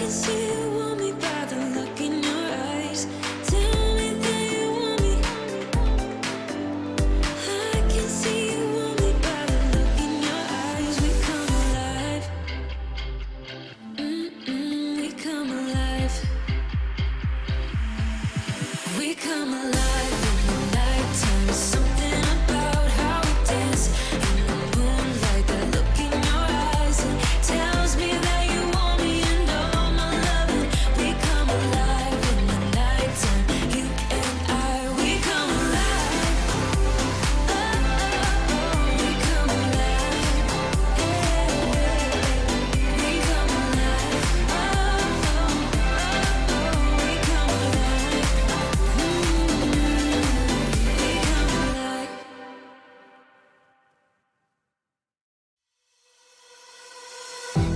can see you want me by the look in your eyes. Tell me that you want me. I can see you want me by the look in your eyes. We come alive. We come alive. We come alive in the nighttime. Something about how we dance in the moonlight. That look in your eyes, it tells me that you want me and all my loving. We come alive in the nighttime. You and I, we come alive. Oh, we come alive. Yeah, we come alive. Oh, we come alive.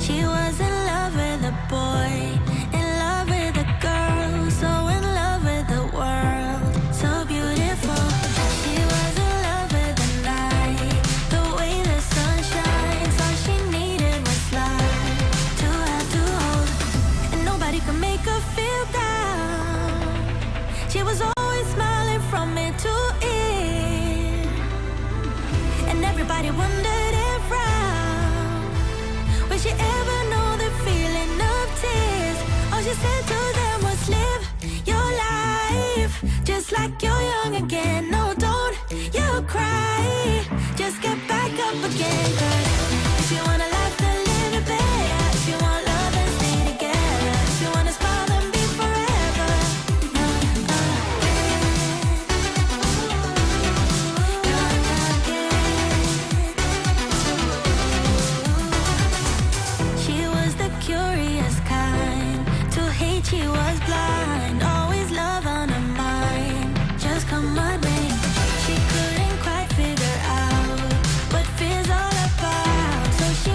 She was in love with a boy, in love with a girl, so in love with the world, so beautiful. She was in love with the night, the way the sun shines. All she needed was love to have to hold, and nobody could make her feel down. She was always smiling from ear to ear, and everybody wondered around, will she ever know the feeling of tears? All she said to them was live your life just like you're young again. No, don't you cry, just get back up again. 'Cause if you want a life, then live it better. If you want love, then stay together. If you want to smile, then be forever. She was the curious kind. To hate, she was blind. Always love on her mind. Just come on, me. She couldn't quite figure out what fear's all about. So she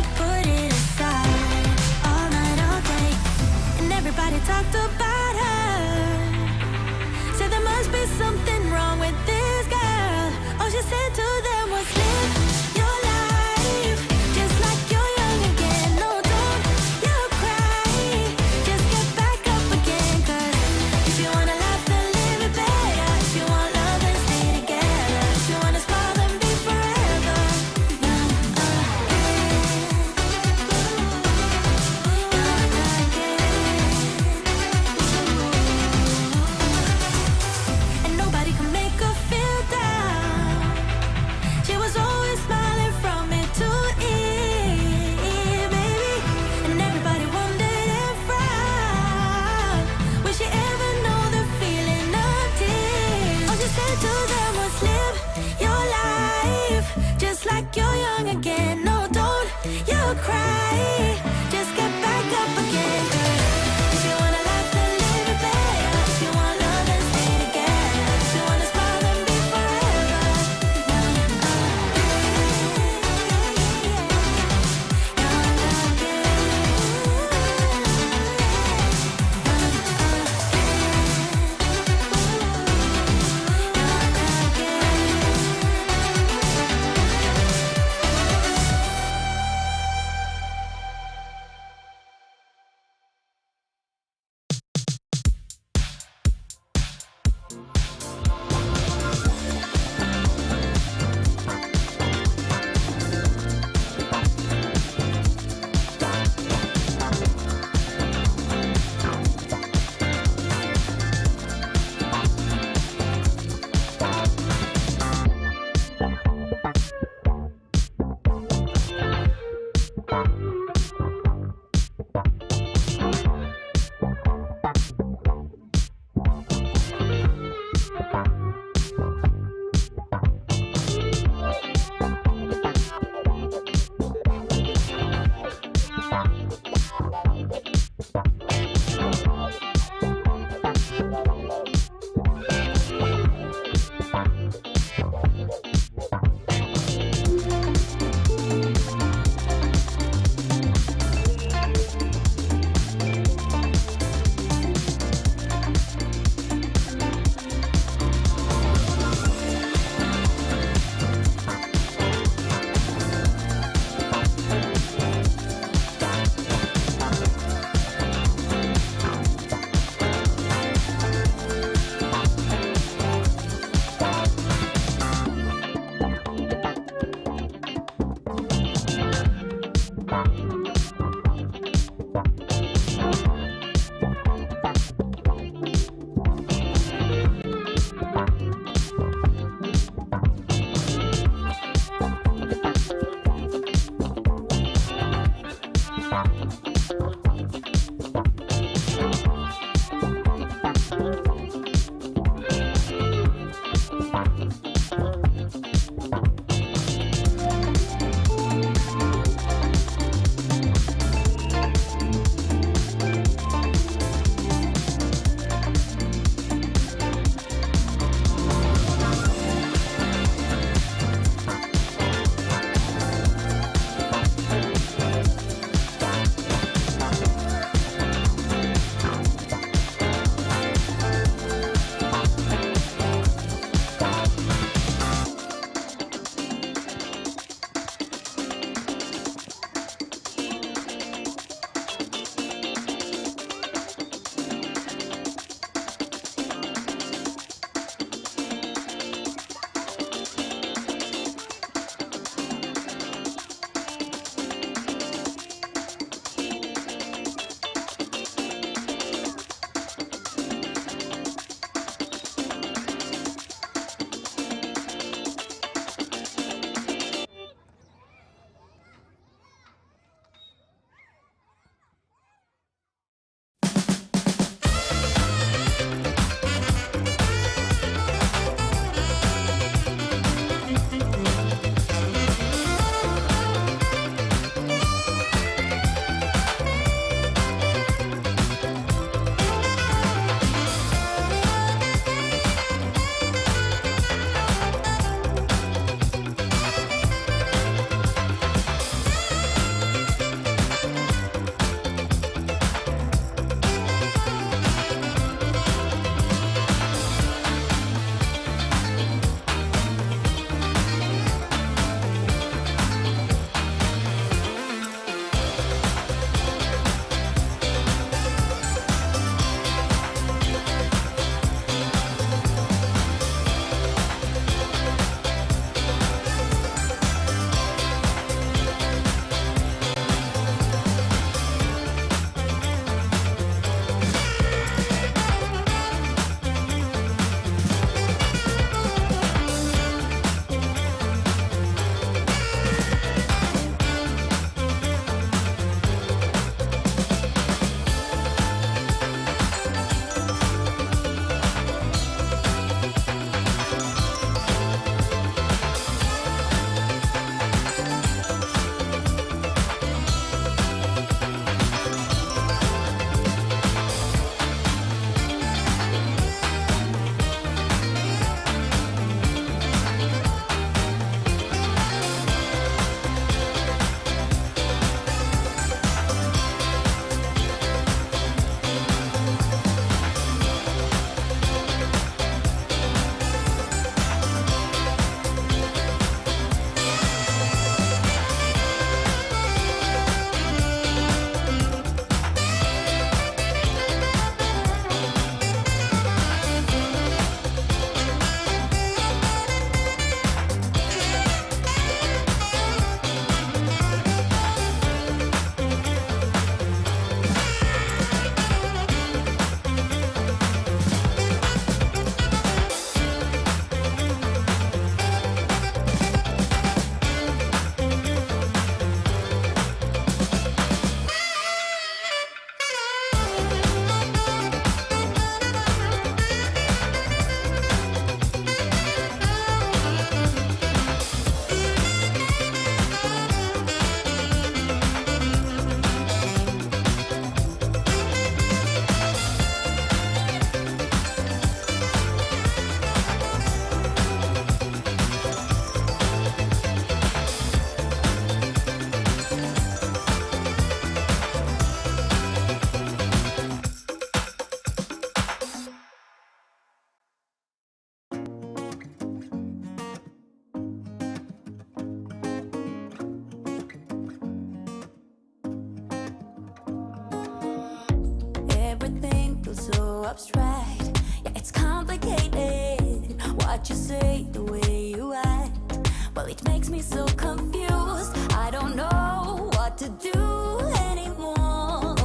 abstract. Yeah, it's complicated. What you say, the way you act, well, it makes me so confused. I don't know what to do anymore.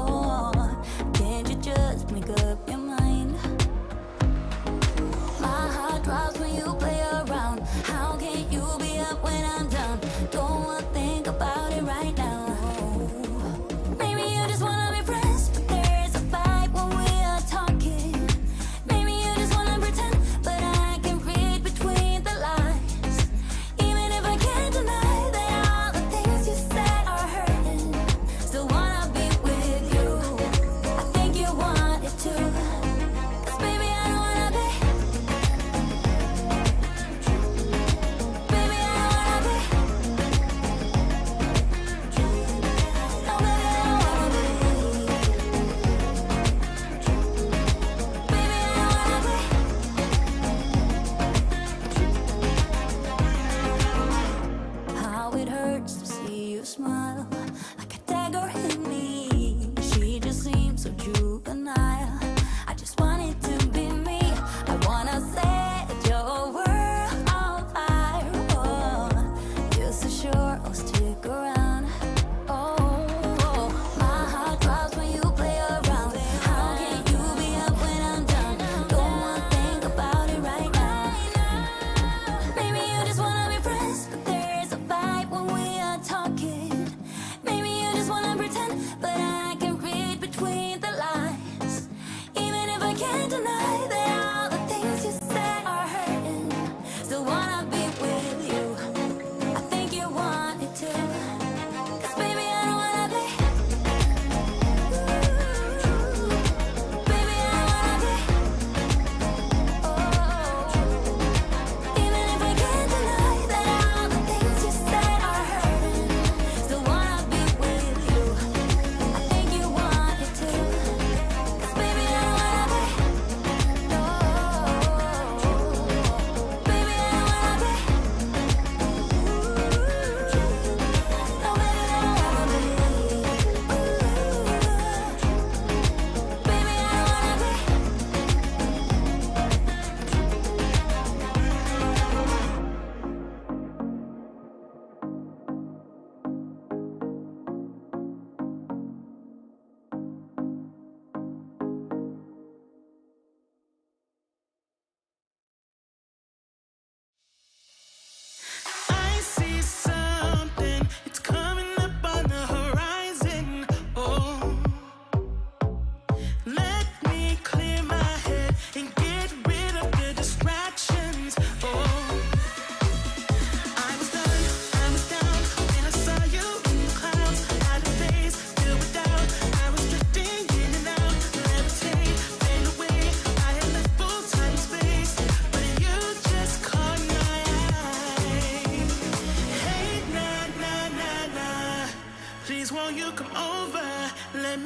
Can't you just make up your mind? My heart drops when you play around. How can you be up when I'm down? Don't wanna think about it right now. Maybe you just wanna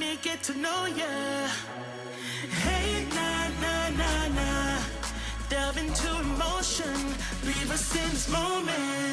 me get to know ya. Hey, nah, nah, nah, nah. Delve into emotion. Leave us in this moment.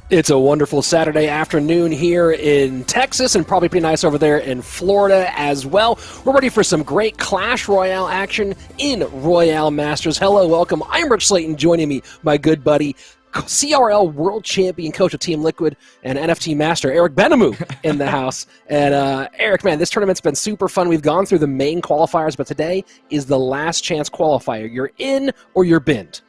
It's a wonderful Saturday afternoon here in Texas, and probably pretty nice over there in Florida as well. We're ready for some great Clash Royale action in Royale Masters. Hello, welcome. I'm Rich Slayton. Joining me, my good buddy, CRL World Champion Coach of Team Liquid and NFT Master Eric Benamou in the house. And Eric, man, this tournament's been super fun. We've gone through the main qualifiers, but today is the last chance qualifier. You're in or you're binned.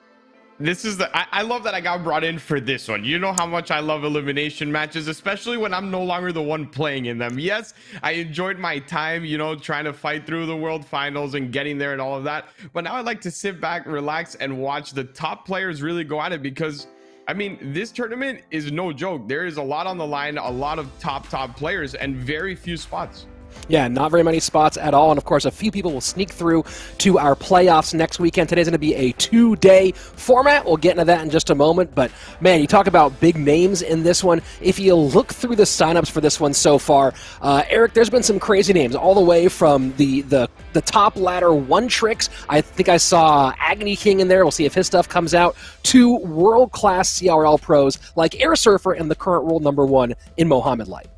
This is I love that I got brought in for this one. You know how much I love elimination matches, especially when I'm no longer the one playing in them. Yes, I enjoyed my time, you know, trying to fight through the world finals and getting there and all of that. But now I like to sit back, relax, and watch the top players really go at it, because I mean, this tournament is no joke. There is a lot on the line, a lot of top players, and very few spots. Yeah, not very many spots at all. And of course, a few people will sneak through to our playoffs next weekend. Today's going to be a 2-day format. We'll get into that in just a moment. But man, you talk about big names in this one. If you look through the signups for this one so far, Eric, there's been some crazy names all the way from the top ladder one tricks. I think I saw Agony King in there. We'll see if his stuff comes out, to world-class CRL pros like Air Surfer and the current world #1 in Mohammed Light.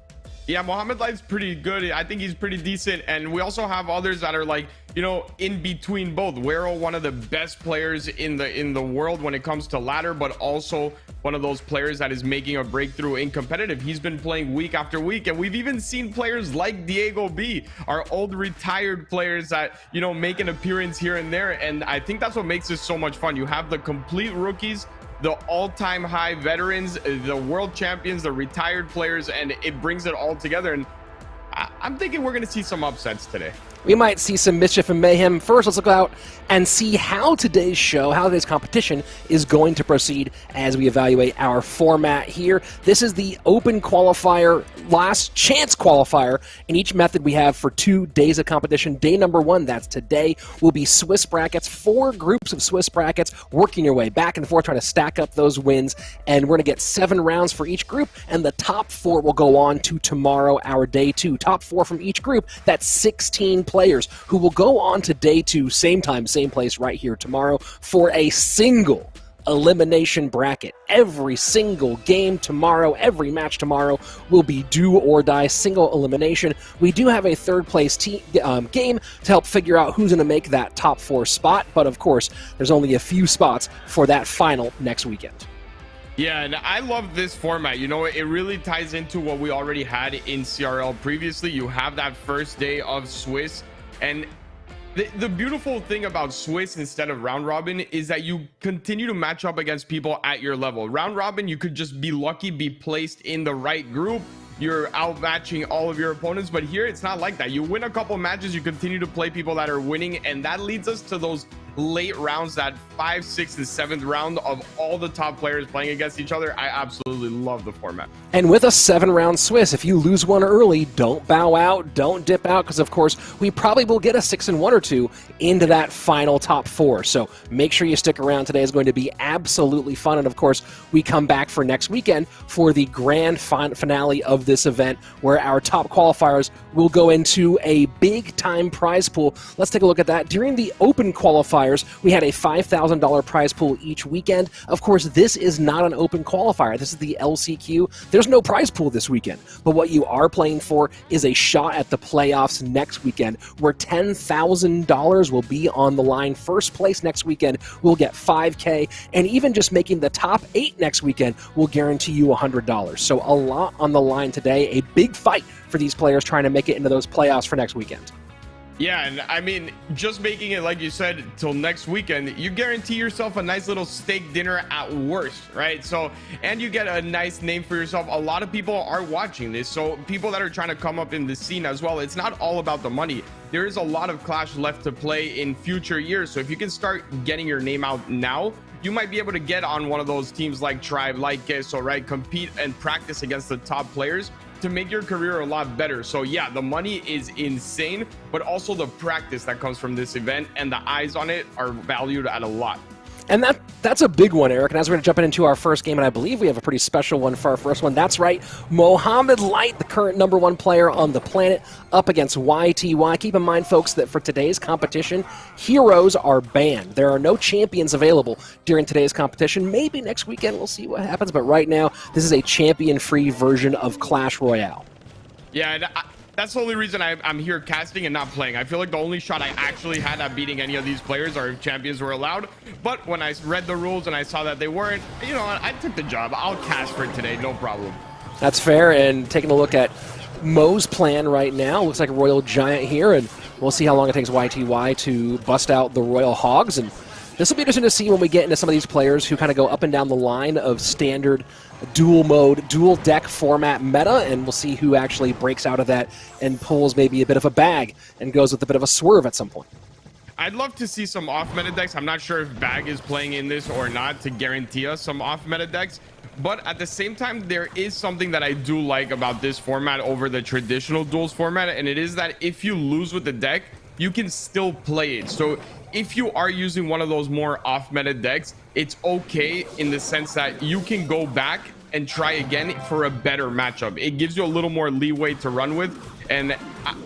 Yeah, Mohammed Light's pretty good. I think he's pretty decent. And we also have others that are like, you know, in between both. Wero, one of the best players in the world when it comes to ladder, but also one of those players that is making a breakthrough in competitive. He's been playing week after week, and we've even seen players like Diego B, our old retired players that, you know, make an appearance here and there. And I think that's what makes this so much fun. You have the complete rookies, the all-time high veterans, the world champions, the retired players, and it brings it all together. And I'm thinking we're going to see some upsets today. We might see some mischief and mayhem. First, let's look out and see how today's show, how today's competition is going to proceed as we evaluate our format here. This is the open qualifier, last chance qualifier. In each method we have for 2 days of competition. Day #1, that's today, will be Swiss brackets, 4 groups of Swiss brackets, working your way back and forth, trying to stack up those wins. And we're going to get 7 rounds for each group, and the top 4 will go on to tomorrow, our day 2. Top 4 from each group, that's 16 players who will go on to day 2, same time, same place, right here tomorrow, for a single elimination bracket. Every single game tomorrow, every match tomorrow will be do or die, single elimination. We do have a third place game to help figure out who's going to make that top 4 spot, but of course, there's only a few spots for that final next weekend. Yeah, and I love this format. You know, it really ties into what we already had in CRL previously. You have that first day of Swiss, and the beautiful thing about Swiss instead of round robin is that you continue to match up against people at your level. Round robin, you could just be lucky, be placed in the right group. You're outmatching all of your opponents, but here it's not like that. You win a couple matches, you continue to play people that are winning, and that leads us to those late rounds, that 5th, 6th, and 7th round of all the top players playing against each other. I absolutely love the format. And with a 7-round Swiss, if you lose one early, don't bow out, don't dip out, because of course we probably will get a 6-1 or 2 into that final top 4. So make sure you stick around. Today is going to be absolutely fun, and of course we come back for next weekend for the grand finale of this event, where our top qualifiers will go into a big time prize pool. Let's take a look at that. During the open qualifiers, we had a $5,000 prize pool each weekend. Of course, this is not an open qualifier. This is the LCQ. There's no prize pool this weekend, but what you are playing for is a shot at the playoffs next weekend, where $10,000 will be on the line. First place next weekend will get $5K, and even just making the top 8 next weekend will guarantee you $100. So a lot on the line today, a big fight for these players trying to make it into those playoffs for next weekend. Yeah, and I mean, just making it, like you said, till next weekend, you guarantee yourself a nice little steak dinner at worst, right? So, and you get a nice name for yourself. A lot of people are watching this, so people that are trying to come up in the scene as well, it's not all about the money. There is a lot of Clash left to play in future years, so if you can start getting your name out now, you might be able to get on one of those teams like Tribe, like Queso, right? Compete and practice against the top players to make your career a lot better. So yeah, the money is insane, but also the practice that comes from this event and the eyes on it are valued at a lot. And that's a big one, Eric. And as we're going to jump into our first game, and I believe we have a pretty special one for our first one. That's right, Mohammed Light, the current #1 player on the planet, up against YTY. Keep in mind, folks, that for today's competition, heroes are banned. There are no champions available during today's competition. Maybe next weekend we'll see what happens, but right now, this is a champion-free version of Clash Royale. Yeah, and that's the only reason I'm here casting and not playing. I feel like the only shot I actually had at beating any of these players are if champions were allowed. But when I read the rules and I saw that they weren't, you know, I took the job. I'll cast for today, no problem. That's fair. And taking a look at Mo's plan right now, looks like a Royal Giant here, and we'll see how long it takes YTY to bust out the Royal Hogs. And this will be interesting to see when we get into some of these players who kind of go up and down the line of standard dual mode, dual deck format meta, and we'll see who actually breaks out of that and pulls maybe a bit of a bag and goes with a bit of a swerve at some point. I'd love to see some off meta decks. I'm not sure if Bag is playing in this or not to guarantee us some off meta decks, but at the same time, there is something that I do like about this format over the traditional duels format, and it is that if you lose with the deck, you can still play it. So if you are using one of those more off meta decks, it's okay in the sense that you can go back and try again for a better matchup. It gives you a little more leeway to run with, and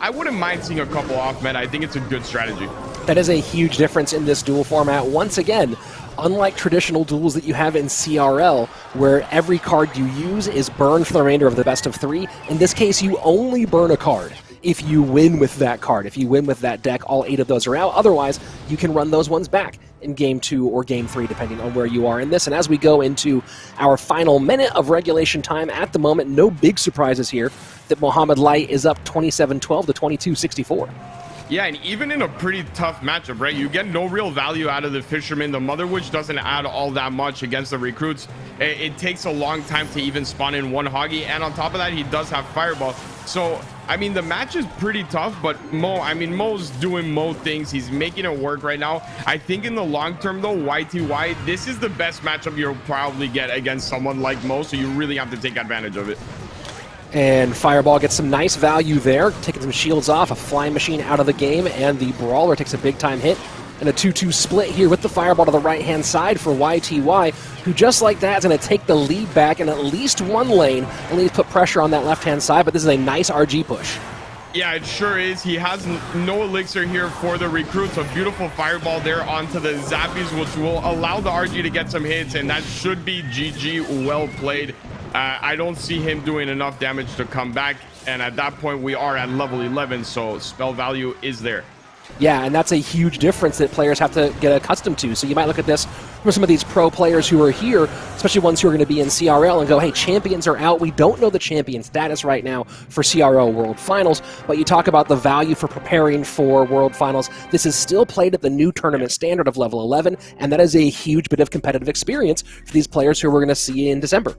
I wouldn't mind seeing a couple off meta. I think it's a good strategy. That is a huge difference in this duel format. Once again, unlike traditional duels that you have in CRL, where every card you use is burned for the remainder of the best of 3, in this case you only burn a card if you win with that card. If you win with that deck, all 8 of those are out. Otherwise, you can run those ones back in Game 2 or Game 3, depending on where you are in this. And as we go into our final minute of regulation time, at the moment, no big surprises here, that Mohammed Light is up 27-12 to 22-64. Yeah, and even in a pretty tough matchup, right? You get no real value out of the Fisherman. The Mother Witch doesn't add all that much against the recruits. It takes a long time to even spawn in one Hoggy, and on top of that, he does have Fireball. So, I mean, the match is pretty tough, but Mo's doing Mo things. He's making it work right now. I think in the long term, though, YTY, this is the best matchup you'll probably get against someone like Mo, so you really have to take advantage of it. And Fireball gets some nice value there, taking some shields off, a Flying Machine out of the game, and the Brawler takes a big-time hit. And a 2-2 split here with the Fireball to the right-hand side for YTY, who just like that is going to take the lead back in at least one lane, at least put pressure on that left-hand side, but this is a nice RG push. Yeah, it sure is. He has no elixir here for the recruits. A beautiful Fireball there onto the Zappies, which will allow the RG to get some hits, and that should be GG. Well played. I don't see him doing enough damage to come back, and at that point we are at level 11, so spell value is there. Yeah, and that's a huge difference that players have to get accustomed to. So you might look at this for some of these pro players who are here, especially ones who are going to be in CRL, and go, hey, champions are out. We don't know the champion status right now for CRL World Finals, but you talk about the value for preparing for World Finals. This is still played at the new tournament standard of level 11, and that is a huge bit of competitive experience for these players who we're going to see in December.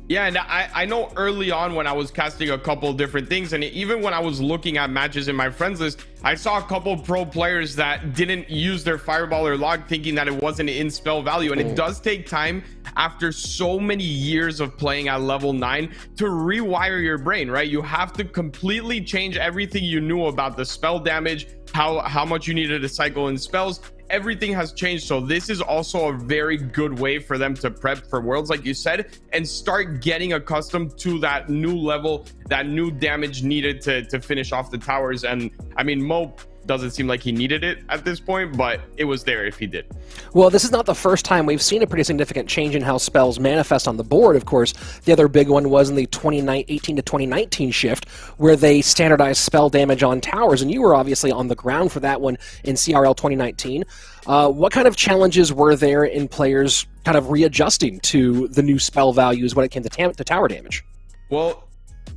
Yeah, and I know early on when I was casting a couple different things, and even when I was looking at matches in my friends list, I saw a couple pro players that didn't use their fireball or log, thinking that it wasn't in spell value. And it does take time after so many years of playing at level 9 to rewire your brain, right? You have to completely change everything you knew about the spell damage, how much you needed to cycle in spells. Everything has changed, so this is also a very good way for them to prep for Worlds, like you said, and start getting accustomed to that new level, that new damage needed to finish off the towers. And I mean, Mo doesn't seem like he needed it at this point, but it was there if he did. Well, this is not the first time we've seen a pretty significant change in how spells manifest on the board. Of course, the other big one was in the 2018 to 2019 shift, where they standardized spell damage on towers, and you were obviously on the ground for that one in CRL 2019. What kind of challenges were there in players kind of readjusting to the new spell values when it came to tower damage? Well,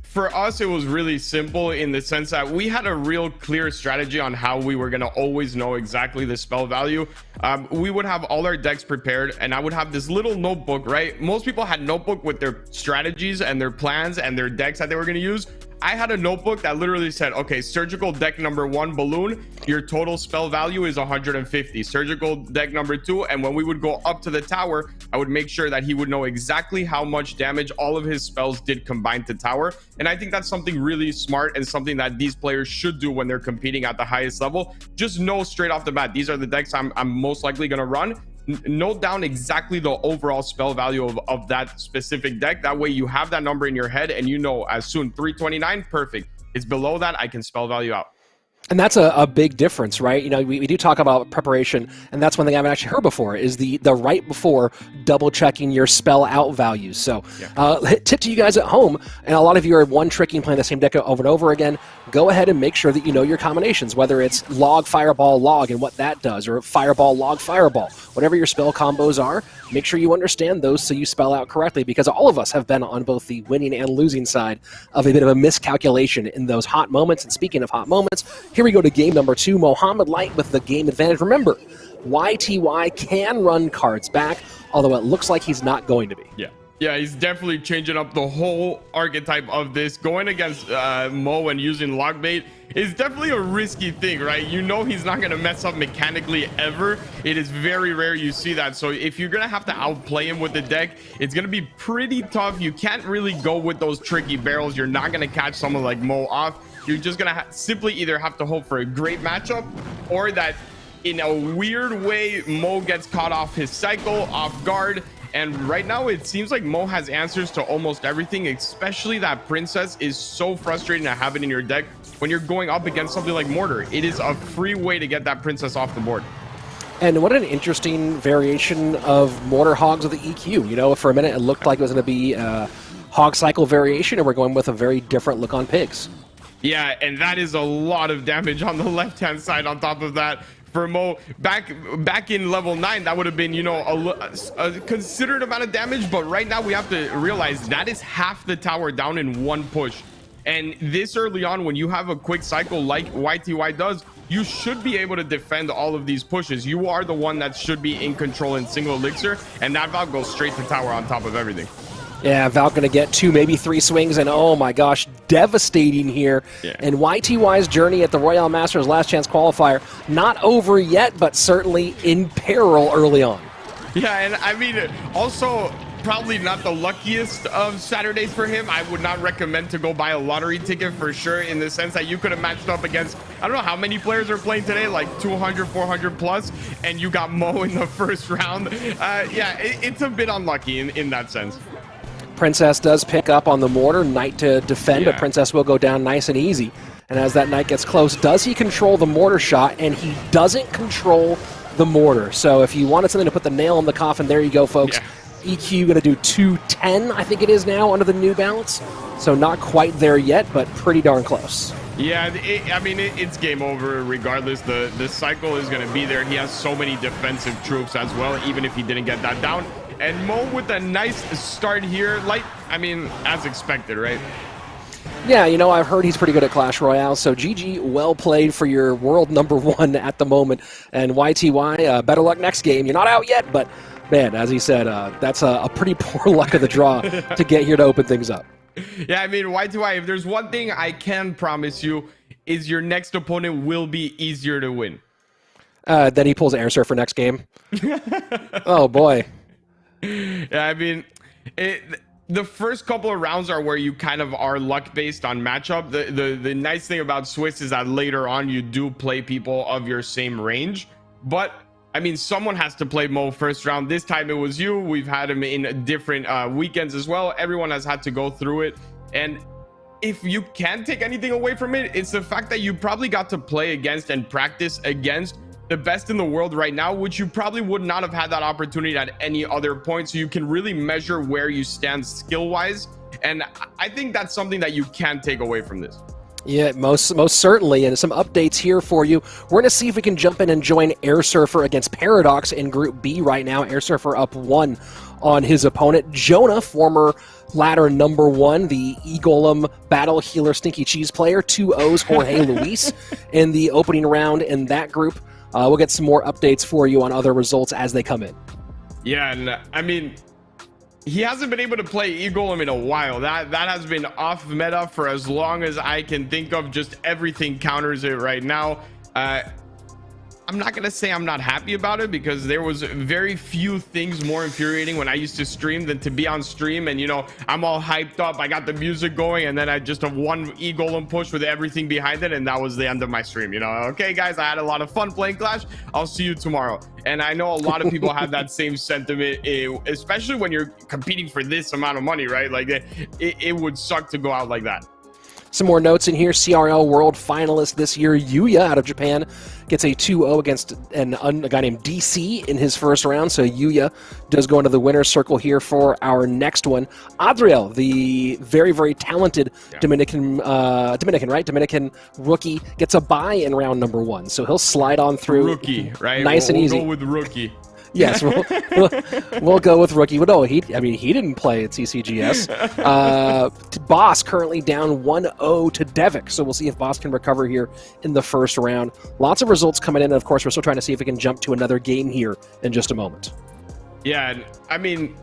for us, it was really simple in the sense that we had a real clear strategy on how we were going to always know exactly the spell value. We would have all our decks prepared, and I would have this little notebook, right? Most people had notebook with their strategies and their plans and their decks that they were going to use. I had a notebook that literally said, okay, surgical deck number 1 balloon, your total spell value is 150. Surgical deck number 2, and when we would go up to the tower, I would make sure that he would know exactly how much damage all of his spells did combined to tower. And I think that's something really smart and something that these players should do when they're competing at the highest level. Just know straight off the bat, these are the decks I'm most likely going to run. Note down exactly the overall spell value of that specific deck. That way you have that number in your head, and you know as soon 329, perfect. It's below that, I can spell value out. And that's a big difference, right? You know, we do talk about preparation, and that's one thing I haven't actually heard before, is the right before double-checking your spell out values. So tip to you guys at home, and a lot of you are one-tricking, playing the same deck over and over again, go ahead and make sure that you know your combinations, whether it's log, fireball, log, and what that does, or fireball, log, fireball. Whatever your spell combos are, make sure you understand those so you spell out correctly, because all of us have been on both the winning and losing side of a bit of a miscalculation in those hot moments. And speaking of hot moments, here we go to game number 2. Mohammed Light with the game advantage. Remember, YTY can run cards back, although it looks like he's not going to be. Yeah, he's definitely changing up the whole archetype of this. Going against Mo and using log bait is definitely a risky thing, right? You know he's not going to mess up mechanically ever. It is very rare you see that. So if you're going to have to outplay him with the deck, it's going to be pretty tough. You can't really go with those tricky barrels. You're not going to catch someone like Mo off. You're just going to simply either have to hope for a great matchup, or that in a weird way, Mo gets caught off his cycle, off guard. And right now, it seems like Mo has answers to almost everything, especially that Princess is so frustrating to have it in your deck when you're going up against something like Mortar. It is a free way to get that Princess off the board. And what an interesting variation of Mortar Hogs with the EQ. You know, for a minute, it looked like it was going to be a Hog Cycle variation, and we're going with a very different look on Pigs. Yeah, and that is a lot of damage on the left-hand side on top of that. For Mo, back in level 9, that would have been, you know, a considered amount of damage. But right now, we have to realize that is half the tower down in one push. And this early on, when you have a quick cycle like YTY does, you should be able to defend all of these pushes. You are the one that should be in control in single elixir, and that Val goes straight to tower on top of everything. Yeah, Val going to get 2, maybe 3 swings, and oh my gosh, devastating here. Yeah. And YTY's journey at the RoyaleMSTRS Last Chance Qualifier, not over yet, but certainly in peril early on. Yeah, and I mean, also probably not the luckiest of Saturdays for him. I would not recommend to go buy a lottery ticket for sure, in the sense that you could have matched up against, I don't know how many players are playing today, like 200, 400 plus, and you got Mo in the first round. Yeah, it's a bit unlucky in that sense. Princess does pick up on the Mortar, Knight to defend, but Princess will go down nice and easy. And as that Knight gets close, does he control the Mortar shot? And he doesn't control the Mortar. So if you wanted something to put the nail in the coffin, there you go, folks. Yeah. EQ going to do 210, I think it is now, under the new balance. So not quite there yet, but pretty darn close. Yeah, I mean, it's game over regardless. The cycle is going to be there. He has so many defensive troops as well, even if he didn't get that down. And Mo with a nice start here, like, I mean, as expected, right? Yeah, you know, I've heard he's pretty good at Clash Royale, so GG, well played for your world #1 at the moment. And YTY, better luck next game. You're not out yet, but Man, as he said, that's a pretty poor luck of the draw to get here to open things up. Yeah, I mean, Y2Y, if there's one thing I can promise you, is your next opponent will be easier to win. Then he pulls Air Surfer next game. Oh, boy. Yeah, I mean, the first couple of rounds are where you kind of are luck-based on matchup. The nice thing about Swiss is that later on you do play people of your same range. But, I mean, someone has to play Mo first round. This time it was you. We've had him in different weekends as well. Everyone has had to go through it. And if you can't take anything away from it, it's the fact that you probably got to play against and practice against the best in the world right now, which you probably would not have had that opportunity at any other point. So you can really measure where you stand skill-wise. And I think that's something that you can take away from this. Yeah, most certainly. And some updates here for you. We're going to see if we can jump in and join Air Surfer against Paradox in Group B right now. Air Surfer up 1 on his opponent. Jonah, former ladder number 1, the E-Golem Battle Healer Stinky Cheese player. 2 O's, Jorge Luis in the opening round in that group. We'll get some more updates for you on other results as they come in. Yeah, and I mean, he hasn't been able to play E-Golem in a while. That has been off meta for as long as I can think of. Just everything counters it right now. I'm not gonna say I'm not happy about it, because there was very few things more infuriating when I used to stream than to be on stream and, you know, I'm all hyped up, I got the music going, and then I just have one E-Golem push with everything behind it, and that was the end of my stream. You know, okay guys, I had a lot of fun playing Clash, I'll see you tomorrow. And I know a lot of people have that same sentiment, especially when you're competing for this amount of money, right? Like it would suck to go out like that. Some more notes in here. CRL World finalist this year, Yuya out of Japan, gets a 2-0 against a guy named DC in his first round. So Yuya does go into the winner's circle here for our next one. Adriel, the very, very talented Dominican rookie, gets a bye in round number 1. So he'll slide on through. Rookie, right? Nice and easy. We'll go with rookie. Yes, we'll go with rookie. But no, he didn't play at CCGS. Boss currently down 1-0 to Devik, so we'll see if Boss can recover here in the first round. Lots of results coming in, and of course, we're still trying to see if we can jump to another game here in just a moment. Yeah, and I mean,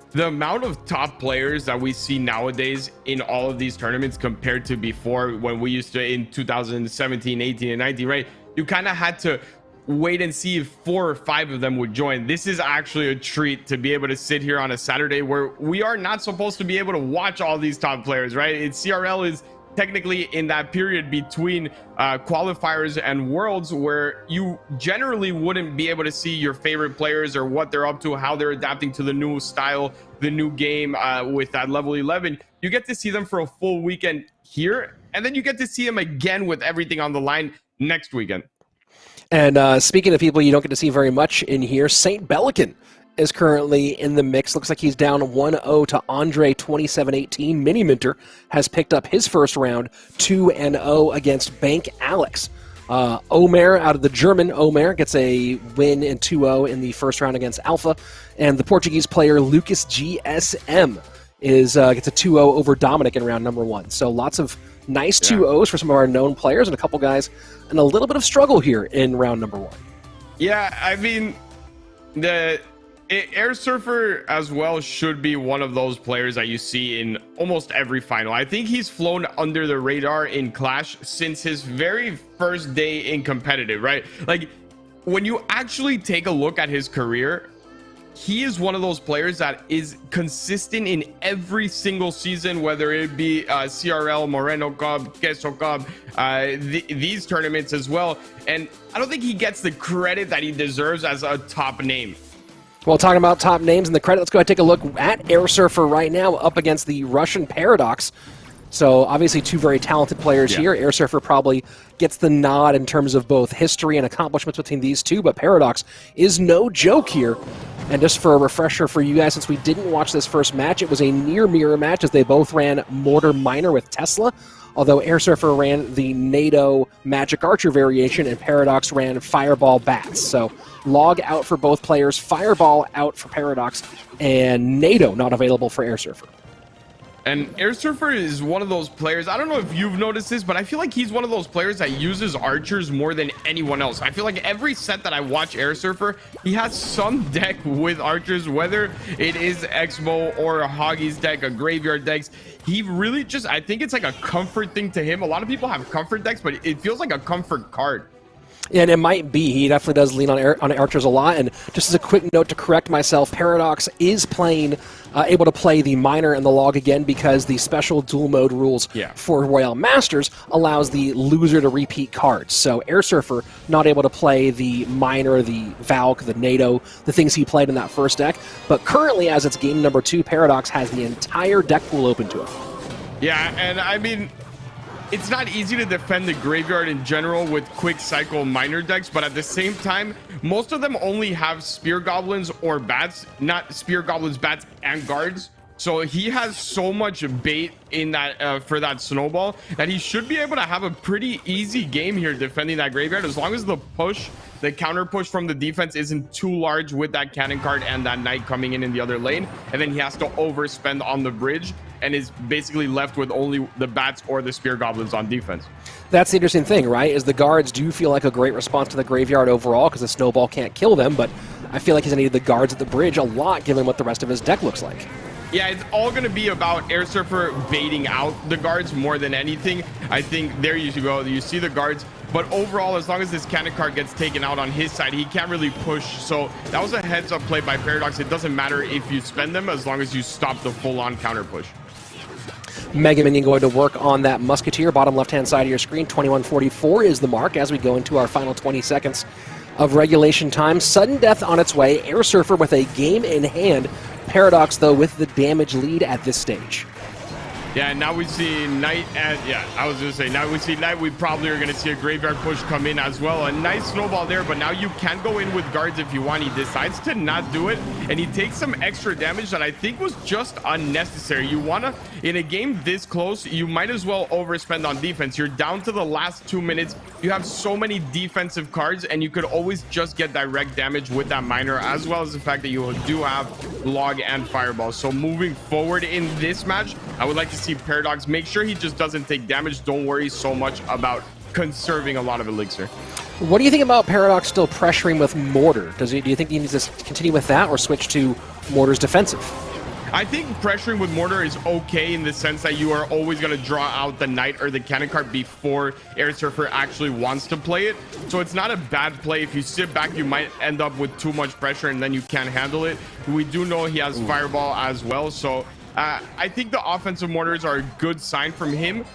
the amount of top players that we see nowadays in all of these tournaments compared to before, when we used to in 2017, 18, and 19, right? You kind of had to wait and see if 4 or 5 of them would join. This is actually a treat to be able to sit here on a Saturday where we are not supposed to be able to watch all these top players, right? CRL is technically in that period between qualifiers and worlds, where you generally wouldn't be able to see your favorite players or what they're up to, how they're adapting to the new style, the new game with that level 11. You get to see them for a full weekend here, and then you get to see them again with everything on the line next weekend. And speaking of people you don't get to see very much in here, Saint Belican is currently in the mix. Looks like he's down 1-0 to Andre 2718. Mini Minter has picked up his first round, 2-0 against Bank Alex. Omer, out of the German, Omer gets a win in 2-0 in the first round against Alpha. And the Portuguese player Lucas GSM gets a 2-0 over Dominic in round number 1. So lots of nice 2-0s for some of our known players, and a couple guys and a little bit of struggle here in round number 1. Yeah, I mean, the Air Surfer as well should be one of those players that you see in almost every final. I think he's flown under the radar in Clash since his very first day in competitive, right? Like, when you actually take a look at his career, he is one of those players that is consistent in every single season, whether it be CRL, Moreno Cup, Queso Cup, these tournaments as well. And I don't think he gets the credit that he deserves as a top name. Well, talking about top names and the credit, let's go ahead and take a look at Air Surfer right now up against the Russian Paradox. So obviously 2 very talented players here. Air Surfer probably gets the nod in terms of both history and accomplishments between these 2, but Paradox is no joke here. And just for a refresher for you guys, since we didn't watch this first match, it was a near mirror match as they both ran Mortar Miner with Tesla, although Air Surfer ran the NATO Magic Archer variation and Paradox ran Fireball Bats. So log out for both players, Fireball out for Paradox, and NATO not available for Air Surfer. And Air Surfer is one of those players, I don't know if you've noticed this, but I feel like he's one of those players that uses archers more than anyone else. I feel like every set that I watch Air Surfer, he has some deck with archers, whether it is Exmo or a Hoggy's deck, a graveyard decks. He really just, I think it's like a comfort thing to him. A lot of people have comfort decks, but it feels like a comfort card. And it might be. He definitely does lean on archers a lot. And just as a quick note to correct myself, Paradox is able to play the miner and the log again because the special dual mode rules for Royale Masters allows the loser to repeat cards. So Air Surfer not able to play the miner, the Valk, the NATO, the things he played in that first deck. But currently, as it's game number 2, Paradox has the entire deck pool open to him. Yeah, and I mean, it's not easy to defend the graveyard in general with quick cycle miner decks, but at the same time, most of them only have spear goblins or bats, not spear goblins, bats, and guards. So he has so much bait in that for that snowball that he should be able to have a pretty easy game here defending that graveyard, as long as the counter push from the defense isn't too large with that cannon card and that knight coming in the other lane, and then he has to overspend on the bridge and is basically left with only the bats or the spear goblins on defense. That's the interesting thing, right? Is the guards do feel like a great response to the graveyard overall because the snowball can't kill them, but I feel like he's going to need the guards at the bridge a lot given what the rest of his deck looks like. Yeah, it's all going to be about Air Surfer baiting out the guards more than anything. I think there you go. You see the guards. But overall, as long as this cannon card gets taken out on his side, he can't really push. So that was a heads-up play by Paradox. It doesn't matter if you spend them as long as you stop the full-on counter push. Mega Minion going to work on that Musketeer, bottom left-hand side of your screen. 2144 is the mark as we go into our final 20 seconds of regulation time. Sudden death on its way. Air Surfer with a game in hand. Paradox, though, with the damage lead at this stage. Yeah, and now we see Knight, and yeah, I was gonna say, now we see Knight, we probably are gonna see a graveyard push come in as well. A nice snowball there, but now you can go in with guards if you want. He decides to not do it, and he takes some extra damage that I think was just unnecessary. You wanna, in a game this close, you might as well overspend on defense. You're down to the last 2 minutes. You have so many defensive cards, and you could always just get direct damage with that miner, as well as the fact that you do have log and fireball. So moving forward in this match, I would like to see Paradox make sure he just doesn't take damage. Don't worry so much about conserving a lot of elixir. What do you think about Paradox still pressuring with Mortar? Do you think he needs to continue with that or switch to Mortar's defensive? I think pressuring with Mortar is okay in the sense that you are always going to draw out the Knight or the cannon card before Air Surfer actually wants to play it. So it's not a bad play. If you sit back, you might end up with too much pressure and then you can't handle it. We do know he has Fireball as well. So I think the offensive mortars are a good sign from him,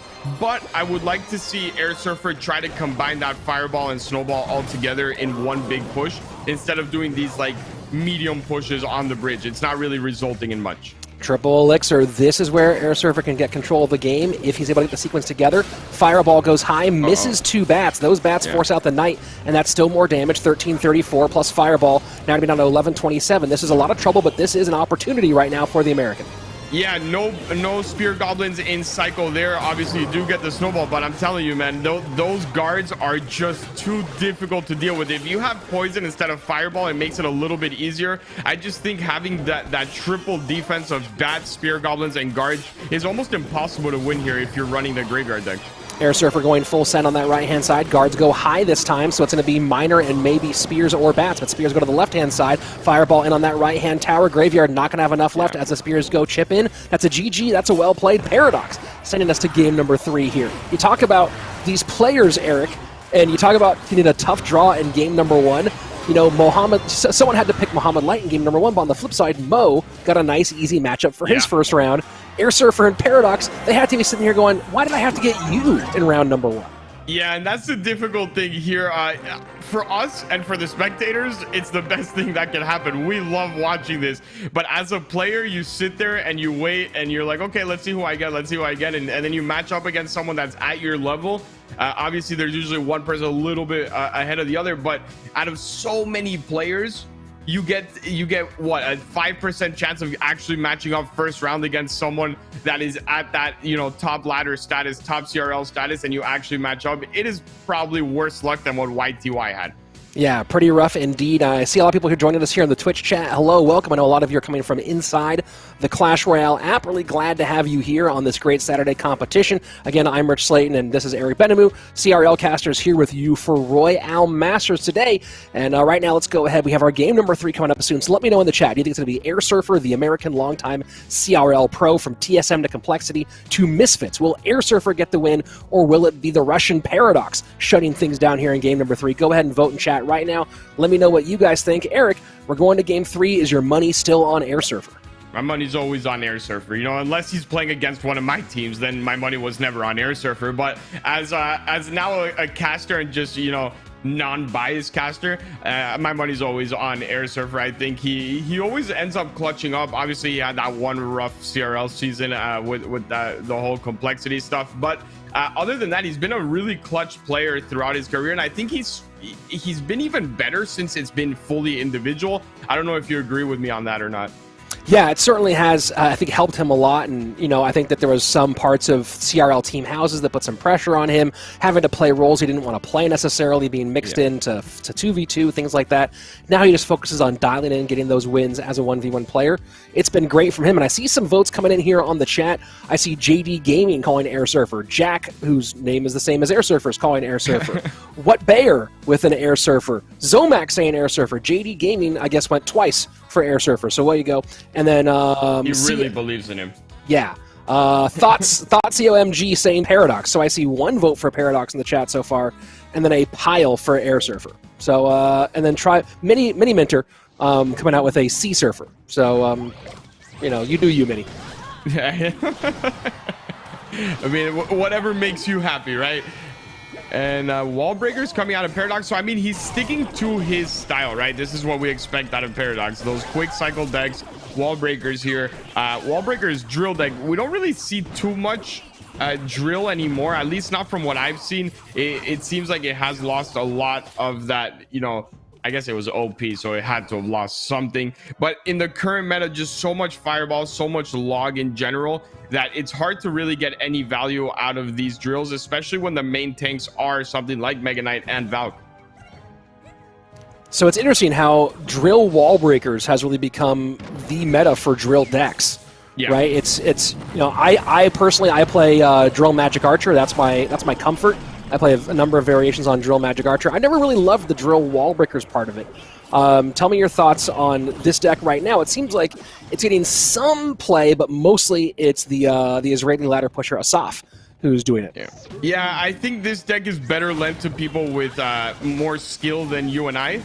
but I would like to see Air Surfer try to combine that Fireball and Snowball all together in one big push instead of doing these like medium pushes on the bridge. It's not really resulting in much. Triple Elixir, this is where Air Surfer can get control of the game if he's able to get the sequence together. Fireball goes high, misses two bats. Those bats force out the Knight, and that's still more damage. 1334 plus Fireball, now to be down to 1127. This is a lot of trouble, but this is an opportunity right now for the American. Yeah, no spear goblins in cycle there. Obviously, you do get the snowball, but I'm telling you, man, those guards are just too difficult to deal with. If you have poison instead of fireball, it makes it a little bit easier. I just think having that triple defense of bats, spear goblins, and guards is almost impossible to win here if you're running the graveyard deck. Air Surfer going full send on that right-hand side. Guards go high this time, so it's going to be Miner and maybe Spears or Bats, but Spears go to the left-hand side. Fireball in on that right-hand tower. Graveyard not going to have enough left as the Spears go chip in. That's a GG. That's a well-played. Paradox sending us to game number 3 here. You talk about these players, Eric, and you talk about getting a tough draw in game number 1. You know, someone had to pick Mohammed Light in game number 1, but on the flip side, Mo got a nice, easy matchup for his first round. Air Surfer and Paradox, they had to be sitting here going, why did I have to get you in round number 1? Yeah, and that's the difficult thing here. For us and for the spectators, it's the best thing that can happen. We love watching this. But as a player, you sit there and you wait and you're like, okay, let's see who I get. Let's see who I get. And then you match up against someone that's at your level. Obviously, there's usually one person a little bit ahead of the other. But out of so many players, you get what, a 5% chance of actually matching up first round against someone that is at that, you know, top ladder status, top CRL status, and you actually match up. It is probably worse luck than what YTY had. Yeah, pretty rough indeed. I see a lot of people who joining us here in the Twitch chat. Hello, welcome. I know a lot of you are coming from inside the Clash Royale app. Really glad to have you here on this great Saturday competition. Again, I'm Rich Slayton, and this is Eric Benamou, CRL Casters, here with you for Royale Masters today. And right now, let's go ahead. We have our game number 3 coming up soon, so let me know in the chat. Do you think it's going to be Air Surfer, the American longtime CRL pro, from TSM to Complexity to Misfits? Will Air Surfer get the win, or will it be the Russian Paradox shutting things down here in game number 3? Go ahead and vote in chat right now. Let me know what you guys think. Eric, we're going to game 3. Is your money still on Air Surfer? My money's always on Air Surfer. You know, unless he's playing against one of my teams, then my money was never on Air Surfer. But as now a caster and just, you know, non-biased caster, my money's always on Air Surfer. I think he always ends up clutching up. Obviously, he had that one rough CRL season with the whole complexity stuff. But other than that, he's been a really clutch player throughout his career, and I think he's been even better since it's been fully individual. I don't know if you agree with me on that or not. Yeah, it certainly has, I think, helped him a lot. And, you know, I think that there was some parts of CRL team houses that put some pressure on him, having to play roles he didn't want to play necessarily, being mixed into 2v2, things like that. Now he just focuses on dialing in, getting those wins as a 1v1 player. It's been great from him. And I see some votes coming in here on the chat. I see JD Gaming calling Air Surfer. Jack, whose name is the same as Air Surfer, is calling Air Surfer. What Bayer with an Air Surfer. Zomac saying Air Surfer. JD Gaming, I guess, went twice for Air Surfer. So there you go. And then he really believes in him. Yeah. Thoughts OMG saying Paradox. So I see 1 vote for Paradox in the chat so far, and then a pile for Air Surfer. So and then try Mini Minter coming out with a Sea Surfer. So you know, you do you, Mini. Yeah. I mean, whatever makes you happy, right? And wall breakers coming out of Paradox. So I mean, he's sticking to his style, right? This is what we expect out of Paradox. Those quick cycle decks, wall breakers here. Wall breakers drill deck. We don't really see too much drill anymore, at least not from what I've seen. It seems like it has lost a lot of that, you know. I guess it was OP, so it had to have lost something. But in the current meta, just so much fireball, so much log in general, that it's hard to really get any value out of these drills, especially when the main tanks are something like Mega Knight and Valk. So it's interesting how drill wall breakers has really become the meta for drill decks. Yeah. Right? It's you know, I personally play drill magic archer. That's my comfort. I play a number of variations on drill magic archer. I never really loved the drill wall breakers part of it. Tell me your thoughts on this deck right now. It seems like it's getting some play, but mostly it's the Israeli ladder pusher Asaf who's doing it. Yeah, I think this deck is better lent to people with more skill than you and I.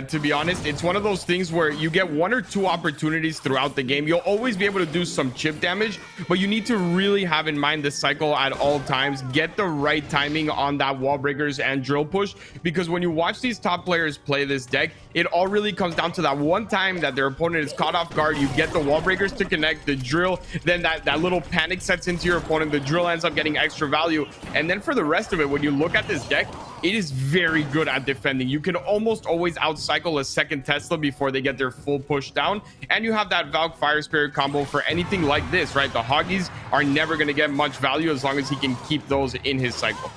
To be honest, it's one of those things where you get 1 or 2 opportunities throughout the game. You'll always be able to do some chip damage, but you need to really have in mind the cycle at all times. Get the right timing on that wall breakers and drill push, because when you watch these top players play this deck, it all really comes down to that one time that their opponent is caught off guard. You get the wall breakers to connect, the drill, then that little panic sets into your opponent. The drill ends up getting extra value, and then for the rest of it, when you look at this deck, it is very good at defending. You can almost always outcycle a second Tesla before they get their full push down. And you have that Valk Fire Spirit combo for anything like this, right? The Hoggies are never going to get much value as long as he can keep those in his cycle.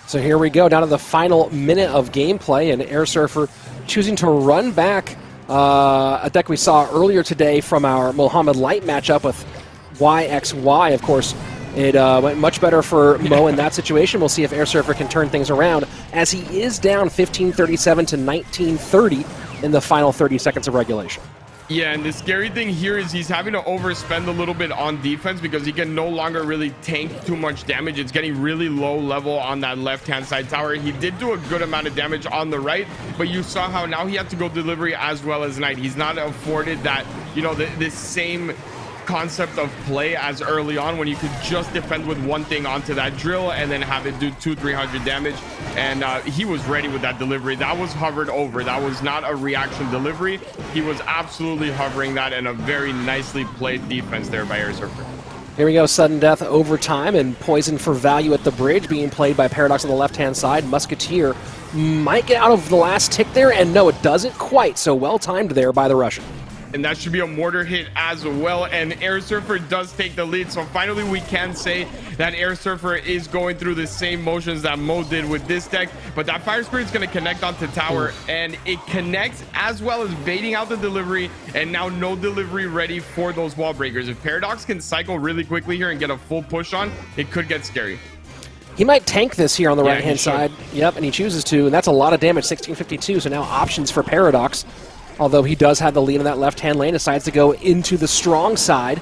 So here we go, down to the final minute of gameplay, and Air Surfer choosing to run back a deck we saw earlier today from our Mohammed Light matchup with YXY, of course. It went much better for Mo in that situation. We'll see if Air Surfer can turn things around, as he is down 1537 to 1930 in the final 30 seconds of regulation. Yeah, and the scary thing here is he's having to overspend a little bit on defense because he can no longer really tank too much damage. It's getting really low level on that left-hand side tower. He did do a good amount of damage on the right, but you saw how now he had to go delivery as well as Knight. He's not afforded that, you know, this same concept of play as early on, when you could just defend with one thing onto that drill and then have it do 200-300 damage. And he was ready with that delivery. That was hovered over. That was not a reaction delivery. He was absolutely hovering that, and a very nicely played defense there by Air Surfer. Here we go, sudden death overtime, and poison for value at the bridge being played by Paradox on the left-hand side. Musketeer might get out of the last tick there, and no, it doesn't quite. So well timed there by the Russian. And that should be a mortar hit as well. And Air Surfer does take the lead. So finally, we can say that Air Surfer is going through the same motions that Mo did with this deck. But that Fire Spirit's going to connect onto tower. And it connects as well as baiting out the delivery. And now no delivery ready for those wall breakers. If Paradox can cycle really quickly here and get a full push on, it could get scary. He might tank this here on the right-hand side. Yep, and he chooses to. And that's a lot of damage, 1652. So now options for Paradox. Although he does have the lead in that left-hand lane, decides to go into the strong side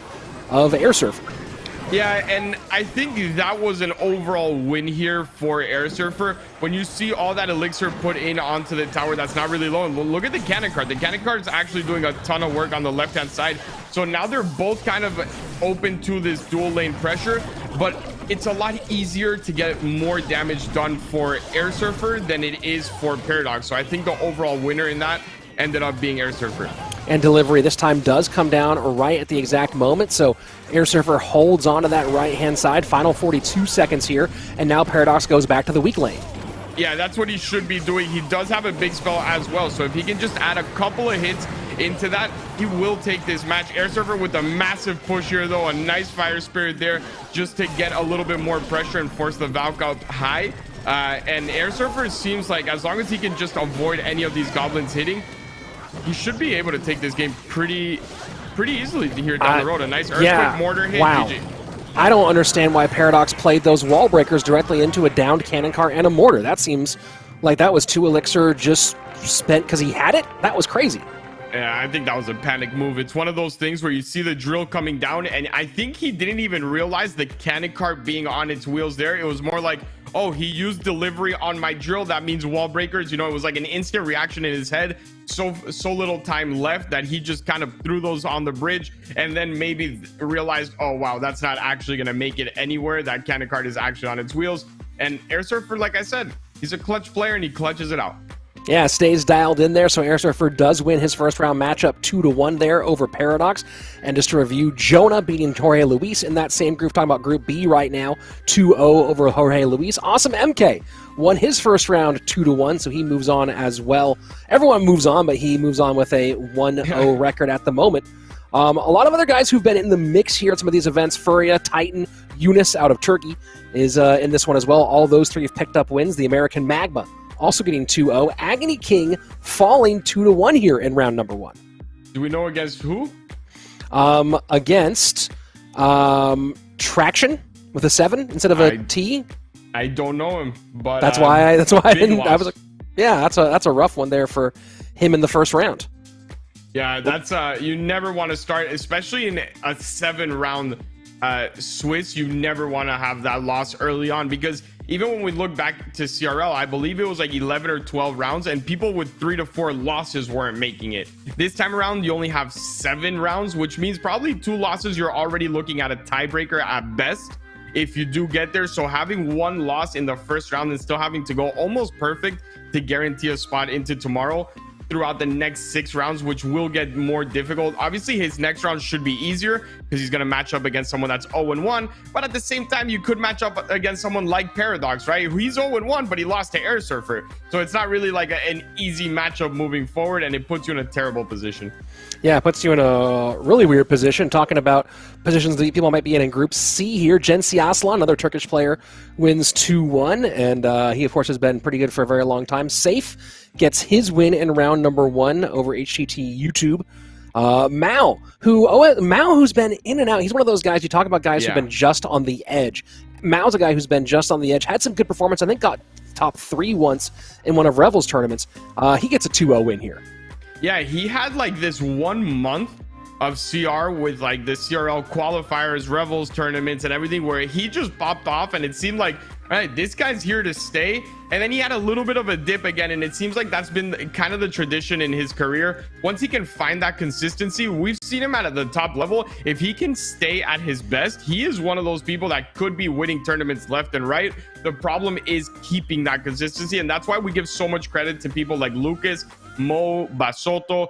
of Air Surfer. Yeah, and I think that was an overall win here for Air Surfer. When you see all that elixir put in onto the tower, that's not really low. Look at the cannon card. The cannon card is actually doing a ton of work on the left-hand side. So now they're both kind of open to this dual lane pressure, but it's a lot easier to get more damage done for Air Surfer than it is for Paradox. So I think the overall winner in that ended up being Air Surfer. And delivery this time does come down right at the exact moment, so Air Surfer holds on to that right-hand side. Final 42 seconds here, and now Paradox goes back to the weak lane. Yeah, that's what he should be doing. He does have a big spell as well, so if he can just add a couple of hits into that, he will take this match. Air Surfer with a massive push here, though. A nice Fire Spirit there just to get a little bit more pressure and force the Valk up high. And Air Surfer seems like as long as he can just avoid any of these goblins hitting, he should be able to take this game pretty easily here down the road. A nice Earthquake Mortar hit. Wow. GG. I don't understand why Paradox played those wall breakers directly into a downed cannon car and a mortar. That seems like that was 2 elixir just spent because he had it. That was crazy. Yeah, I think that was a panic move. It's one of those things where you see the drill coming down, and I think he didn't even realize the cannon cart being on its wheels there. It was more like, oh, he used delivery on my drill. That means wall breakers. You know, it was like an instant reaction in his head. So little time left that he just kind of threw those on the bridge and then maybe realized, oh, wow, that's not actually going to make it anywhere. That cannon cart is actually on its wheels. And Air Surfer, like I said, he's a clutch player and he clutches it out. Yeah, stays dialed in there, so Air Surfer does win his first round matchup 2-1 there over Paradox. And just to review, Jonah beating Jorge Luis in that same group, talking about Group B right now, 2-0 over Jorge Luis. Awesome MK won his first round 2-1, so he moves on as well. Everyone moves on, but he moves on with a 1-0 record at the moment. A lot of other guys who've been in the mix here at some of these events, Furia, Titan, Eunice out of Turkey is in this one as well. All those three have picked up wins. The American Magma also getting 2-0. Agony King falling 2-1 here in round number 1. Do we know against who? Against Traction with a 7 instead of a T. I don't know him, but that's why I didn't. I was like, yeah, that's a rough one there for him in the first round. Yeah, that's you never want to start, especially in a 7-round Swiss. You never want to have that loss early on, because even when we look back to CRL, I believe it was like 11 or 12 rounds, and people with 3 to 4 losses weren't making it. This time around, you only have 7 rounds, which means probably 2 losses. You're already looking at a tiebreaker at best if you do get there. So having 1 loss in the first round and still having to go almost perfect to guarantee a spot into tomorrow throughout the next 6 rounds, which will get more difficult. Obviously, his next round should be easier because he's going to match up against someone that's 0-1. But at the same time, you could match up against someone like Paradox, right? He's 0-1, but he lost to Air Surfer. So it's not really like an easy matchup moving forward, and it puts you in a terrible position. Yeah, it puts you in a really weird position. Talking about positions that people might be in Group C here. Jensi Aslan, another Turkish player, wins 2-1, and he, of course, has been pretty good for a very long time. Safe gets his win in round number 1 over HTT YouTube. Mao, who's been in and out. He's one of those guys, you talk about guys who've been just on the edge. Mao's a guy who's been just on the edge, had some good performance. I think got top 3 once in one of Revel's tournaments. He gets a 2-0 win here. Yeah, he had like this 1 month of CR with like the CRL qualifiers, Revels tournaments, and everything where he just popped off, and it seemed like, all right, this guy's here to stay. And then he had a little bit of a dip again, and it seems like that's been kind of the tradition in his career. Once he can find that consistency, we've seen him at the top level. If he can stay at his best, he is one of those people that could be winning tournaments left and right. The problem is keeping that consistency, and that's why we give so much credit to people like Lucas, Mo, Basoto,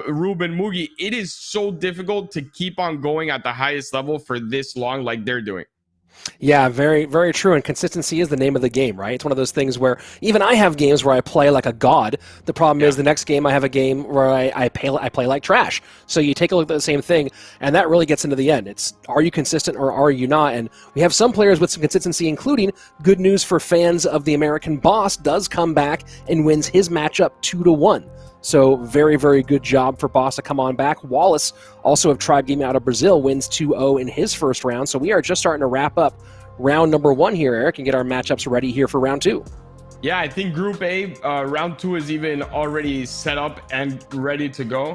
Ruben, Mugi. It is so difficult to keep on going at the highest level for this long like they're doing. Yeah, very, very true. And consistency is the name of the game, right? It's one of those things where even I have games where I play like a god. The problem is the next game I have a game where I play like trash. So you take a look at the same thing, and that really gets into the end. It's, are you consistent or are you not? And we have some players with some consistency, including good news for fans of the American Boss, does come back and wins his matchup 2-1. So very, very good job for Boss to come on back. Wallace, also of Tribe Gaming out of Brazil, wins 2-0 in his first round. So we are just starting to wrap up round number 1 here, Eric, and get our matchups ready here for round 2. Yeah, I think Group A, round 2 is even already set up and ready to go.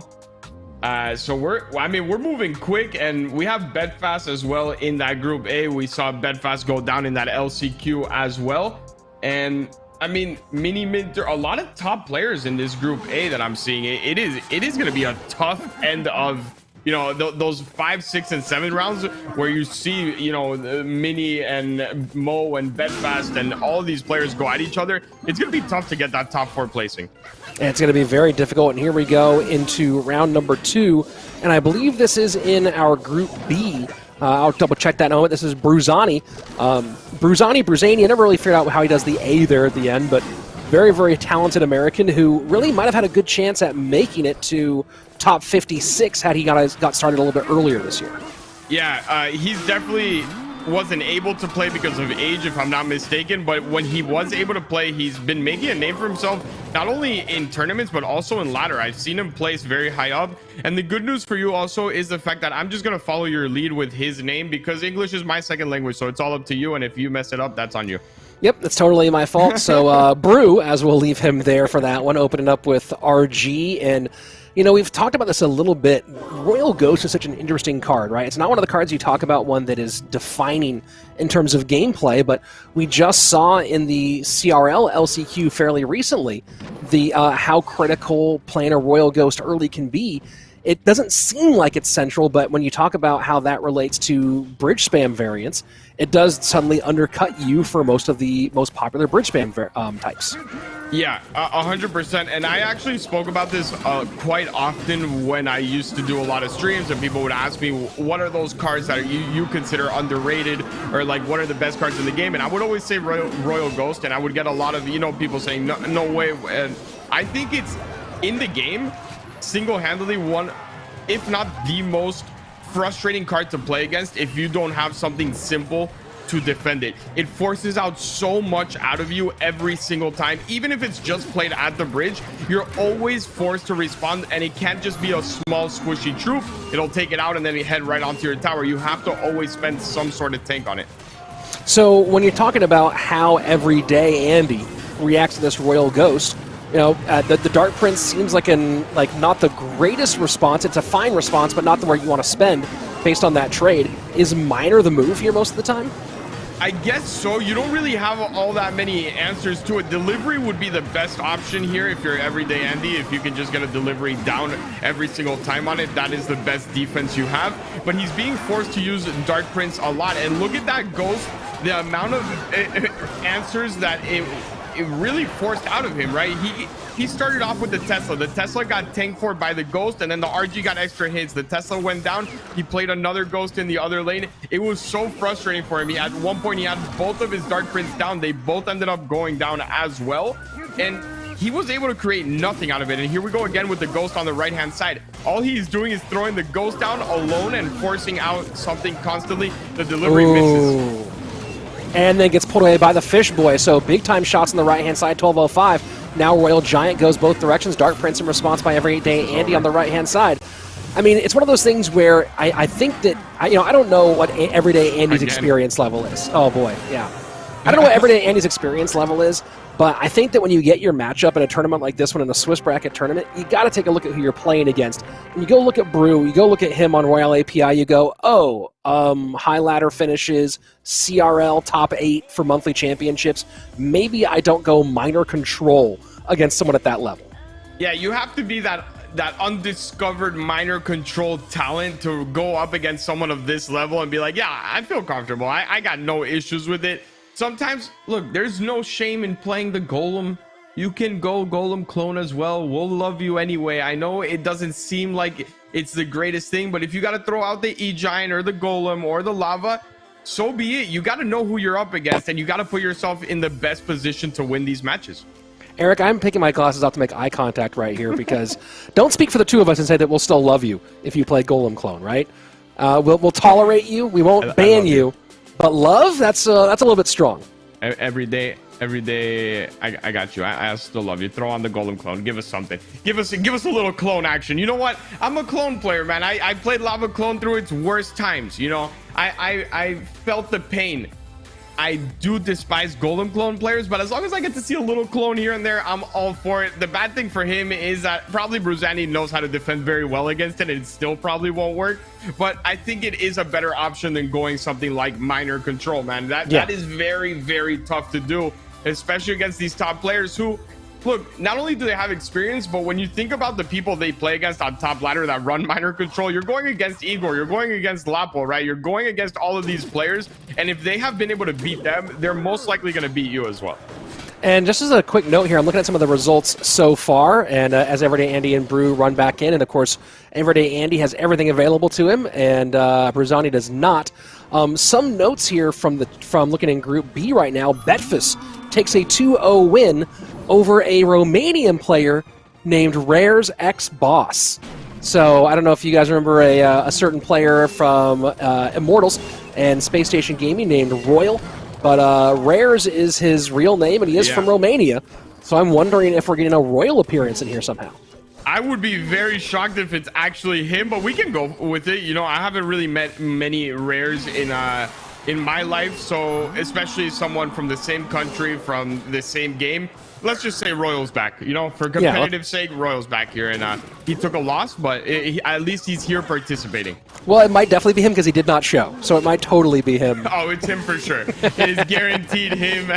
So we're moving quick, and we have Bedfast as well in that Group A. We saw Bedfast go down in that LCQ as well. And I mean, there are a lot of top players in this Group A that I'm seeing. It is going to be a tough end of, you know, those 5, 6, and 7 rounds where you see, you know, Mini and Mo and Bedfast and all these players go at each other. It's going to be tough to get that top 4 placing. And it's going to be very difficult. And here we go into round number 2. And I believe this is in our Group B. I'll double check that in a moment. This is Bruzani. Bruzani, I never really figured out how he does the A there at the end, but very, very talented American who really might have had a good chance at making it to top 56 had he got started a little bit earlier this year. Yeah, he's definitely wasn't able to play because of age, if I'm not mistaken, but when he was able to play, he's been making a name for himself, not only in tournaments, but also in ladder. I've seen him place very high up. And the good news for you also is the fact that I'm just going to follow your lead with his name because English is my second language. So it's all up to you. And if you mess it up, that's on you. Yep, that's totally my fault. So Brew, as we'll leave him there for that one, opening up with RG. And you know, we've talked about this a little bit. Royal Ghost is such an interesting card, right? It's not one of the cards you talk about one that is defining in terms of gameplay, but we just saw in the CRL LCQ fairly recently the how critical playing a Royal Ghost early can be. It doesn't seem like it's central, but when you talk about how that relates to bridge spam variants, it does suddenly undercut you for most of the most popular bridge spam types. Yeah, 100%. And I actually spoke about this quite often when I used to do a lot of streams, and people would ask me, what are those cards that you consider underrated, or like what are the best cards in the game? And I would always say Royal Ghost, and I would get a lot of, you know, people saying no way. And I think it's in the game single-handedly one, if not the most frustrating card to play against if you don't have something simple to defend it. It forces out so much out of you every single time. Even if it's just played at the bridge, you're always forced to respond, and it can't just be a small squishy troop. It'll take it out and then you head right onto your tower. You have to always spend some sort of tank on it. So when you're talking about how everyday Andy reacts to this Royal Ghost, you know, the Dark Prince seems like not the greatest response. It's a fine response, but not the where you want to spend based on that trade. Is Miner the move here most of the time? I guess so. You don't really have all that many answers to it. Delivery would be the best option here if you're everyday Andy. If you can just get a delivery down every single time on it, that is the best defense you have. But he's being forced to use Dark Prince a lot. And look at that Ghost, the amount of answers that it really forced out of him, right? He started off with the Tesla. The Tesla got tanked for by the Ghost, and then the RG got extra hits. The Tesla went down. He played another Ghost in the other lane. It was so frustrating for him. At one point, he had both of his Dark Prince down. They both ended up going down as well. And he was able to create nothing out of it. And here we go again with the Ghost on the right-hand side. All he's doing is throwing the Ghost down alone and forcing out something constantly. The delivery misses. And then gets pulled away by the Fish Boy. So big time shots on the right hand side, 1205. Now Royal Giant goes both directions. Dark Prince in response by everyday Andy on the right hand side. I mean, it's one of those things where I think that, I don't know what everyday Andy's experience level is. Oh boy, yeah. I don't know what everyday Andy's experience level is, but I think that when you get your matchup in a tournament like this one, in a Swiss bracket tournament, you got to take a look at who you're playing against. And you go look at Brew, you go look at him on Royale API, you go, high ladder finishes, CRL top 8 for monthly championships. Maybe I don't go minor control against someone at that level. Yeah, you have to be that undiscovered minor control talent to go up against someone of this level and be like, yeah, I feel comfortable. I got no issues with it. Sometimes, look, there's no shame in playing the Golem. You can go Golem clone as well. We'll love you anyway. I know it doesn't seem like it's the greatest thing, but if you got to throw out the E-Giant or the Golem or the Lava, so be it. You got to know who you're up against, and you got to put yourself in the best position to win these matches. Eric, I'm picking my glasses off to make eye contact right here because don't speak for the two of us and say that we'll still love you if you play Golem Clone, right? We'll tolerate you. We won't ban you. But love, that's a little bit strong. Every day, I got you. I still love you. Throw on the Golem Clone. Give us something. Give us a little clone action. You know what? I'm a clone player, man. I played Lava Clone through its worst times. You know, I felt the pain. I do despise Golem Clone players, but as long as I get to see a little clone here and there, I'm all for it. The bad thing for him is that probably Bruzani knows how to defend very well against it, and it still probably won't work. But I think it is a better option than going something like Minor Control, man. That is very, very tough to do, especially against these top players who, look, not only do they have experience, but when you think about the people they play against on top ladder that run Minor Control, you're going against Igor, you're going against Lapo, right? You're going against all of these players, and if they have been able to beat them, they're most likely going to beat you as well. And just as a quick note here, I'm looking at some of the results so far, and as Everyday Andy and Brew run back in, and of course, Everyday Andy has everything available to him, and Bruzani does not. Some notes here from looking in Group B right now. Betfus takes a 2-0 win over a Romanian player named Rare's X-Boss. So I don't know if you guys remember a certain player from Immortals and Space Station Gaming named Royal. But Rares is his real name, and he is from Romania. So I'm wondering if we're getting a Royal appearance in here somehow. I would be very shocked if it's actually him, but we can go with it. You know, I haven't really met many Rares in my life, so especially someone from the same country, from the same game. Let's just say Royal's back. You know, for competitive sake, Royal's back here, and he took a loss, but at least he's here participating. Well, it might definitely be him because he did not show, so it might totally be him. Oh, it's him for sure. It is guaranteed him.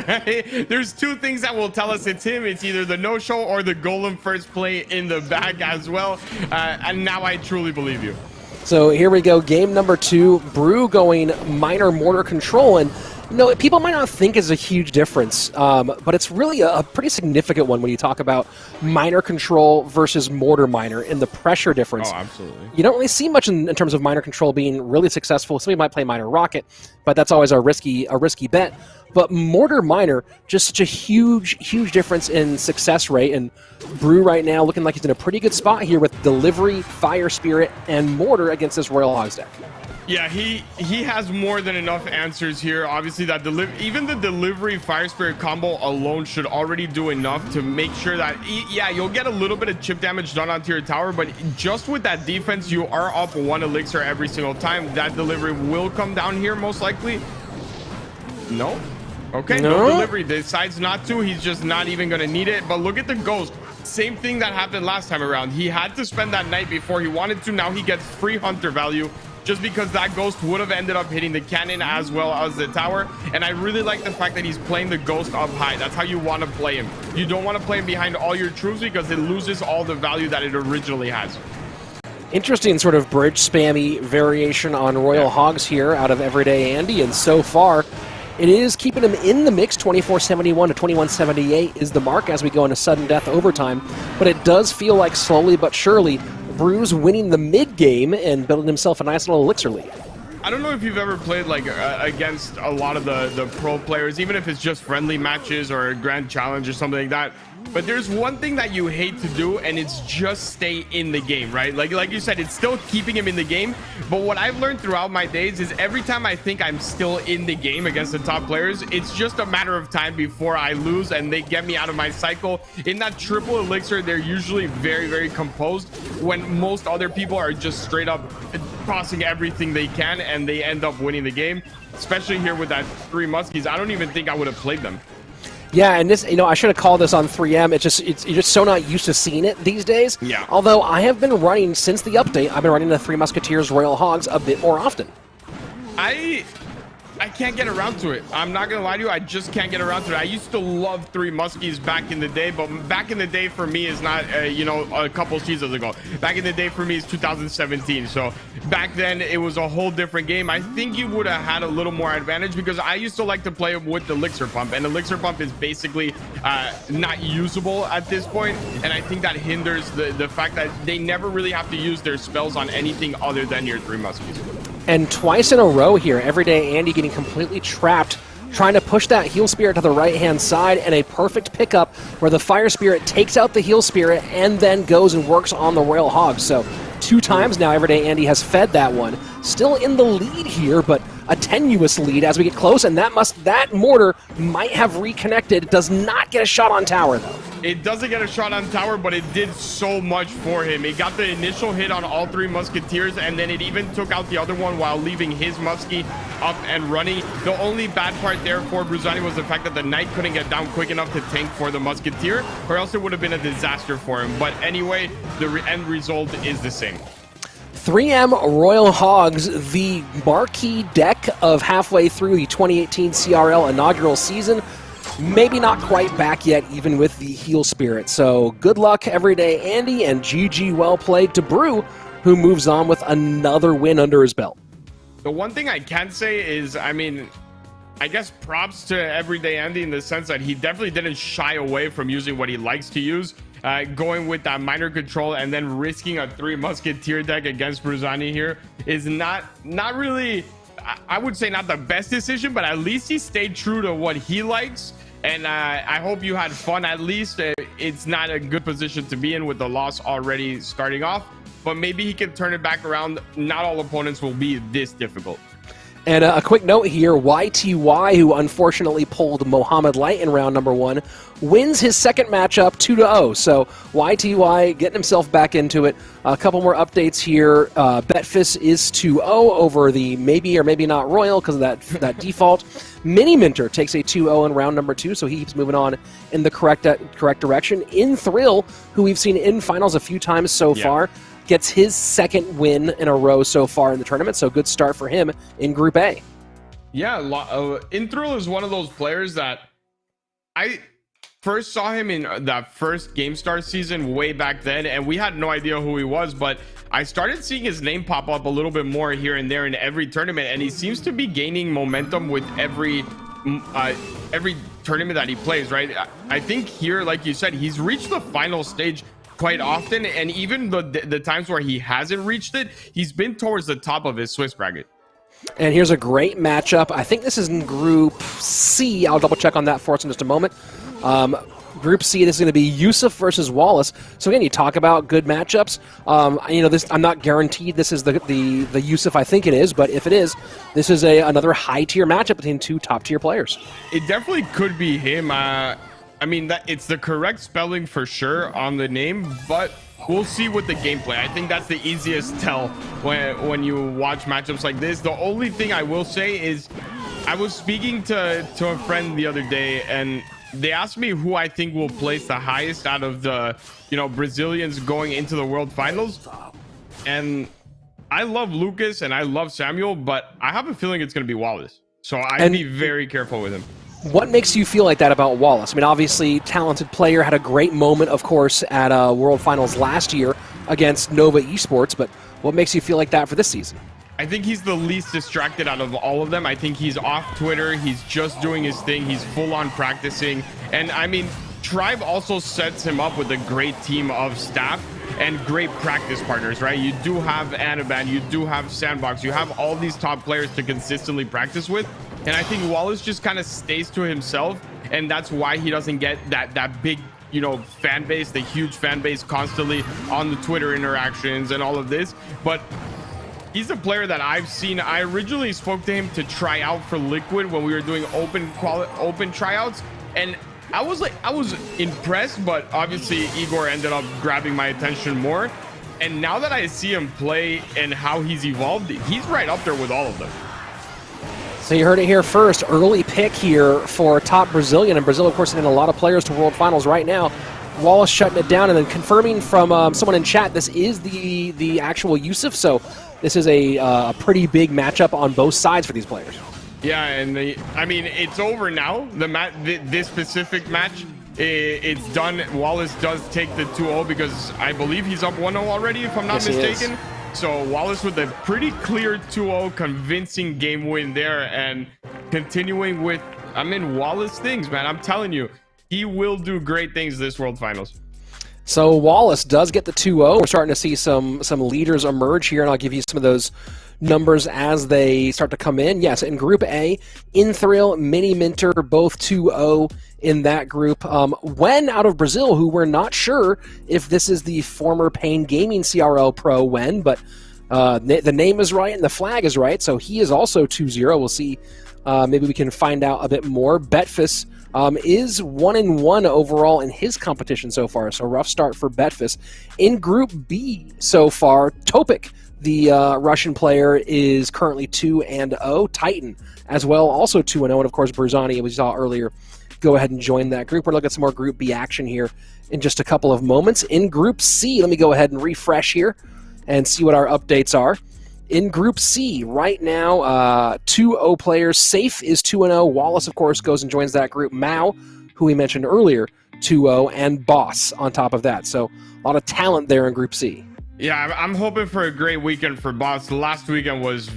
There's two things that will tell us it's him. It's either the no-show or the Golem first play in the back as well, and now I truly believe you. So here we go, game number 2, Brew going Minor Mortar Control, and you know, people might not think it's a huge difference, but it's really a pretty significant one when you talk about Minor Control versus Mortar Minor and the pressure difference. Oh, absolutely. You don't really see much in terms of Minor Control being really successful. Somebody might play Minor Rocket, but that's always a risky bet. But Mortar Minor, just such a huge difference in success rate, and Brew right now looking like he's in a pretty good spot here with Delivery, Fire Spirit, and Mortar against this Royal Hogs deck. Yeah, he has more than enough answers here. Obviously, that even the Delivery Fire Spirit combo alone should already do enough to make sure that, yeah, you'll get a little bit of chip damage done onto your tower, but just with that defense, you are up 1 elixir every single time. That Delivery will come down here, most likely. No? Okay, no Delivery. Decides not to. He's just not even going to need it. But look at the Ghost. Same thing that happened last time around. He had to spend that night before he wanted to. Now he gets free Hunter value, just because that Ghost would have ended up hitting the cannon as well as the tower. And I really like the fact that he's playing the Ghost up high. That's how you want to play him. You don't want to play him behind all your troops because it loses all the value that it originally has. Interesting sort of bridge spammy variation on Royal Hogs here out of Everyday Andy, and so far it is keeping him in the mix. 2471 to 2178 is the mark as we go into sudden death overtime, but it does feel like slowly but surely Brew's winning the mid game and building himself a nice little elixir lead. I don't know if you've ever played like against a lot of the pro players, even if it's just friendly matches or a grand challenge or something like that. But there's one thing that you hate to do, and it's just stay in the game, right? Like you said, it's still keeping him in the game. But what I've learned throughout my days is every time I think I'm still in the game against the top players, it's just a matter of time before I lose and they get me out of my cycle. In that triple elixir, they're usually very composed, when most other people are just straight up tossing everything they can and they end up winning the game. Especially here with that 3 Muskies, I don't even think I would have played them. Yeah, and this, you know, I should have called this on 3M. You're just so not used to seeing it these days. Yeah. Although I have been running since the update. I've been running the 3 Musketeers Royal Hogs a bit more often. I can't get around to it. I'm not gonna lie to you, I just can't get around to it. I used to love 3 Muskies back in the day, but back in the day for me is not, you know, a couple seasons ago. Back in the day for me is 2017. So back then it was a whole different game. I think you would have had a little more advantage because I used to like to play with the Elixir Pump, and Elixir Pump is basically not usable at this point, and I think that hinders the fact that they never really have to use their spells on anything other than your 3 Muskies. And twice in a row here, Everyday Andy getting completely trapped, trying to push that Heal Spirit to the right-hand side, and a perfect pickup where the Fire Spirit takes out the Heal Spirit and then goes and works on the Royal Hog. So 2 times now Everyday Andy has fed that one. Still in the lead here, but a tenuous lead as we get close, and that mortar might have reconnected. Does not get a shot on tower, though. It doesn't get a shot on tower, but it did so much for him. It got the initial hit on all 3 Musketeers, and then it even took out the other one while leaving his Muskie up and running. The only bad part there for Bruzani was the fact that the Knight couldn't get down quick enough to tank for the Musketeer, or else it would have been a disaster for him. But anyway, the end result is the same. 3M Royal Hogs, the marquee deck of halfway through the 2018 CRL inaugural season. Maybe not quite back yet, even with the Heal Spirit. So good luck, Everyday Andy, and GG well played to Brew, who moves on with another win under his belt. The one thing I can say is, I mean, I guess props to Everyday Andy in the sense that he definitely didn't shy away from using what he likes to use. Going with that minor control and then risking a 3 Musketeer deck against Bruzani here is not really, I would say, not the best decision, but at least he stayed true to what he likes. And I hope you had fun. At least it's not a good position to be in with the loss already starting off, but maybe he can turn it back around. Not all opponents will be this difficult. And a quick note here, YTY, who unfortunately pulled Mohammed Light in round number 1, wins his second matchup 2-0. So YTY getting himself back into it. A couple more updates here. Betfis is 2-0 over the maybe or maybe not Royal because of that default. Mini Minter takes a 2-0 in round number 2, so he keeps moving on in the correct direction. In Thrill, who we've seen in finals a few times so far, gets his second win in a row so far in the tournament, so good start for him in Group A. Yeah, Inthrill is one of those players that I first saw him in that first GameStar season way back then, and we had no idea who he was, but I started seeing his name pop up a little bit more here and there in every tournament, and he seems to be gaining momentum with every tournament that he plays, right? I think here, like you said, he's reached the final stage quite often, and even the times where he hasn't reached it, he's been towards the top of his Swiss bracket. And here's a great matchup. I think this is in Group C. I'll double check on that for us in just a moment. Group C, this is going to be Yusuf versus Wallace. So again, you talk about good matchups. I'm not guaranteed this is the Yusuf I think it is, but if it is, this is another high tier matchup between 2 top tier players. It definitely could be him. I mean, it's the correct spelling for sure on the name, but we'll see with the gameplay. I think that's the easiest tell when you watch matchups like this. The only thing I will say is I was speaking to a friend the other day, and they asked me who I think will place the highest out of the Brazilians going into the World Finals. And I love Lucas and I love Samuel, but I have a feeling it's going to be Wallace. So I'd be very careful with him. What makes you feel like that about Wallace? I mean, obviously, talented player, had a great moment, of course, at World Finals last year against Nova Esports, but what makes you feel like that for this season? I think he's the least distracted out of all of them. I think he's off Twitter. He's just doing his thing. He's full on practicing. And I mean, Tribe also sets him up with a great team of staff and great practice partners, right? You do have Anaban, you do have Sandbox, you have all these top players to consistently practice with. And I think Wallace just kind of stays to himself, and that's why he doesn't get that big, fan base, the huge fan base constantly on the Twitter interactions and all of this. But he's a player that I've seen. I originally spoke to him to try out for Liquid when we were doing open tryouts, and I was impressed, but obviously Igor ended up grabbing my attention more. And now that I see him play and how he's evolved, he's right up there with all of them. So you heard it here first. Early pick here for top Brazilian. And Brazil, of course, sending a lot of players to World Finals right now. Wallace shutting it down and then confirming from someone in chat, this is the actual Yusuf. So this is a pretty big matchup on both sides for these players. Yeah, and I mean, it's over now. This specific match, it's done. Wallace does take the 2-0 because I believe he's up 1-0 already, if I'm not mistaken. So Wallace with a pretty clear 2-0 convincing game win there, and continuing with, Wallace things, man. I'm telling you, he will do great things this World Finals. So Wallace does get the 2-0. We're starting to see some leaders emerge here, and I'll give you some of those numbers as they start to come in. Yes, in Group A, Inthrill, Mini Minter, both 2-0 in that group. Wen out of Brazil, who we're not sure if this is the former Pain Gaming CRL pro Wen, but the name is right and the flag is right, so he is also 2-0. We'll see. Maybe we can find out a bit more. Betfus is 1-1 overall in his competition so far, so rough start for Betfus. In Group B so far, Topik, the Russian player, is currently 2-0. Titan as well, also 2-0, and of course Bruzani, we saw earlier, go ahead and join that group. We're going to look at some more Group B action here in just a couple of moments. In Group C, let me go ahead and refresh here and see what our updates are. In Group C, right now, 2-0 players. Safe is 2-0. Wallace, of course, goes and joins that group. Mao, who we mentioned earlier, 2-0, and Boss on top of that. So a lot of talent there in Group C. Yeah, I'm hoping for a great weekend for Boss. Last weekend was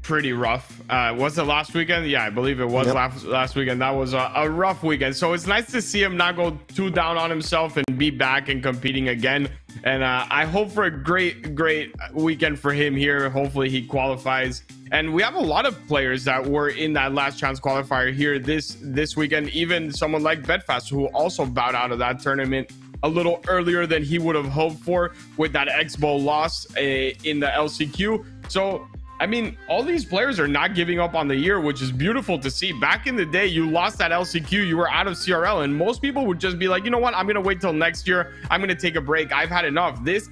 pretty rough. Was it last weekend? Yeah, I believe it was last weekend. That was a rough weekend. So it's nice to see him not go too down on himself and be back and competing again. And I hope for a great weekend for him here. Hopefully he qualifies. And we have a lot of players that were in that last chance qualifier here this weekend. Even someone like Betfast, who also bowed out of that tournament a little earlier than he would have hoped for with that Expo loss in the LCQ. So I mean, all these players are not giving up on the year, which is beautiful to see. Back in the day, you lost that LCQ, you were out of CRL, and most people would just be like, you know what, I'm going to wait till next year. I'm going to take a break. I've had enough. This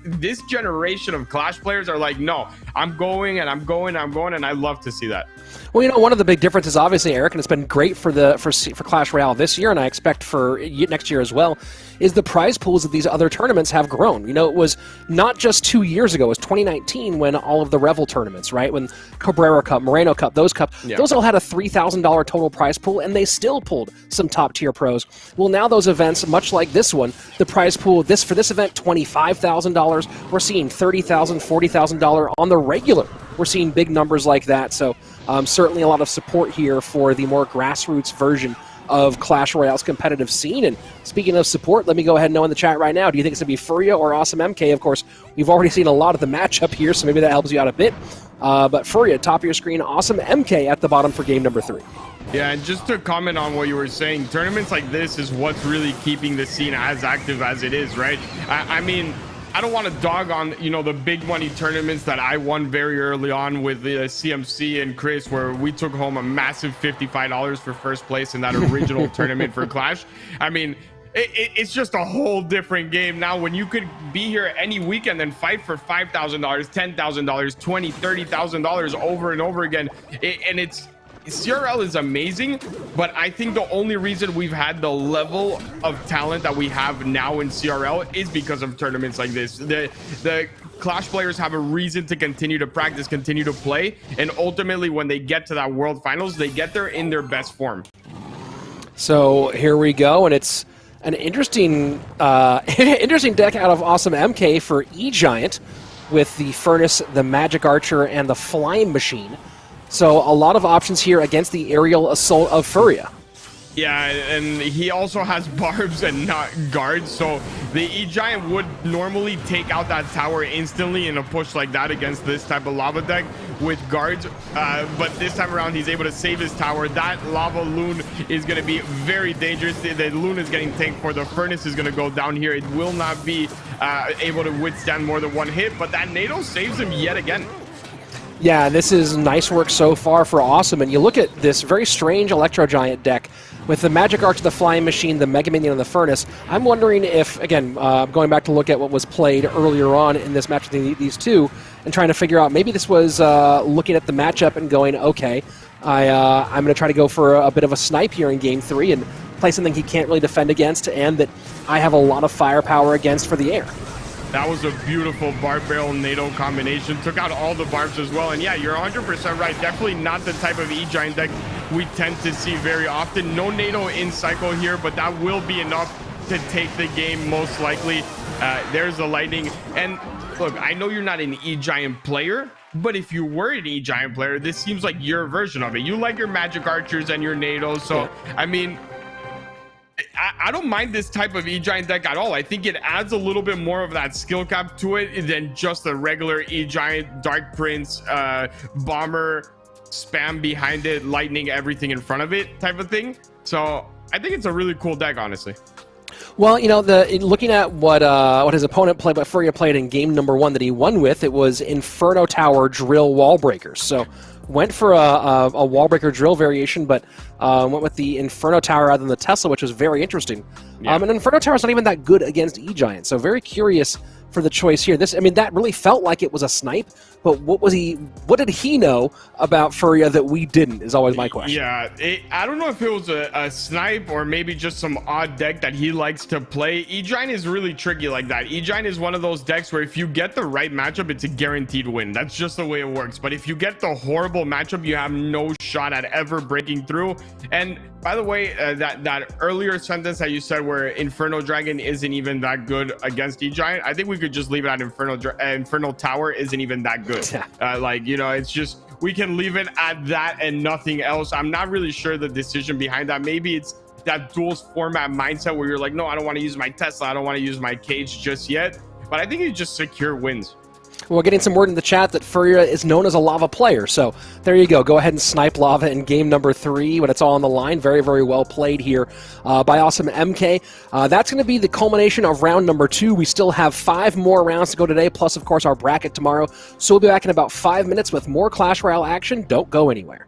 generation of Clash players are like, no, I'm going, and I love to see that. Well, you know, one of the big differences, obviously, Eric, and it's been great for Clash Royale this year, and I expect for next year as well, is the prize pools of these other tournaments have grown. You know, it was not just 2 years ago, it was 2019 when all of the Revel tournaments, right? When Cabrera Cup, Moreno Cup, those all had a $3,000 total prize pool, and they still pulled some top-tier pros. Well, now those events, much like this one, the prize pool for this event, $25,000. We're seeing $30,000, $40,000 on the regular. We're seeing big numbers like that, so certainly a lot of support here for the more grassroots version of Clash Royale's competitive scene. And speaking of support, let me go ahead and know in the chat right now, do you think it's going to be Furia or Awesome MK? Of course, we've already seen a lot of the matchup here, so maybe that helps you out a bit. But Furia, top of your screen, Awesome MK at the bottom for game number 3. Yeah, and just to comment on what you were saying, tournaments like this is what's really keeping the scene as active as it is, right? I mean, I don't want to dog on, you know, the big money tournaments that I won very early on with the CMC and Chris, where we took home a massive $55 for first place in that original tournament for Clash. I mean, it's just a whole different game now when you could be here any weekend and fight for $5,000, $10,000, $20,000, $30,000 over and over again. CRL is amazing, but I think the only reason we've had the level of talent that we have now in CRL is because of tournaments like this. The Clash players have a reason to continue to practice, continue to play, and ultimately when they get to that World Finals, they get there in their best form. So here we go, and it's an interesting deck out of Awesome MK for E-Giant with the Furnace, the Magic Archer, and the Flying Machine. So a lot of options here against the aerial assault of Furia. Yeah, and he also has barbs and not guards, so the E-Giant would normally take out that tower instantly in a push like that against this type of lava deck with guards, but this time around he's able to save his tower. That lava loon is going to be very dangerous. The loon is getting tanked for, the furnace is going to go down here. It will not be able to withstand more than one hit, but that NATO saves him yet again. Yeah, this is nice work so far for Awesome, and you look at this very strange Electro Giant deck with the Magic Archer, the Flying Machine, the Mega Minion, and the Furnace. I'm wondering if, again, going back to look at what was played earlier on in this match between these two, and trying to figure out, maybe this was looking at the matchup and going, okay, I'm going to try to go for a bit of a snipe here in Game 3 and play something he can't really defend against, and that I have a lot of firepower against for the air. That was a beautiful Barb Barrel NATO combination. Took out all the barbs as well. And yeah, you're 100% right. Definitely not the type of E-Giant deck we tend to see very often. No NATO in cycle here, but that will be enough to take the game most likely. There's the lightning. And look, I know you're not an E-Giant player, but if you were an E-Giant player, this seems like your version of it. You like your Magic Archers and your NATOs. So, I mean, I don't mind this type of E-Giant deck at all. I think it adds a little bit more of that skill cap to it than just the regular E-Giant, Dark Prince, Bomber, spam behind it, lightning everything in front of it type of thing. So I think it's a really cool deck, honestly. Well, you know, looking at what his opponent played, what Furia played in game number 1 that he won with, it was Inferno Tower Drill Wall Breakers. So went for a Wall Breaker Drill variation, but went with the Inferno Tower rather than the Tesla, which was very interesting. Yeah. And Inferno Tower is not even that good against E-Giant, so very curious for the choice here. I mean, that really felt like it was a snipe, but what did he know about Furia that we didn't, is always my question. Yeah, I don't know if it was a snipe or maybe just some odd deck that he likes to play. E-Giant is really tricky like that. E-Giant is one of those decks where if you get the right matchup, it's a guaranteed win. That's just the way it works. But if you get the horrible matchup, you have no shot at ever breaking through. And by the way, that earlier sentence that you said where Inferno Dragon isn't even that good against E-Giant, I think we could just leave it at Inferno Tower isn't even that good. Like, you know, it's just, we can leave it at that and nothing else. I'm not really sure the decision behind that. Maybe it's that duels format mindset where you're like, no, I don't want to use my Tesla, I don't want to use my cage just yet. But I think you just secure wins. We're getting some word in the chat that Furia is known as a lava player. So there you go. Go ahead and snipe lava in game number 3 when it's all on the line. Very, very well played here by Awesome MK. That's going to be the culmination of round number 2. We still have 5 more rounds to go today, plus, of course, our bracket tomorrow. So we'll be back in about 5 minutes with more Clash Royale action. Don't go anywhere.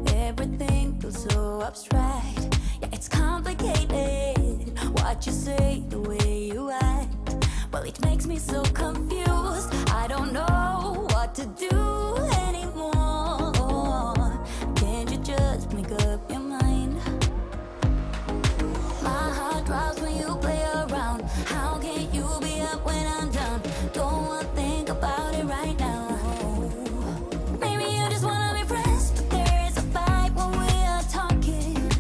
Everything feels so abstract. Yeah, it's complicated. What you say, the way you act, well, it makes me so confused. I don't know what to do anymore. Can't you just make up your mind? My heart drops when you play around. How can you be up when I'm down? Don't want to think about it right now. Maybe you just wanna be friends, but there is a fight when we are talking.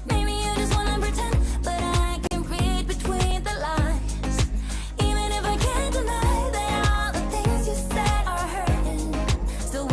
Maybe you just wanna pretend, but I can read between the lines. Even if I can't deny that all the things you said are hurting, still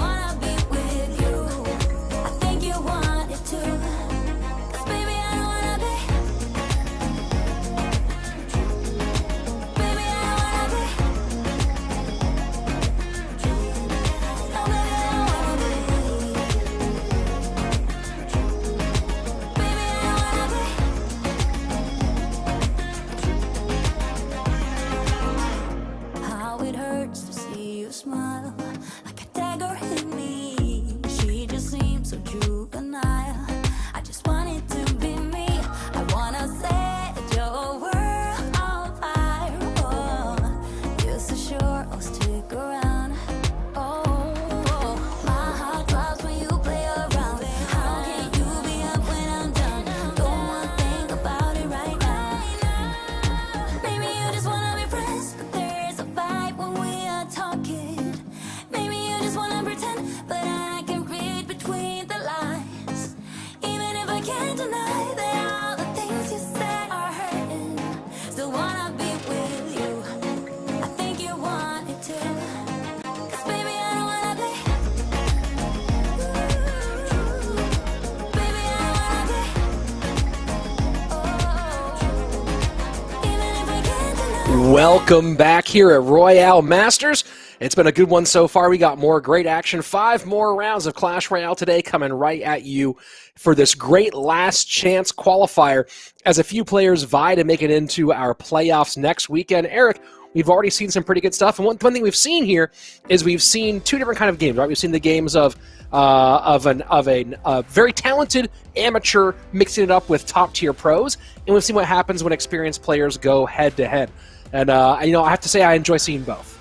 Welcome back here at Royale Masters. It's been a good one so far. We got more great action. 5 more rounds of Clash Royale today coming right at you for this great last chance qualifier as a few players vie to make it into our playoffs next weekend. Eric, we've already seen some pretty good stuff. And one thing we've seen here is we've seen 2 different kind of games, right? We've seen the games of a very talented amateur mixing it up with top-tier pros, and we've seen what happens when experienced players go head-to-head. And, I have to say I enjoy seeing both.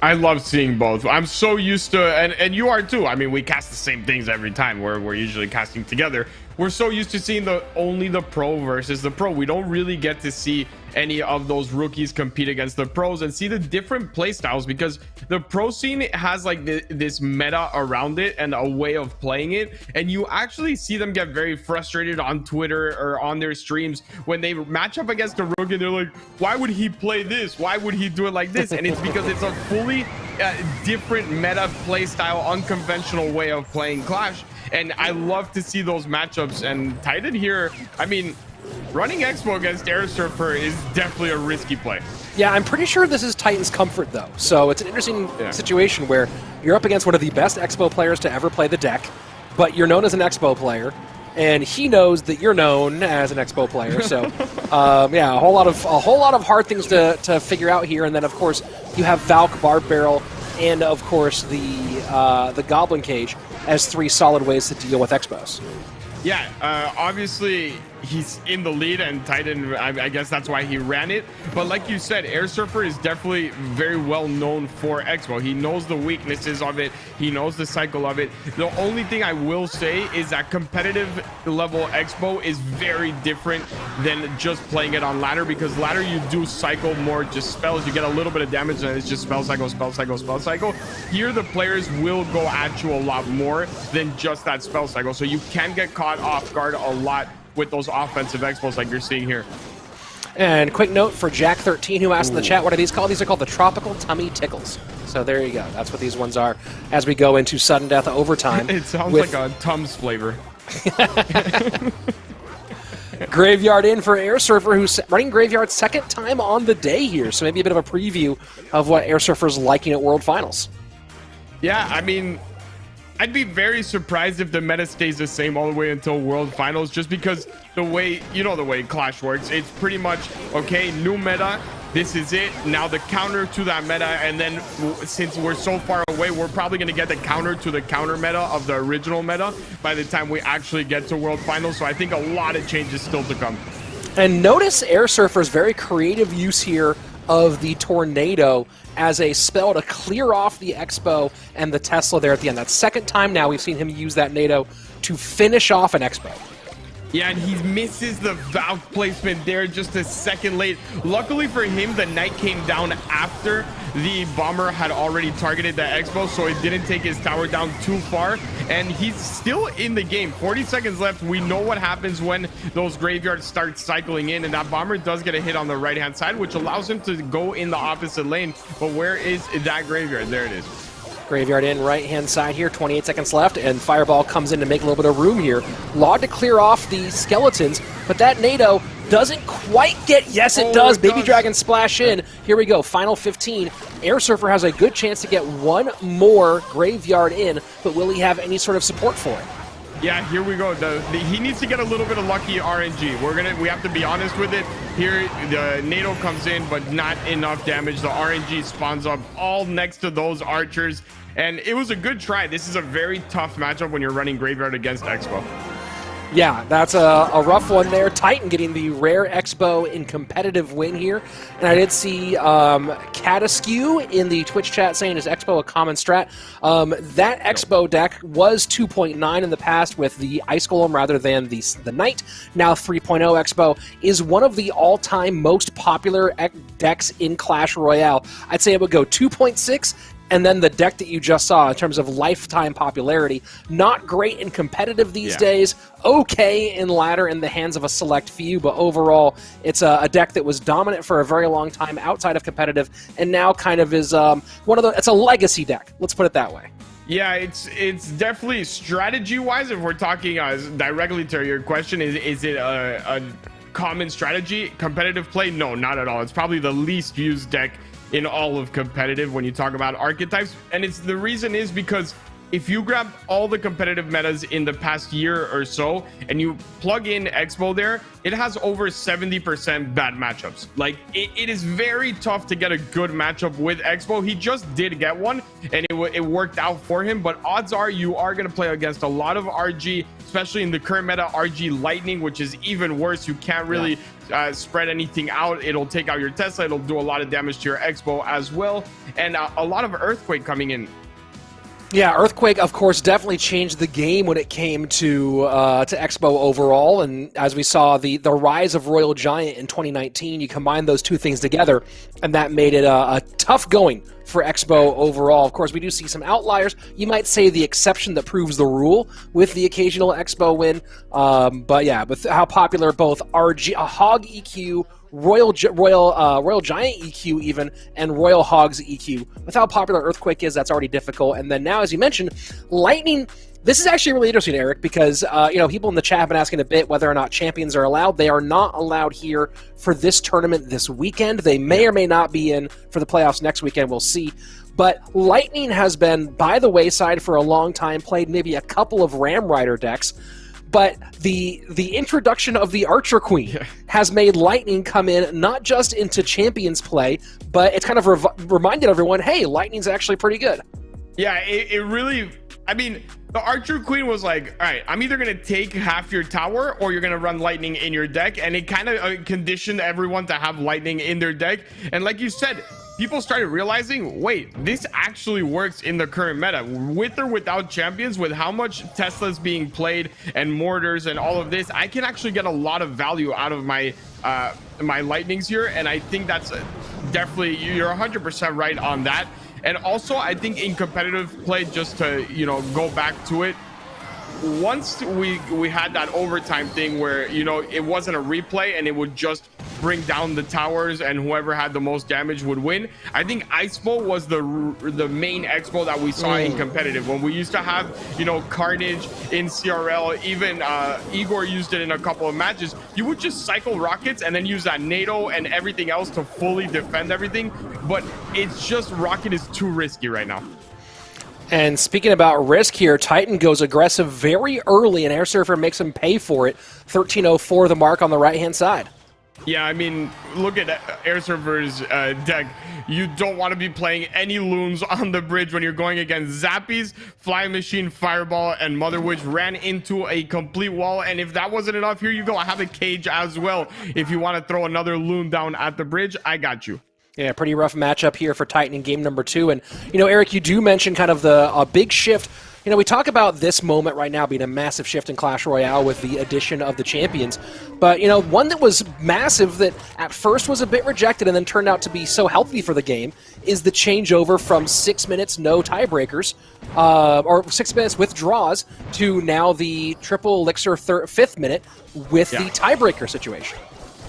I love seeing both. I'm so used to, and you are too. I mean, we cast the same things every time. We're usually casting together. We're so used to seeing only the pro versus the pro. We don't really get to see any of those rookies compete against the pros and see the different play styles, because the pro scene has like this meta around it and a way of playing it, and you actually see them get very frustrated on Twitter or on their streams when they match up against a rookie and they're like, why would he play this? Why would he do it like this? And it's because it's a fully different meta play style, unconventional way of playing Clash. And I love to see those matchups. And Titan here, I mean, running Expo against Air Surfer is definitely a risky play. Yeah, I'm pretty sure this is Titan's comfort, though. So it's an interesting situation where you're up against one of the best Expo players to ever play the deck, but you're known as an Expo player, and he knows that you're known as an Expo player. So, yeah, a whole lot of hard things to figure out here. And then, of course, you have Valk, Barb Barrel, and of course the Goblin Cage as 3 solid ways to deal with Expos. Yeah, obviously he's in the lead, and Titan, I guess that's why he ran it. But like you said, Air Surfer is definitely very well known for Expo. He knows the weaknesses of it. He knows the cycle of it. The only thing I will say is that competitive level Expo is very different than just playing it on ladder, because ladder you do cycle more just spells. You get a little bit of damage and it's just spell cycle, spell cycle, spell cycle. Here the players will go at you a lot more than just that spell cycle. So you can get caught off guard a lot with those offensive expos like you're seeing here. And quick note for Jack13 who asked in the chat, what are these called? These are called the Tropical Tummy Tickles. So there you go. That's what these ones are as we go into sudden death overtime. It sounds like a Tums flavor. Graveyard in for Air Surfer, who's running Graveyard second time on the day here. So maybe a bit of a preview of what Air Surfer's liking at World Finals. Yeah, I mean, I'd be very surprised if the meta stays the same all the way until World Finals, just because the way Clash works, it's pretty much, okay, new meta, this is it, now the counter to that meta, and then since we're so far away, we're probably going to get the counter to the counter meta of the original meta by the time we actually get to World Finals, so I think a lot of changes still to come. And notice Air Surfer's very creative use here of the Tornado as a spell to clear off the Expo and the Tesla there at the end. That's second time now we've seen him use that NATO to finish off an Expo. Yeah, and he misses the Valk placement there just a second late. Luckily for him, the Knight came down after the Bomber had already targeted the Expo, so it didn't take his tower down too far, and he's still in the game. 40 seconds left. We know what happens when those graveyards start cycling in, and that Bomber does get a hit on the right-hand side, which allows him to go in the opposite lane. But where is that graveyard? There it is. Graveyard in right-hand side here, 28 seconds left, and Fireball comes in to make a little bit of room here. Log to clear off the skeletons, but that NATO doesn't quite get, yes it does, Baby Dragon splash in. Here we go, final 15. Air Surfer has a good chance to get one more Graveyard in, but will he have any sort of support for it? Yeah, here we go. He needs to get a little bit of lucky RNG. We have to be honest with it. Here, the NATO comes in, but not enough damage. The RNG spawns up all next to those archers, and it was a good try. This is a very tough matchup when you're running Graveyard against Expo. Yeah, that's a rough one there. Titan getting the rare Expo in competitive win here. And I did see Cataskew in the Twitch chat saying, is Expo a common strat? That Expo deck was 2.9 in the past with the Ice Golem rather than the Knight. Now 3.0 Expo is one of the all-time most popular decks in Clash Royale. I'd say it would go 2.6, and then the deck that you just saw in terms of lifetime popularity, not great in competitive these days, okay in ladder in the hands of a select few, but overall it's a deck that was dominant for a very long time outside of competitive, and now kind of is it's a legacy deck, let's put it that way. Yeah, it's definitely strategy-wise, if we're talking directly to your question, is it a common strategy. Competitive play, no, not at all. It's probably the least used deck in all of competitive when you talk about archetypes. And the reason is because if you grab all the competitive metas in the past year or so and you plug in Expo there, it has over 70% bad matchups. Like it is very tough to get a good matchup with Expo. He just did get one and it worked out for him, but odds are you are going to play against a lot of RG, especially in the current meta, RG Lightning, which is even worse. You can't really spread anything out. It'll take out your Tesla. It'll do a lot of damage to your Expo as well. And a lot of Earthquake coming in. Yeah, Earthquake, of course, definitely changed the game when it came to Expo overall. And as we saw, the rise of Royal Giant in 2019, you combine those two things together, and that made it a tough going for Expo overall. Of course, we do see some outliers. You might say the exception that proves the rule with the occasional Expo win. But yeah, with how popular both RG, Hog EQ, Royal Giant EQ even, and Royal Hogs EQ. With how popular Earthquake is, that's already difficult. And then now, as you mentioned, Lightning. This is actually really interesting, Eric, because people in the chat have been asking a bit whether or not champions are allowed. They are not allowed here for this tournament this weekend. They may or may not be in for the playoffs next weekend. We'll see. But Lightning has been by the wayside for a long time, played maybe a couple of Ram Rider decks. But the introduction of the Archer Queen has made Lightning come in not just into champions play, but it's kind of reminded everyone, hey, Lightning's actually pretty good. Yeah, it really... I mean, the Archer Queen was like, all right, I'm either going to take half your tower or you're going to run Lightning in your deck. And it kind of conditioned everyone to have Lightning in their deck. And like you said, people started realizing, wait, this actually works in the current meta. With or without champions, with how much Tesla's being played and mortars and all of this, I can actually get a lot of value out of my my Lightnings here. And I think that's definitely, you're 100% right on that. And also, I think in competitive play, just to, go back to it, once we had that overtime thing where, it wasn't a replay and it would just bring down the towers and whoever had the most damage would win. I think Icebo was the main Expo that we saw in competitive. When we used to have, Carnage in CRL, even Igor used it in a couple of matches. You would just cycle rockets and then use that NATO and everything else to fully defend everything. But it's just Rocket is too risky right now. And speaking about risk here, Titan goes aggressive very early, and Air Surfer makes him pay for it. 1304 the mark on the right-hand side. Yeah, I mean, look at Air Surfer's deck. You don't want to be playing any loons on the bridge when you're going against Zappies, Flying Machine, Fireball, and Mother Witch. Ran into a complete wall, and if that wasn't enough, here you go. I have a cage as well. If you want to throw another loon down at the bridge, I got you. Yeah, pretty rough matchup here for Titan in game number 2. And, Eric, you do mention kind of a big shift. We talk about this moment right now being a massive shift in Clash Royale with the addition of the champions. But, one that was massive that at first was a bit rejected and then turned out to be so healthy for the game is the changeover from 6 minutes no tiebreakers, or 6 minutes with draws, to now the triple elixir 5th minute with the tiebreaker situation.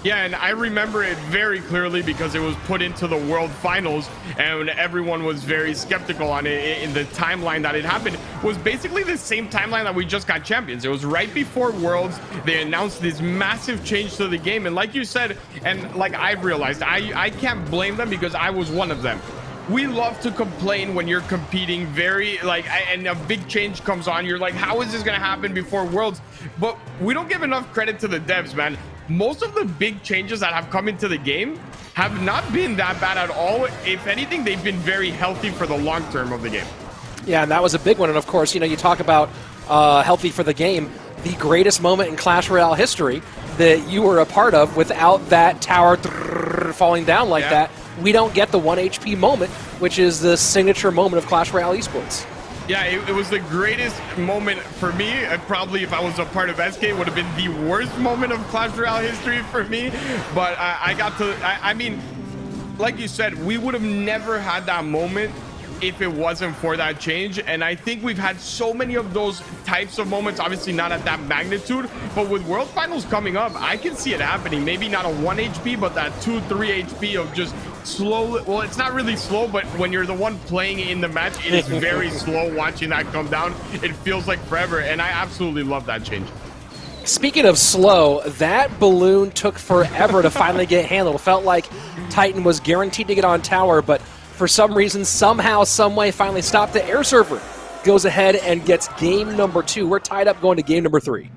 Yeah, and I remember it very clearly because it was put into the World Finals and everyone was very skeptical on it. In the timeline that it happened was basically the same timeline that we just got champions. It was right before Worlds. They announced this massive change to the game. And like you said, and like I've realized, I can't blame them because I was one of them. We love to complain when you're competing and a big change comes on. You're like, how is this going to happen before Worlds? But we don't give enough credit to the devs, man. Most of the big changes that have come into the game have not been that bad at all. If anything, they've been very healthy for the long term of the game. Yeah, and that was a big one. And of course, you talk about healthy for the game. The greatest moment in Clash Royale history that you were a part of, without that tower falling down like that, we don't get the 1 HP moment, which is the signature moment of Clash Royale esports. Yeah, it was the greatest moment for me. Probably if I was a part of SK, it would have been the worst moment of Clash Royale history for me. But I mean, like you said, we would have never had that moment if it wasn't for that change. And I think we've had so many of those types of moments, obviously not at that magnitude, but with World Finals coming up, I can see it happening. Maybe not a 1 HP, but that 2-3 HP of just slow. Well, it's not really slow, but when you're the one playing in the match, it is very slow watching that come down. It feels like forever, and I absolutely love that change. Speaking of slow, that balloon took forever to finally get handled. It felt like Titan was guaranteed to get on tower, but for some reason, somehow, someway, finally stopped it. Air Surfer goes ahead and gets game number 2. We're tied up going to game number 3.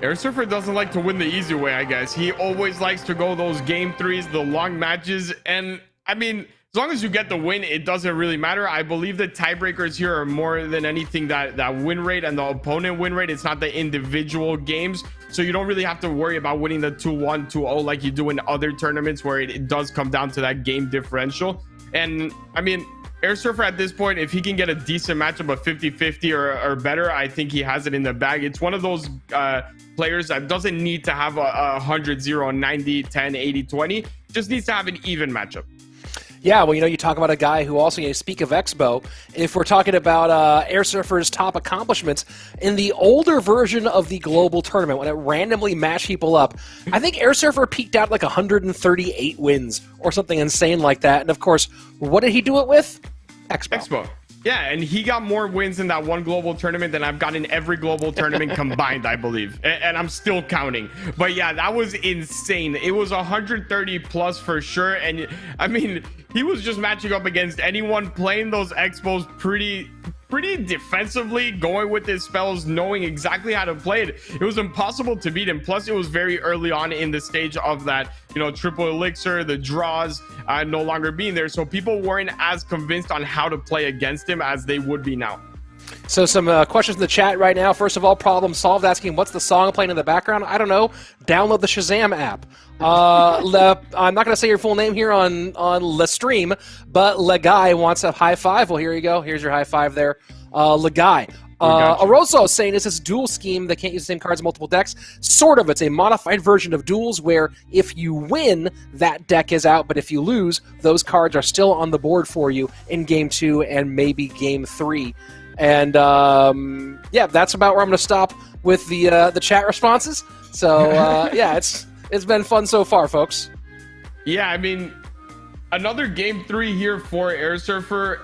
Air Surfer doesn't like to win the easy way, I guess. He always likes to go those game 3s, the long matches, and I mean, as long as you get the win, it doesn't really matter. I believe the tiebreakers here are more than anything that win rate and the opponent win rate. It's not the individual games. So you don't really have to worry about winning the 2-1, 2-0 like you do in other tournaments where it does come down to that game differential. And I mean, Air Surfer at this point, if he can get a decent matchup of 50-50 or better, I think he has it in the bag. It's one of those players that doesn't need to have a 100-0, 90, 10, 80, 20. Just needs to have an even matchup. Yeah, well, you talk about a guy who also, speak of Expo, if we're talking about Air Surfer's top accomplishments, in the older version of the global tournament, when it randomly matched people up, I think Air Surfer peaked out like 138 wins or something insane like that. And of course, what did he do it with? Expo. Yeah, and he got more wins in that one global tournament than I've got in every global tournament combined, I believe. And I'm still counting. But yeah, that was insane. It was 130 plus for sure. And I mean, he was just matching up against anyone, playing those Expos pretty defensively, going with his spells, knowing exactly how to play it. It was impossible to beat him. Plus, it was very early on in the stage of that, triple elixir, the draws no longer being there. So people weren't as convinced on how to play against him as they would be now. So some questions in the chat right now. First of all, Problem Solved asking, what's the song playing in the background? I don't know. Download the Shazam app. I'm not going to say your full name here on the stream, but Le Guy wants a high five. Well, here you go. Here's your high five there. Le Guy. Aroso saying, is this duel scheme that can't use the same cards in multiple decks? Sort of. It's a modified version of duels where if you win, that deck is out, but if you lose, those cards are still on the board for you in Game 2 and maybe Game 3. And yeah, that's about where I'm going to stop with the chat responses. So yeah, it's been fun so far, folks. Yeah, I mean, another Game 3 here for Air Surfer.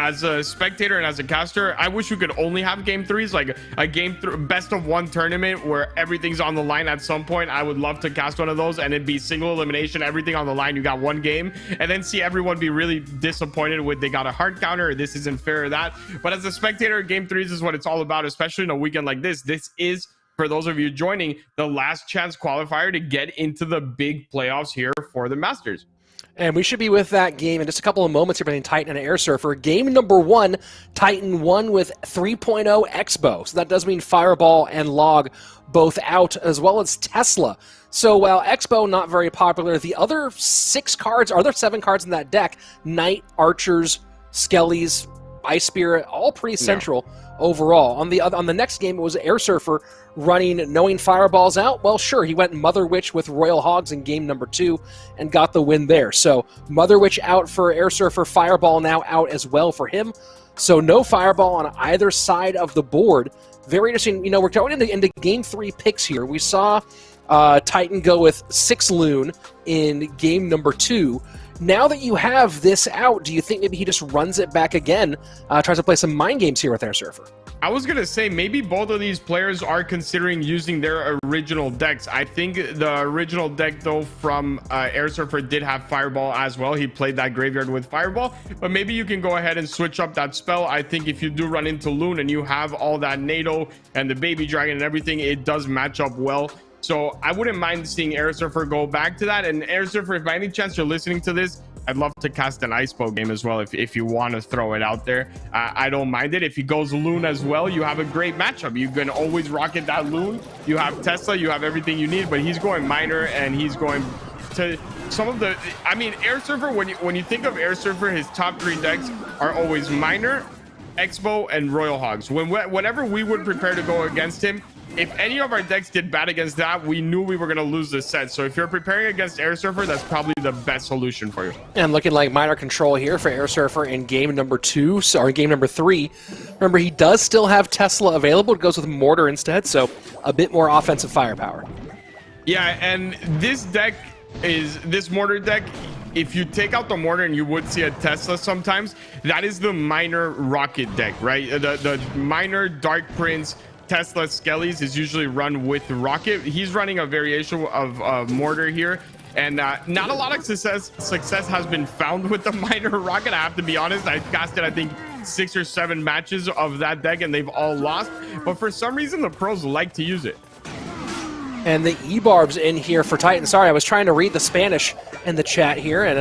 As a spectator and as a caster, I wish we could only have Game 3s, like a best of 1 tournament where everything's on the line at some point. I would love to cast one of those and it'd be single elimination, everything on the line. You got 1 game, and then see everyone be really disappointed with they got a hard counter, or this isn't fair or that. But as a spectator, Game 3s is what it's all about, especially in a weekend like this. This is, for those of you joining, the last chance qualifier to get into the big playoffs here for the Masters. And we should be with that game in just a couple of moments here between Titan and Air Surfer. Game number 1, Titan won with 3.0 Expo. So that does mean Fireball and Log both out, as well as Tesla. So while Expo not very popular, the other 7 cards in that deck, Knight, Archers, Skellies, Ice Spirit, all pretty central overall. On the next game, it was Air Surfer running, knowing Fireball's out. Well, sure, he went Mother Witch with Royal Hogs in game number 2 and got the win there. So Mother Witch out for Air Surfer, Fireball now out as well for him. So no Fireball on either side of the board. Very interesting. We're going into game 3 picks here. We saw Titan go with 6 Loon in game number 2. Now that you have this out, do you think maybe he just runs it back again, tries to play some mind games here with Air Surfer? I was going to say maybe both of these players are considering using their original decks. I think the original deck, though, from Air Surfer did have Fireball as well. He played that graveyard with Fireball, but maybe you can go ahead and switch up that spell. I think if you do run into Loon and you have all that NATO and the Baby Dragon and everything, it does match up well. So I wouldn't mind seeing Air Surfer go back to that. And Air Surfer, if by any chance you're listening to this, I'd love to cast an Icepo game as well if you want to throw it out there. I don't mind it. If he goes Loon as well, you have a great matchup. You can always rocket that Loon. You have Tesla, you have everything you need, but he's going Miner and he's going to some of the... I mean, Air Surfer, when you think of Air Surfer, his top 3 decks are always Miner, Expo, and Royal Hogs. Whenever we would prepare to go against him, if any of our decks did bad against that, we knew we were going to lose the set. So if you're preparing against Air Surfer, that's probably the best solution for you. And looking like minor control here for Air Surfer in game number 2, or game number 3. Remember, he does still have Tesla available. It goes with Mortar instead, so a bit more offensive firepower. Yeah, and this Mortar deck, if you take out the Mortar and you would see a Tesla sometimes, that is the minor rocket deck, right? The minor Dark Prince, Tesla Skellies is usually run with Rocket. He's running a variation of Mortar here. And not a lot of success has been found with the Miner Rocket. I have to be honest. I casted, I think, 6 or 7 matches of that deck, and they've all lost. But for some reason, the pros like to use it. And the E-Barb's in here for Titan. Sorry, I was trying to read the Spanish in the chat here. And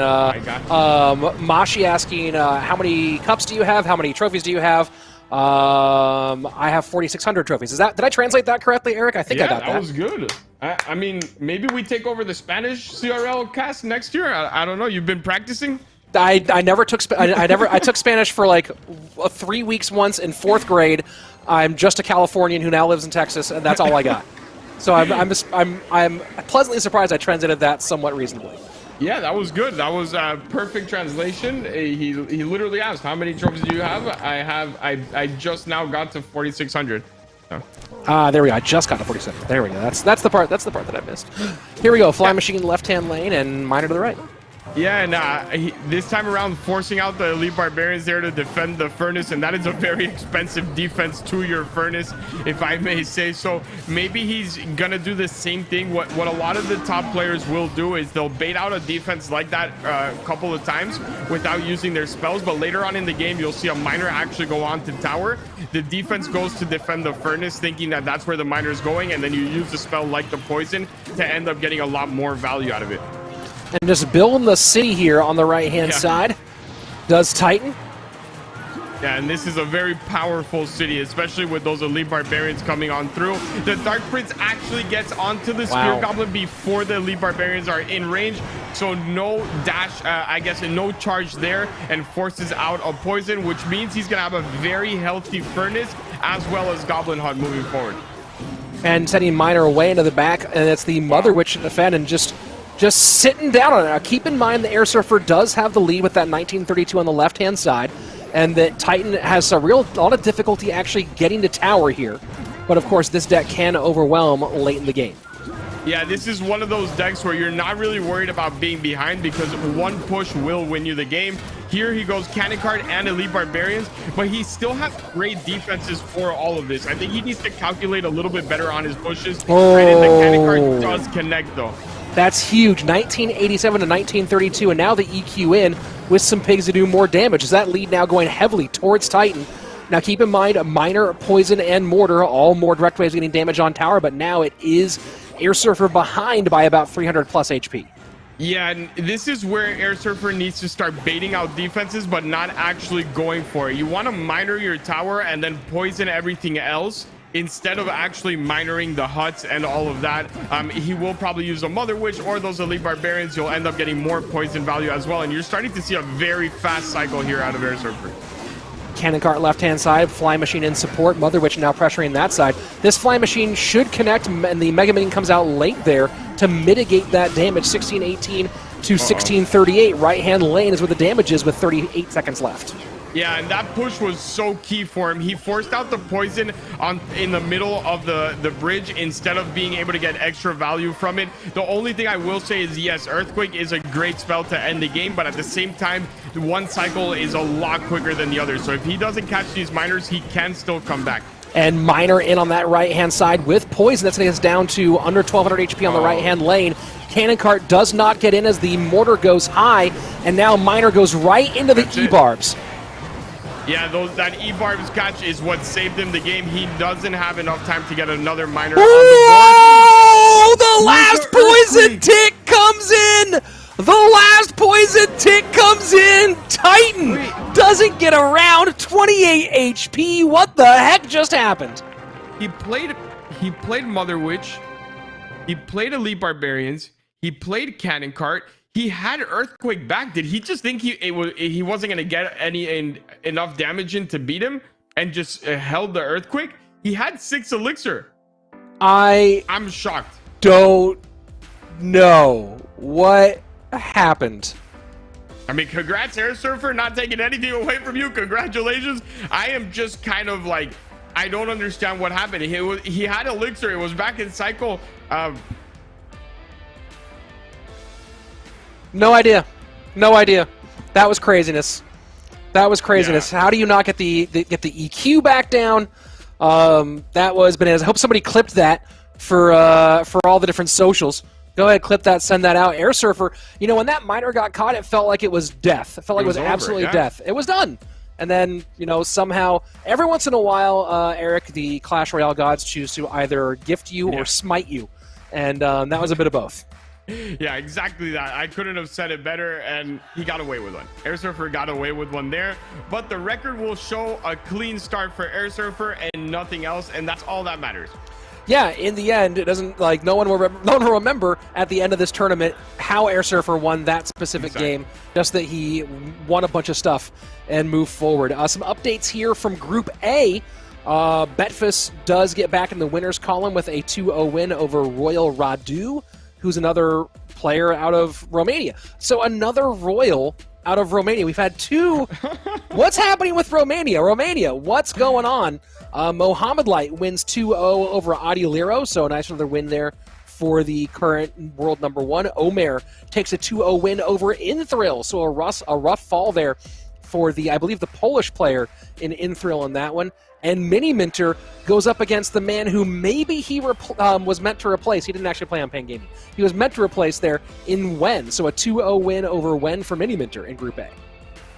Mashi asking, how many cups do you have? How many trophies do you have? I have 4,600 trophies. Did I translate that correctly, Eric? I think I got that. That was good. I mean, maybe we take over the Spanish CRL cast next year. I don't know. You've been practicing? I never took I took Spanish for like 3 weeks once in 4th grade. I'm just a Californian who now lives in Texas, and that's all I got. So I'm pleasantly surprised I translated that somewhat reasonably. Yeah, that was good. That was a perfect translation. He literally asked, "How many trophies do you have?" I just now got to 4,600. There we go. I just got to 47. There we go. That's the part that I missed. Here we go. Fly Machine left-hand lane and Miner to the right. Yeah, and this time around, forcing out the Elite Barbarians there to defend the Furnace, and that is a very expensive defense to your Furnace, if I may say so. Maybe he's going to do the same thing. What a lot of the top players will do is they'll bait out a defense like that a couple of times without using their spells, but later on in the game, you'll see a Miner actually go on to tower. The defense goes to defend the Furnace, thinking that that's where the Miner is going, and then you use the spell like the Poison to end up getting a lot more value out of it. And just building the city here on the right-hand side does Titan. Yeah, and this is a very powerful city, especially with those Elite Barbarians coming on through. The Dark Prince actually gets onto the Spear Goblin before the Elite Barbarians are in range. So no dash, I guess no charge there, and forces out a Poison, which means he's going to have a very healthy Furnace as well as Goblin Hunt moving forward. And sending Miner away into the back, and it's the Mother Witch to defend, and just sitting down on it. Now, keep in mind the Air Surfer does have the lead with that 1932 on the left-hand side, and that Titan has a lot of difficulty actually getting to tower here. But of course, this deck can overwhelm late in the game. Yeah, this is one of those decks where you're not really worried about being behind because one push will win you the game. Here he goes Cannon Card and Elite Barbarians, but he still has great defenses for all of this. I think he needs to calculate a little bit better on his pushes. Oh. Right, and the Cannon Card does connect though. That's huge. 1987 to 1932, and now the EQ in with some pigs to do more damage. Is that lead now going heavily towards Titan? Now keep in mind, Miner, Poison, and Mortar, all more direct ways of getting damage on tower, but now it is Air Surfer behind by about 300 plus HP. Yeah, and this is where Air Surfer needs to start baiting out defenses, but not actually going for it. You want to Miner your tower and then poison everything else, instead of actually minoring the huts and all of that. He will probably use a Mother Witch or those Elite Barbarians. You'll end up getting more poison value as well, and you're starting to see a very fast cycle here out of Air Surfer. Cannon Cart left-hand side, Fly Machine in support, Mother Witch now pressuring that side. This Fly Machine should connect, and the Mega Minion comes out late there to mitigate that damage. 1618 to 1638. Right-hand lane is where the damage is with 38 seconds left. Yeah, and that push was so key for him. He forced out the poison in the middle of the bridge instead of being able to get extra value from it. The only thing I will say is, yes, Earthquake is a great spell to end the game, but at the same time, one cycle is a lot quicker than the other. So if he doesn't catch these miners, he can still come back. And Miner in on that right-hand side with Poison. That's going to get us down to under 1,200 HP on the right-hand lane. Cannon Cart does not get in as the Mortar goes high, and now Miner goes right into the E-Barbs. Yeah, that E-Barbs catch is what saved him the game. He doesn't have enough time to get another Miner on the board. The last Poison tick comes in! The last Poison tick comes in! Titan doesn't get around. 28 HP. What the heck just happened? He played Mother Witch. He played Elite Barbarians. He played Cannon Cart. He had Earthquake back. Did he just think he wasn't going to get enough damage in to beat him and just held the Earthquake? He had 6 elixir. I'm shocked. Don't know what happened. I mean, congrats, Air Surfer, not taking anything away from you. Congratulations. I am just kind of like, I don't understand what happened. He had elixir. It was back in cycle. No idea. No idea. That was craziness. That was craziness. Yeah. How do you not get the EQ back down? That was bananas. I hope somebody clipped that for all the different socials. Go ahead, clip that, send that out. Air Surfer, when that miner got caught, it felt like it was death. It felt like it was absolutely death. It was done. And then, somehow, every once in a while, Eric, the Clash Royale gods choose to either gift you or smite you. And that was a bit of both. Yeah, exactly that. I couldn't have said it better, and he got away with one. Air Surfer got away with one there, but the record will show a clean start for Air Surfer and nothing else, and that's all that matters. Yeah, in the end, it doesn't no one will remember at the end of this tournament how Air Surfer won that specific game. Just that he won a bunch of stuff and moved forward. Some updates here from Group A. Betfus does get back in the winners column with a 2-0 win over Royal Radu, who's another player out of Romania. So another Royal out of Romania. We've had two. What's happening with Romania? Romania, what's going on? Mohammed Light wins 2-0 over Adilero, so a nice another win there for the current world number one. Omer takes a 2-0 win over Inthril, so a rough fall there for I believe the Polish player in Inthril in that one. And Mini Minter goes up against the man who maybe he was meant to replace. He didn't actually play on Pan Gaming. He was meant to replace there in Wen. So a 2-0 win over Wen for Mini Minter in Group A.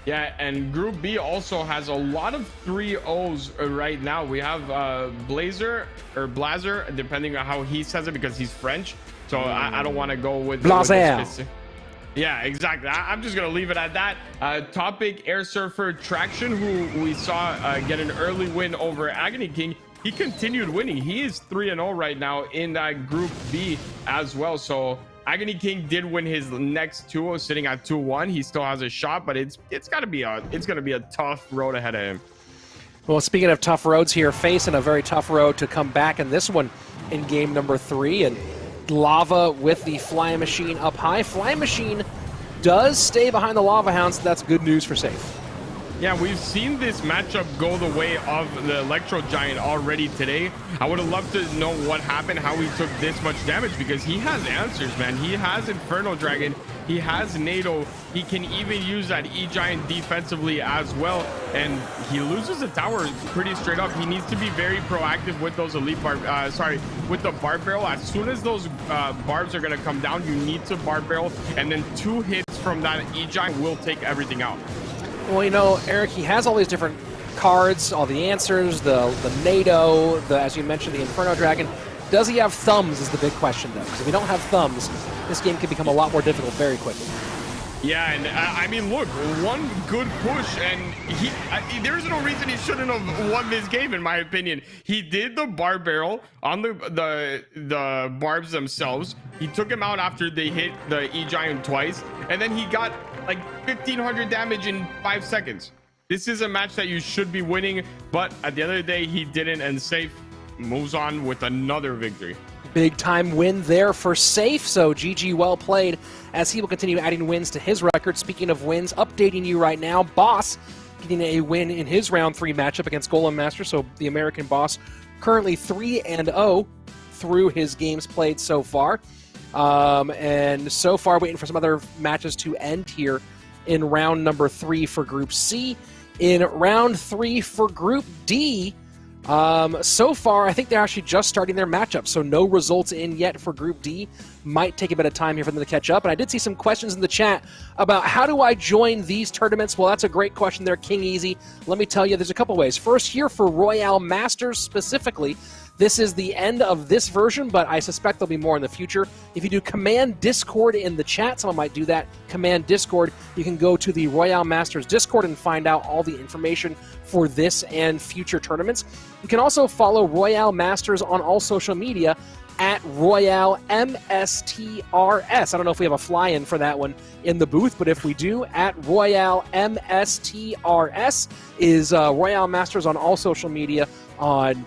Yeah, and Group B also has a lot of 3-0s right now. We have Blazer, depending on how he says it, because he's French. So I don't want to go with Blazer. Yeah, exactly. I'm just going to leave it at that. Topic, Air Surfer Traction, who we saw get an early win over Agony King. He continued winning. He is 3-0 right now in that Group B as well. So Agony King did win his next 2-0, sitting at 2-1. He still has a shot, but it's going to be a tough road ahead of him. Well, speaking of tough roads here, facing a very tough road to come back in this one in game number 3, and Lava with the Flying Machine up high. Flying Machine does stay behind the Lava Hound, so that's good news for Safe. Yeah, we've seen this matchup go the way of the Electro Giant already today. I would have loved to know what happened, how he took this much damage, because he has answers, man. He has Inferno Dragon, he has NATO, he can even use that E-Giant defensively as well, and he loses the tower pretty straight up. He needs to be very proactive with those with the Barb Barrel. As soon as those barbs are going to come down, you need to Barb Barrel, and then 2 hits from that E-Giant will take everything out. Well, Eric, he has all these different cards, all the answers, the NATO, as you mentioned, the Inferno Dragon. Does he have thumbs is the big question, though, because if you don't have thumbs, this game can become a lot more difficult very quickly. Yeah, and I mean, look, one good push, and there's no reason he shouldn't have won this game, in my opinion. He did the Barb Barrel on the barbs themselves. He took him out after they hit the E-Giant twice, and then he got like 1,500 damage in 5 seconds. This is a match that you should be winning, but at the end of the day, he didn't, and Safe moves on with another victory. Big time win there for Safe, so GG, well played, as he will continue adding wins to his record. Speaking of wins, updating you right now, Boss getting a win in his round 3 matchup against Golem Master, so the American Boss currently 3-0 through his games played so far. And so far waiting for some other matches to end here in round number 3 for Group C. In round 3 for Group D, so far, I think they're actually just starting their matchup, so no results in yet for Group D. Might take a bit of time here for them to catch up. And I did see some questions in the chat about how do I join these tournaments? Well, that's a great question there, King Easy. Let me tell you, there's a couple ways. First, here for RoyaleMSTRS specifically, this is the end of this version, but I suspect there'll be more in the future. If you do Command Discord in the chat, someone might do that, Command Discord, you can go to the RoyaleMSTRS Discord and find out all the information for this and future tournaments. You can also follow RoyaleMSTRS on all social media at RoyaleMSTRS. I don't know if we have a fly-in for that one in the booth, but if we do, at RoyaleMSTRS is RoyaleMSTRS on all social media, on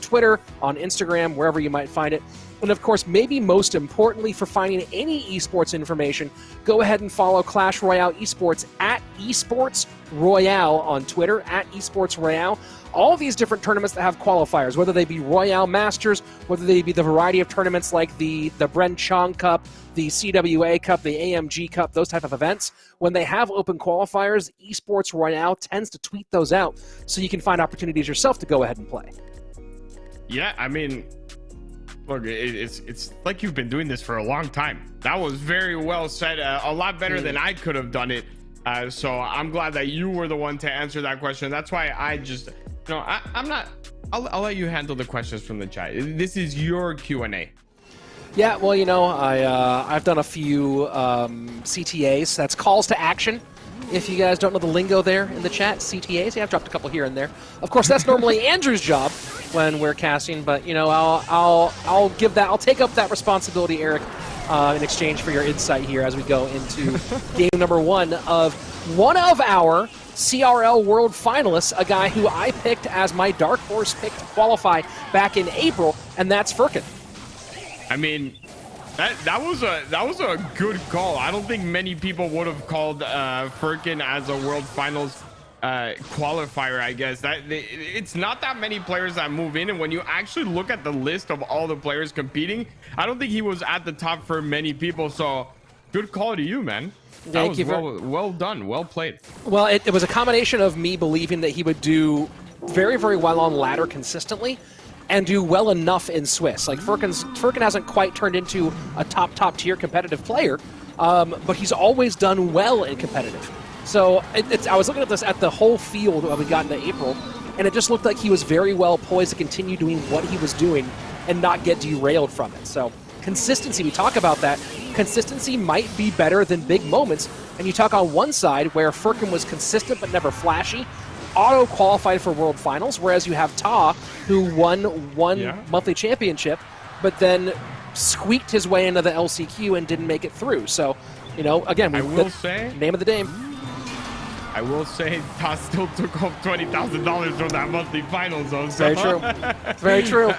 Twitter, on Instagram, wherever you might find it. And of course, maybe most importantly for finding any esports information, go ahead and follow Clash Royale Esports at Esports Royale on Twitter, at Esports Royale. All these different tournaments that have qualifiers, whether they be RoyaleMSTRS, whether they be the variety of tournaments like the Bren Chong Cup, the CWA Cup, the AMG Cup, those type of events, when they have open qualifiers, Esports Royale tends to tweet those out so you can find opportunities yourself to go ahead and play. Yeah, I mean, look, it's like you've been doing this for a long time. That was very well said, a lot better than I could have done it. So I'm glad that you were the one to answer that question. That's why I just, I'm not. I'll let you handle the questions from the chat. This is your Q&A. Yeah, well, I've done a few CTAs. That's calls to action. If you guys don't know the lingo there in the chat, CTAs, yeah, I've dropped a couple here and there. Of course, that's normally Andrew's job when we're casting, but I'll take up that responsibility, Eric, in exchange for your insight here as we go into game number one of our CRL World Finalists, a guy who I picked as my dark horse pick to qualify back in April, and that's Furkan. I mean, that was a good call. I don't think many people would have called Furkan as a World Finals qualifier. I guess it's not that many players that move in, and when you actually look at the list of all the players competing, I don't think he was at the top for many people. So, good call to you, man. Thank you. Well done. Well played. Well, it was a combination of me believing that he would do very, very well on ladder consistently and do well enough in Swiss. Like Furkan hasn't quite turned into a top tier competitive player, but he's always done well in competitive. So I was looking at this at the whole field when we got into April, and it just looked like he was very well poised to continue doing what he was doing and not get derailed from it. So consistency, we talk about that. Consistency might be better than big moments. And you talk on one side where Furkan was consistent but never flashy, auto-qualified for World Finals, whereas you have Ta, who won one monthly championship, but then squeaked his way into the LCQ and didn't make it through. So, again, I will say, name of the game. I will say, Ta still took home $20,000 from that monthly finals, though. So. Very true. Very true.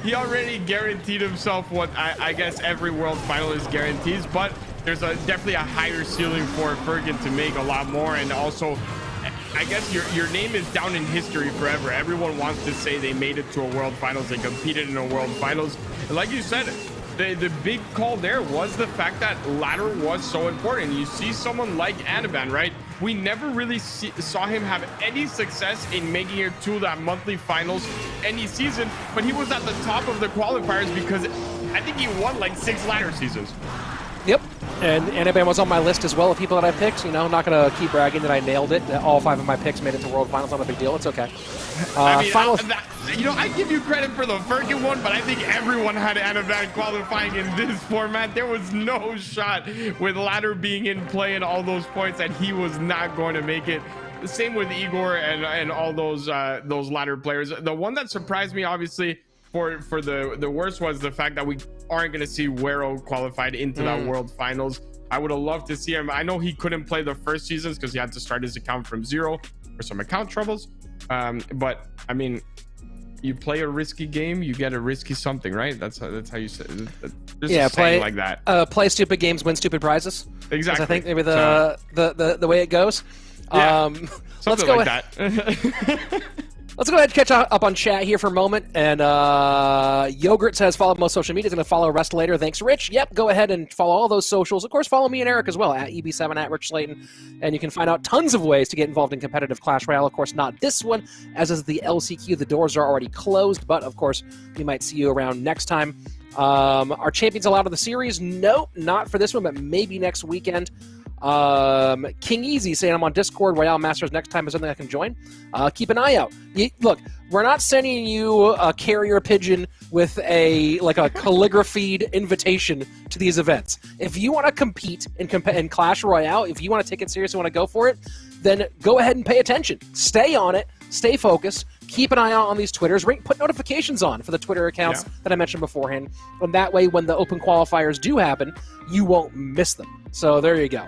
He already guaranteed himself what I guess every World Finalist guarantees, but there's definitely a higher ceiling for Furkan to make a lot more, and also, I guess your name is down in history forever. Everyone wants to say they made it to a World Finals, they competed in a World Finals, and like you said, the big call there was the fact that ladder was so important. You see someone like Anaban, right? We never really saw him have any success in making it to that monthly finals any season, but he was at the top of the qualifiers because I think he won like 6 ladder seasons. Yep, and Anaban was on my list as well of people that I picked. I'm not going to keep bragging that I nailed it. All 5 of my picks made it to World Finals. Not a big deal. It's okay. I mean, I give you credit for the Furkan one, but I think everyone had Anaban qualifying in this format. There was no shot with ladder being in play and all those points that he was not going to make it. The same with Igor and all those ladder players. The one that surprised me, obviously, for the worst was the fact that we aren't going to see Wero qualified into that World Finals. I would have loved to see him. I know he couldn't play the first seasons because he had to start his account from zero for some account troubles. But I mean, you play a risky game, you get a risky something, right? That's how you say it. Yeah, play like that. Play stupid games, win stupid prizes. Exactly. I think maybe the way it goes. Yeah, let's go like that. Let's go ahead and catch up on chat here for a moment. And Yogurt says, follow most social media. He's going to follow Rest later. Thanks, Rich. Yep, go ahead and follow all those socials. Of course, follow me and Eric as well, at EB7, at Rich Slayton. And you can find out tons of ways to get involved in competitive Clash Royale. Of course, not this one, as is the LCQ. The doors are already closed, but of course, we might see you around next time. Are champions allowed in the series? Nope, not for this one, but maybe next weekend. King Easy saying, I'm on Discord. RoyaleMSTRS next time is something I can join. Keep an eye out. Look, we're not sending you a carrier pigeon with a calligraphied invitation to these events. If you want to compete in Clash Royale, if you want to take it seriously, want to go for it, then go ahead and pay attention. Stay on it. Stay focused. Keep an eye out on these Twitters. Put notifications on for the Twitter accounts that I mentioned beforehand. And that way, when the open qualifiers do happen, you won't miss them. So there you go.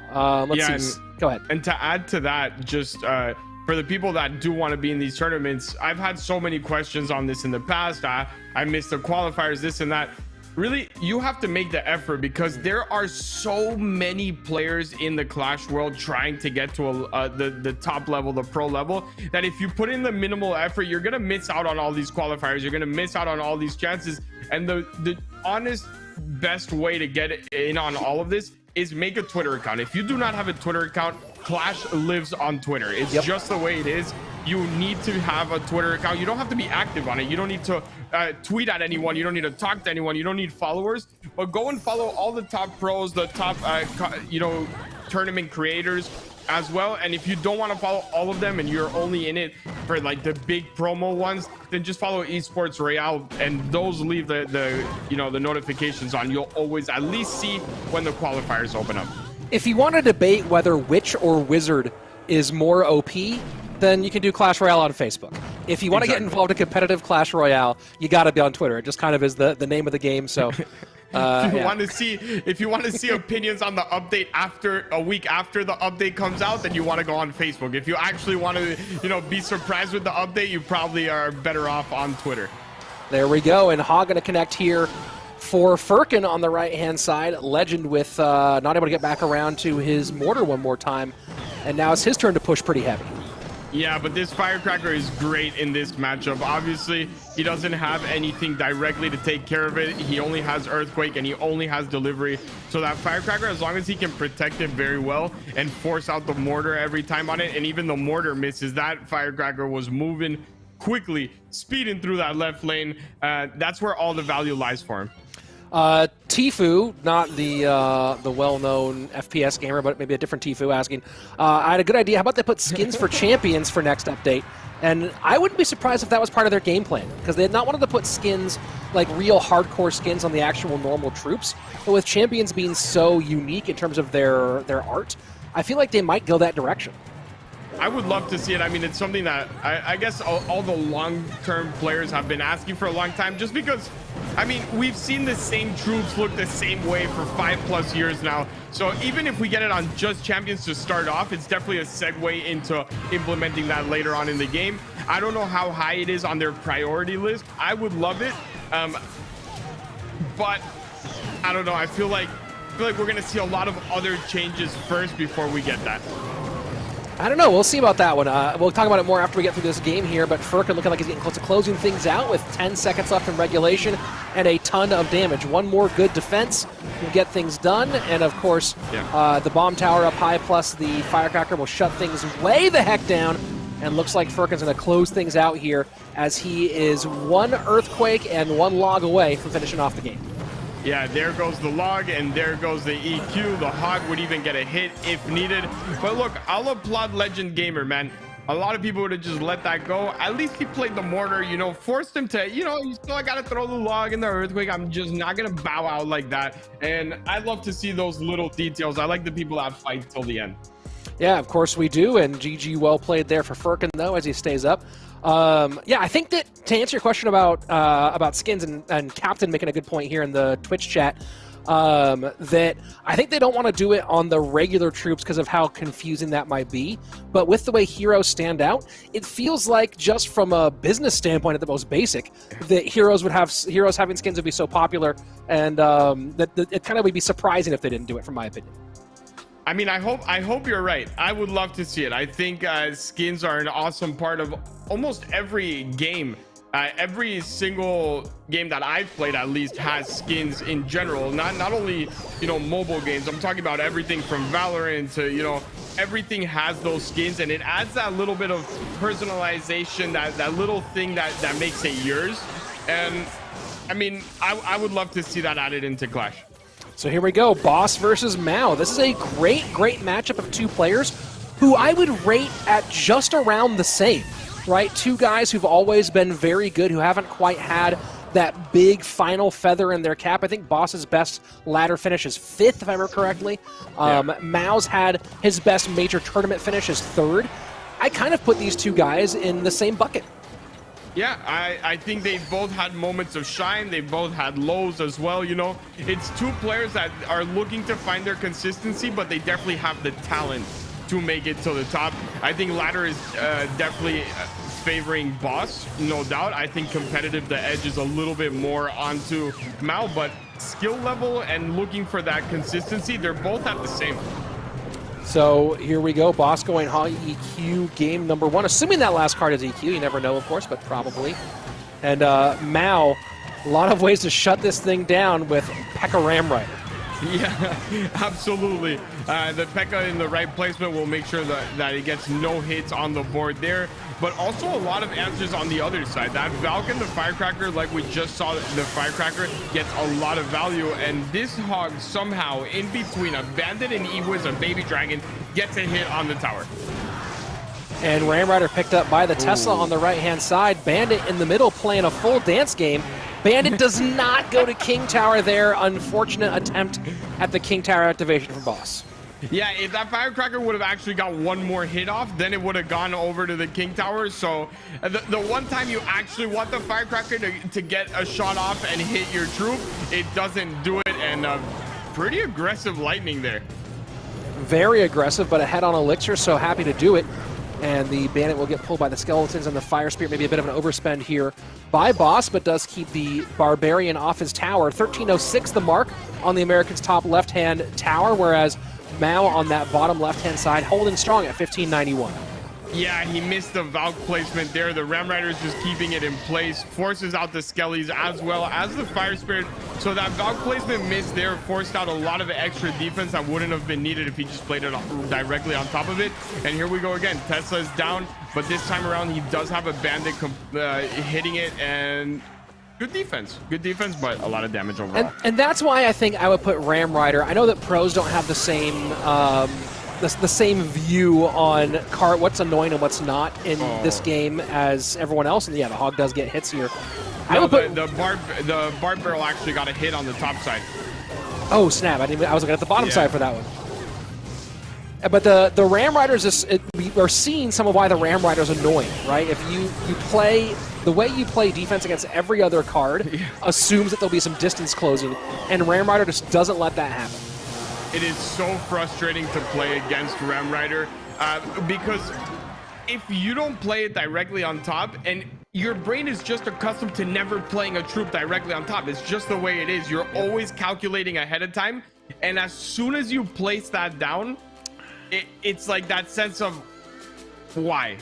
Let's see. Go ahead. And to add to that, just for the people that do want to be in these tournaments, I've had so many questions on this in the past. I missed the qualifiers, this and that. Really, you have to make the effort because there are so many players in the Clash world trying to get to the top level, the pro level, that if you put in the minimal effort, you're going to miss out on all these qualifiers. You're going to miss out on all these chances. And the honest best way to get in on all of this is make a Twitter account. If you do not have a Twitter account, Clash lives on Twitter. It's just the way it is. You need to have a Twitter account. You don't have to be active on it. You don't need to tweet at anyone. You don't need to talk to anyone. You don't need followers. But go and follow all the top pros, the top, tournament creators as well. And if you don't want to follow all of them and you're only in it for like the big promo ones, then just follow Esports Royale, and those leave the notifications on. You'll always at least see when the qualifiers open up. If you want to debate whether Witch or Wizard is more OP, then you can do Clash Royale on Facebook. If you want to get involved in competitive Clash Royale, you got to be on Twitter. It just kind of is the name of the game. So if you want to see opinions on the update after a week after the update comes out, then you want to go on Facebook. If you actually want to be surprised with the update, you probably are better off on Twitter. There we go. And Hog going to connect here for Furkan on the right-hand side. Legend with not able to get back around to his mortar one more time. And now it's his turn to push pretty heavy. Yeah, but this Firecracker is great in this matchup. Obviously, he doesn't have anything directly to take care of it. He only has Earthquake and he only has Delivery. So that Firecracker, as long as he can protect it very well and force out the mortar every time on it, and even the mortar misses, that Firecracker was moving quickly, speeding through that left lane. That's where all the value lies for him. Tfue, not the well-known FPS gamer, but maybe a different Tfue, asking, I had a good idea. How about they put skins for champions for next update? And I wouldn't be surprised if that was part of their game plan, because they had not wanted to put skins, like real hardcore skins on the actual normal troops. But with champions being so unique in terms of their art, I feel like they might go that direction. I would love to see it. I mean, it's something that I guess all the long-term players have been asking for a long time, just because, I mean, we've seen the same troops look the same way for 5+ years now. So even if we get it on just champions to start off, it's definitely a segue into implementing that later on in the game. I don't know how high it is on their priority list. I would love it, but I don't know. I feel like we're going to see a lot of other changes first before we get that. I don't know. We'll see about that one. We'll talk about it more after we get through this game here, but Furkan looking like he's getting close to closing things out with 10 seconds left in regulation and a ton of damage. One more good defense will get things done, and of course, the bomb tower up high plus the Firecracker will shut things way the heck down, and looks like Furkan's going to close things out here as he is one Earthquake and one log away from finishing off the game. Yeah, there goes the log, and there goes the EQ. The Hog would even get a hit if needed. But look, I'll applaud Legend Gamer, man. A lot of people would have just let that go. At least he played the mortar, forced him to, you still got to throw the log and the Earthquake. I'm just not going to bow out like that. And I love to see those little details. I like the people that fight till the end. Yeah, of course we do. And GG well played there for Furkan, though, as he stays up. Yeah, I think that to answer your question about skins and Captain making a good point here in the Twitch chat, that I think they don't want to do it on the regular troops because of how confusing that might be. But with the way heroes stand out, it feels like just from a business standpoint at the most basic, that heroes having skins would be so popular, and that it kind of would be surprising if they didn't do it, from my opinion. I mean, I hope you're right. I would love to see it. I think skins are an awesome part of almost every game. Every single game that I've played, at least, has skins in general. Not only mobile games. I'm talking about everything from Valorant to everything has those skins, and it adds that little bit of personalization, that little thing that makes it yours. And I mean, I would love to see that added into Clash. So here we go, Boss versus Mao. This is a great matchup of two players who I would rate at just around the same, right? Two guys who've always been very good, who haven't quite had that big final feather in their cap. I think Boss's best ladder finish is 5th, if I remember correctly. Mao's had his best major tournament finish as 3rd. I kind of put these two guys in the same bucket. Yeah, I think they've both had moments of shine. They've both had lows as well. It's two players that are looking to find their consistency, but they definitely have the talent to make it to the top. I think ladder is definitely favoring Boss, no doubt. I think competitive, the edge is a little bit more onto Mao, but skill level and looking for that consistency, they're both at the same. So here we go, Boss going high EQ game number 1. Assuming that last card is EQ, you never know, of course, but probably. And Mao, a lot of ways to shut this thing down with P.E.K.K.A. Ram Rider. Yeah, absolutely. The P.E.K.K.A in the right placement will make sure that it gets no hits on the board there, but also a lot of answers on the other side. That Valk and the Firecracker, like we just saw, the Firecracker gets a lot of value, and this Hog somehow in between a Bandit and E-Wiz, a Baby Dragon, gets a hit on the tower. And Ram Rider picked up by the Tesla on the right-hand side. Bandit in the middle playing a full dance game. Bandit does not go to King Tower there. Unfortunate attempt at the King Tower activation from Boss. Yeah, if that Firecracker would have actually got one more hit off, then it would have gone over to the King Tower. So the one time you actually want the Firecracker to get a shot off and hit your troop, it doesn't do it, and pretty aggressive lightning there. Very aggressive, but ahead on Elixir, so happy to do it. And the Bandit will get pulled by the Skeletons, and the Fire Spirit, maybe a bit of an overspend here by Boss, but does keep the Barbarian off his tower. 1306 the mark on the Americans' top left-hand tower, whereas Mao on that bottom left-hand side holding strong at 1591. Yeah, he missed the Valk placement there. The Ram Rider is just keeping it in place, forces out the Skellies as well as the Fire Spirit. So that Valk placement miss there forced out a lot of extra defense that wouldn't have been needed if he just played it directly on top of it. And here we go again. Tesla is down, but this time around he does have a Bandit hitting it, and good defense, but a lot of damage overall. And that's why I think I would put Ram Rider. I know that pros don't have the same the same view on what's annoying and what's not in this game as everyone else. And yeah, the Hog does get hits here. No, the Barb Barrel actually got a hit on the top side. Oh snap! I was looking at the bottom side for that one. But the Ram Riders, we are seeing some of why the Ram Rider's annoying, right? If you play the way you play defense against every other card, assumes that there'll be some distance closing, and Ram Rider just doesn't let that happen. It is so frustrating to play against Ram Rider because if you don't play it directly on top, and your brain is just accustomed to never playing a troop directly on top, it's just the way it is. You're always calculating ahead of time, and as soon as you place that down, it's like that sense of why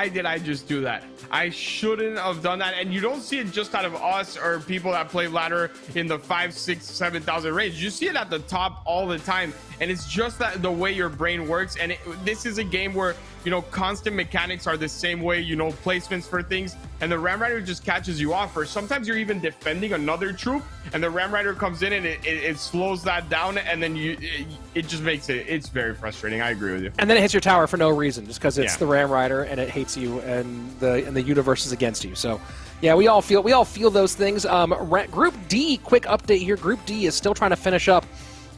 did I just do that? I shouldn't have done that. And you don't see it just out of us or people that play ladder in the 5, 6, 7,000 range. You see it at the top all the time, and it's just that the way your brain works. And this is a game where, you know, constant mechanics are the same way, you know, placements for things, and the Ram Rider just catches you off. Or sometimes you're even defending another troop, and the Ram Rider comes in and it slows that down, and then it just makes it's very frustrating. I agree with you. And then it hits your tower for no reason, just because it's the Ram Rider and it hates you, and the universe is against you. So yeah, we all feel those things. Group D, quick update here. Group D is still trying to finish up.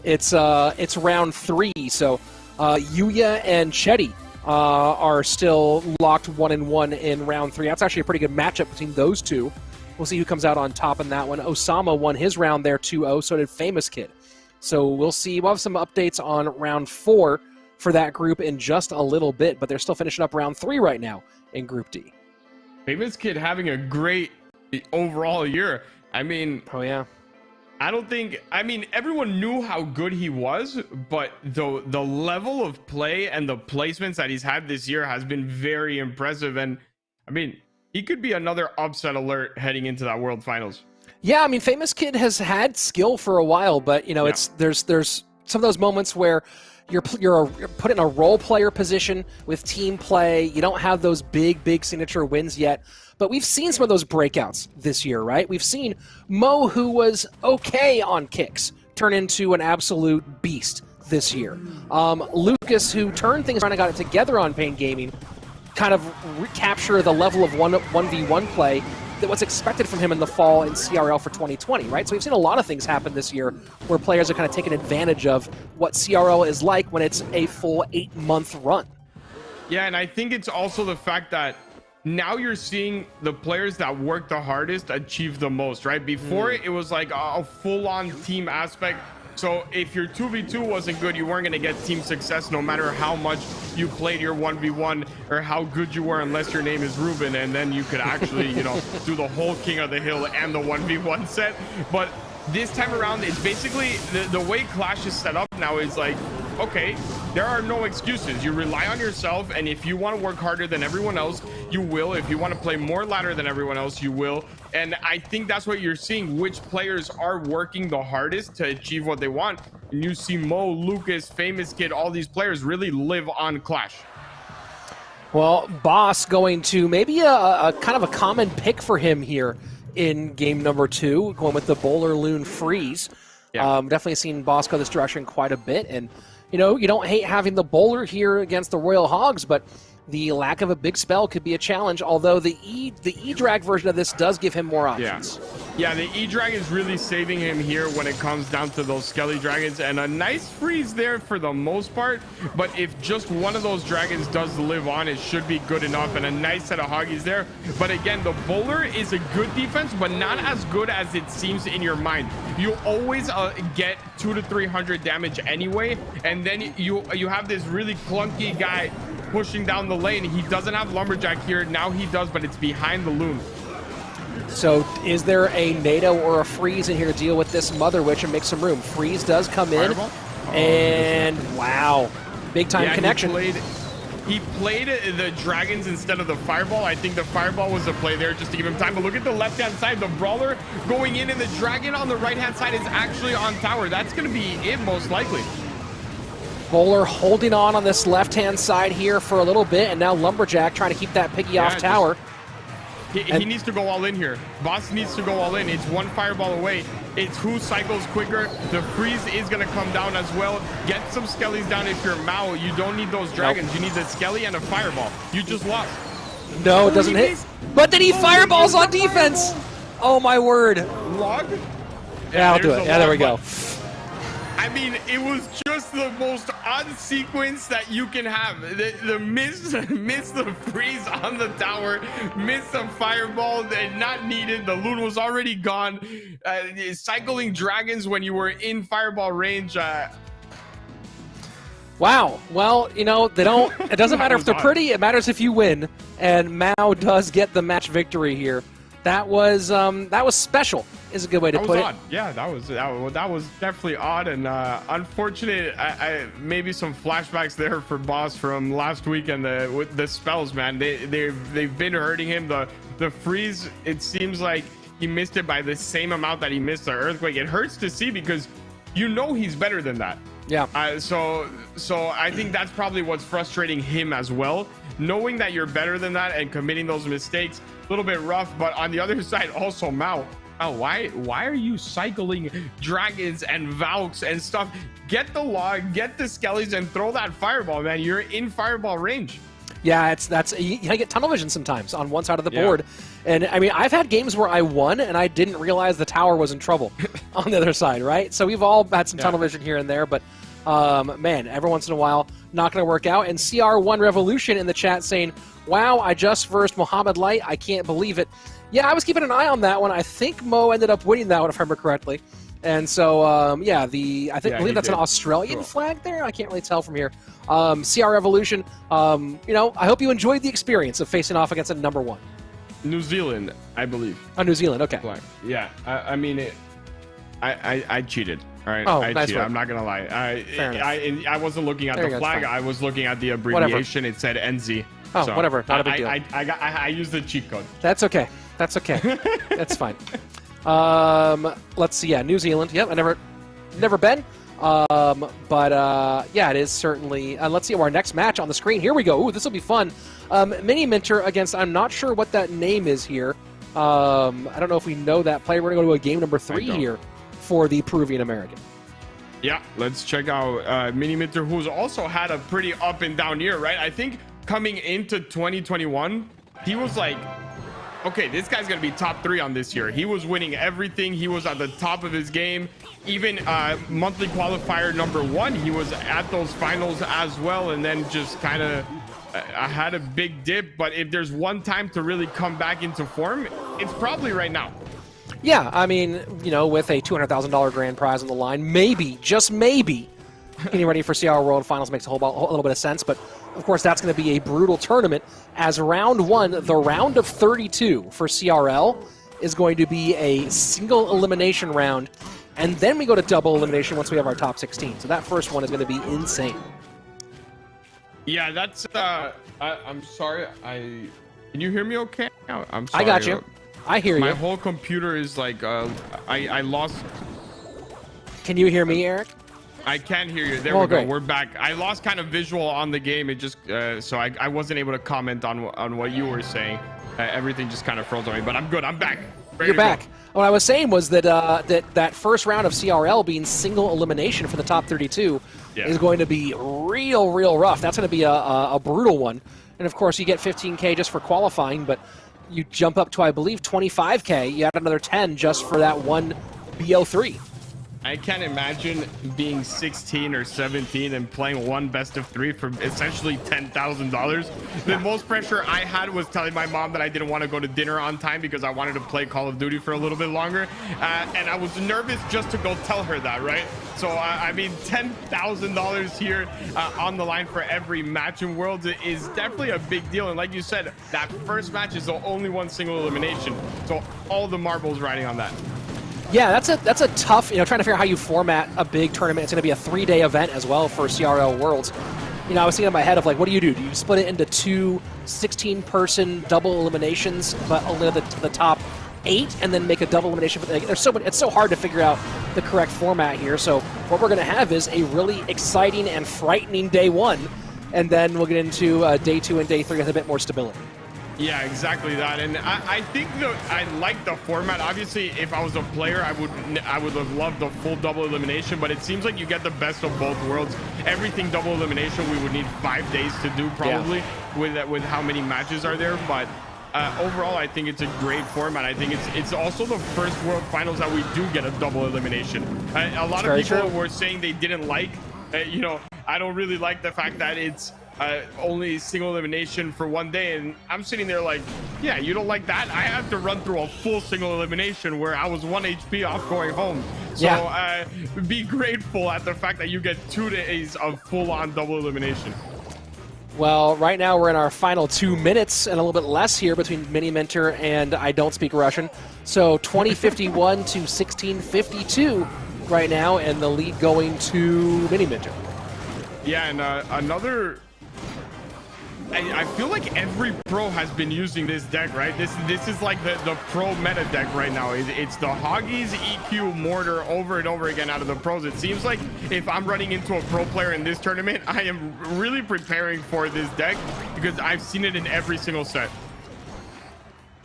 It's round 3, so Yuya and Chetty are still locked 1-1 in round 3. That's actually a pretty good matchup between those two. We'll see who comes out on top in that one. Osama won his round there 2-0, so did Famous Kid. So we'll see. We'll have some updates on round 4 for that group in just a little bit, but they're still finishing up round 3 right now in Group D. Famous Kid having a great overall year. I mean, oh yeah. I mean, everyone knew how good he was, but the level of play and the placements that he's had this year has been very impressive. And I mean, he could be another upset alert heading into that World Finals. Yeah, I mean, Famous Kid has had skill for a while, but you know, there's some of those moments where you're put in a role player position with team play. You don't have those big signature wins yet. But we've seen some of those breakouts this year, right? We've seen Mo, who was okay on kicks, turn into an absolute beast this year. Lucas, who turned things around and got it together on Pain Gaming, kind of recapture the level of 1v1 play that was expected from him in the fall in CRL for 2020, right? So we've seen a lot of things happen this year where players are kind of taking advantage of what CRL is like when it's a full 8-month run. Yeah, and I think it's also the fact that now you're seeing the players that work the hardest achieve the most, right? Before it was like a full-on team aspect. So if your 2v2 wasn't good, you weren't going to get team success no matter how much you played your 1v1 or how good you were, unless your name is Ruben, and then you could actually, you know, do the whole King of the Hill and the 1v1 set. But this time around, it's basically the way Clash is set up now is like okay, there are no excuses. You rely on yourself, and if you want to work harder than everyone else, you will. If you want to play more ladder than everyone else, you will. And I think that's what you're seeing, which players are working the hardest to achieve what they want. And you see Mo, Lucas, Famous Kid, all these players really live on Clash. Well, Boss going to maybe a kind of a common pick for him here in game number 2, going with the Bowler Loon Freeze. Yeah. Definitely seen Boss go this direction quite a bit, and you know, you don't hate having the Bowler here against the Royal Hogs, but the lack of a big spell could be a challenge, although the E-Drag version of this does give him more options. Yeah, the E-Drag is really saving him here when it comes down to those Skelly Dragons, and a nice freeze there for the most part, but if just one of those dragons does live on, it should be good enough, and a nice set of Hoggies there. But again, the Bowler is a good defense, but not as good as it seems in your mind. You'll always get 200 to 300 damage anyway, and then you have this really clunky guy pushing down the lane. He doesn't have Lumberjack here. Now he does, but it's behind the Loon. So is there a NATO or a Freeze in here to deal with this Mother Witch and make some room? Freeze does come in, and wow, big time connection. He played the Dragons instead of the Fireball. I think the Fireball was the play there just to give him time. But look at the left-hand side. The Brawler going in, and the Dragon on the right-hand side is actually on tower. That's going to be it most likely. Bowler holding on this left-hand side here for a little bit, and now Lumberjack trying to keep that piggy off tower. He needs to go all in here. Boss needs to go all in. It's one Fireball away. It's who cycles quicker. The Freeze is going to come down as well. Get some Skellies down if you're Mao. You don't need those Dragons. You need the Skelly and a Fireball. You just lost. No, it doesn't hit. But then he Fireballs on defense. Oh, my word. Log? Yeah, I'll do it. Yeah, there we go. I mean, it was just the most odd sequence that you can have. The miss the Freeze on the tower, miss the Fireball, not needed. The Loon was already gone. Cycling Dragons when you were in Fireball range. Wow. Well, you know, they don't. It doesn't matter if they're pretty. It matters if you win. And Mao does get the match victory here. That was special. Is a good way to put it. Odd. Yeah, that was definitely odd and unfortunate. Maybe some flashbacks there for Boss from last week and with the spells, man. They've been hurting him. The Freeze, it seems like he missed it by the same amount that he missed the Earthquake. It hurts to see because you know he's better than that. Yeah. So I think that's probably what's frustrating him as well. Knowing that you're better than that and committing those mistakes, a little bit rough. But on the other side, also Mao. Oh, why are you cycling Dragons and Valks and stuff? Get the log, get the Skellies, and throw that Fireball, man. You're in Fireball range. Yeah, you get tunnel vision sometimes on one side of the board. And I mean, I've had games where I won and I didn't realize the tower was in trouble on the other side, right? So we've all had some tunnel vision here and there, but man, every once in a while, not going to work out. And CR1 Revolution in the chat saying, wow, I just versed Mohammed Light. I can't believe it. Yeah, I was keeping an eye on that one. I think Mo ended up winning that one, if I remember correctly. And so, I believe that's an Australian flag there. I can't really tell from here. CR Revolution, you know, I hope you enjoyed the experience of facing off against a number 1. New Zealand, I believe. Oh, New Zealand, okay. Flag. Yeah, I mean, I cheated. All right, oh, I nice cheated. One. I'm not gonna lie. I wasn't looking at the flag. I was looking at the abbreviation. It said NZ. Oh, so whatever. Not a big deal. I used the cheat code. That's okay. That's okay. That's fine. Let's see. Yeah, New Zealand. Yep, I never been. Yeah, it is certainly. Let's see our next match on the screen. Here we go. Ooh, this will be fun. Mini Minter against. I'm not sure what that name is here. I don't know if we know that player. We're gonna go to a game number 3 here for the Peruvian American. Yeah, let's check out Mini Minter, who's also had a pretty up and down year, right? I think coming into 2021, he was like, okay, this guy's gonna be top 3 on this year. He was winning everything. He was at the top of his game. Even monthly qualifier number 1, he was at those finals as well, and then just kind of had a big dip. But if there's one time to really come back into form, it's probably right now. Yeah, I mean, you know, with a $200,000 grand prize on the line, maybe, just maybe, getting ready for CR World Finals makes a little bit of sense. But of course, that's going to be a brutal tournament, as round 1, the round of 32 for CRL, is going to be a single elimination round. and then we go to double elimination once we have our top 16. So that first one is going to be insane. Yeah, that's. I'm sorry. Can you hear me okay? I'm sorry. I got you. I hear you. My whole computer is like. I lost. Can you hear me, Eric? I can hear you. There we go. We're back. I lost kind of visual on the game. It just so I wasn't able to comment on what you were saying. Everything just kind of froze on me. But I'm good. I'm back. You're back. What I was saying was that that first round of CRL being single elimination for the top 32 is going to be real rough. That's going to be a brutal one. And of course, you get 15K just for qualifying, but you jump up to, I believe, 25K. You add another 10 just for that one BO3. I can't imagine being 16 or 17 and playing one best of 3 for essentially $10,000. The most pressure I had was telling my mom that I didn't want to go to dinner on time because I wanted to play Call of Duty for a little bit longer. And I was nervous just to go tell her that, right? So, I mean, $10,000 here on the line for every match in Worlds is definitely a big deal. And like you said, that first match is the only one single elimination. So all the marbles riding on that. Yeah, that's a tough, trying to figure out how you format a big tournament. It's going to be a 3-day event as well for CRL Worlds. I was thinking in my head of like, what do? Do you split it into 2 16-person double eliminations, but only the top 8, and then make a double elimination? There's so much, it's so hard to figure out the correct format here. So what we're going to have is a really exciting and frightening day 1, and then we'll get into day 2 and day 3 with a bit more stability. Yeah, exactly that. And I think that I like the format. Obviously, if I was a player, I would have loved the full double elimination, but it seems like you get the best of both worlds. Everything double elimination, we would need 5 days to do probably with how many matches are there. But overall, I think it's a great format. I think it's also the first World Finals that we do get a double elimination. A lot of people were saying they didn't like, I don't really like the fact that it's only single elimination for 1 day, and I'm sitting there like, yeah, you don't like that? I have to run through a full single elimination where I was 1 HP off going home. So be grateful at the fact that you get 2 days of full-on double elimination. Well, right now we're in our final 2 minutes and a little bit less here between Mini Minter and I Don't Speak Russian. So 20:51 to 16:52 right now, and the lead going to Mini Minter. Yeah, and another... I feel like every pro has been using this deck, right? This is like the pro meta deck right now. It's the Hoggies, EQ, Mortar over and over again out of the pros. It seems like if I'm running into a pro player in this tournament, I am really preparing for this deck because I've seen it in every single set.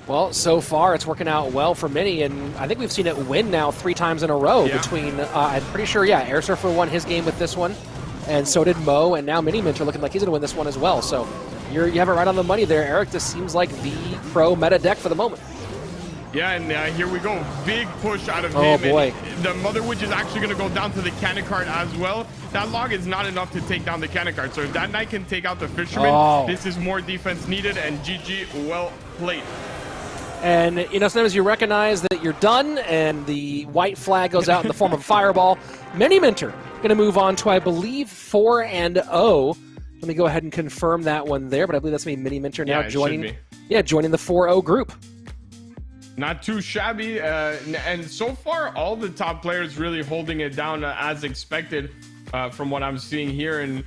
Well, so far it's working out well for Mini, and I think we've seen it win now 3 times in a row between, I'm pretty sure, Air Surfer won his game with this one, and so did Mo, and now Mini Minter looking like he's going to win this one as well. So you have it right on the money there, Eric. This seems like the pro meta deck for the moment. Yeah, and here we go. Big push out of him. Oh, boy. And the Mother Witch is actually going to go down to the cannon card as well. That log is not enough to take down the cannon card. So if that knight can take out the Fisherman, this is more defense needed, and GG, well played. And, sometimes you recognize that you're done, and the white flag goes out in the form of a fireball. Mini Minter going to move on to, I believe, 4-0. Let me go ahead and confirm that one there, but I believe that's me, Mini Minter now joining the 4-0 group. Not too shabby, and so far all the top players really holding it down as expected from what I'm seeing here. And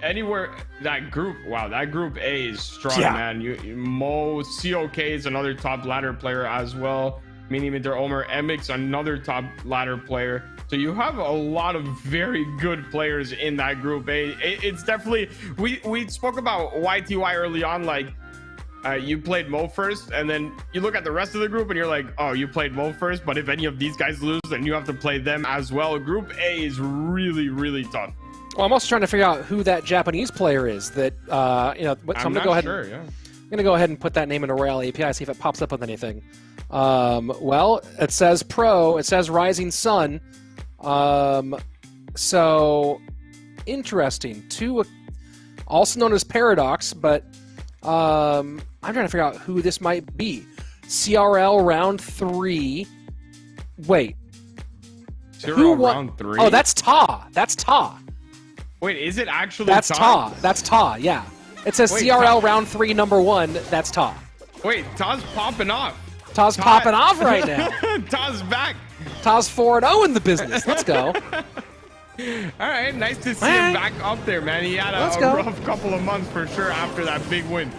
anywhere that group, wow, that group A is strong, man. Mo, COK is another top ladder player as well. Mini Minter, Omer, Emix, another top ladder player. So you have a lot of very good players in that group A. It's definitely, we spoke about YTY early on, like you played Mo first, and then you look at the rest of the group and you're like, oh, you played Mo first, but if any of these guys lose, then you have to play them as well. Group A is really tough. Well, I'm also trying to figure out who that Japanese player is that, so I'm going to go ahead. Sure, yeah. I'm going to go ahead and put that name into Royale API, see if it pops up with anything. Well, it says Pro, it says Rising Sun. So interesting. Also known as Paradox, but I'm trying to figure out who this might be. CRL round 3. Wait. CRL round 3? Oh, that's Ta. That's Ta. Wait, is it actually That's Ta? Ta. That's Ta, yeah. It says CRL round 3, number 1. That's Ta. Wait, Ta's popping off. Ta's popping off right now. Ta's back. Taz 4-0 in the business. Let's go. All right, nice to see him back up there, man. He had a rough couple of months for sure after that big win.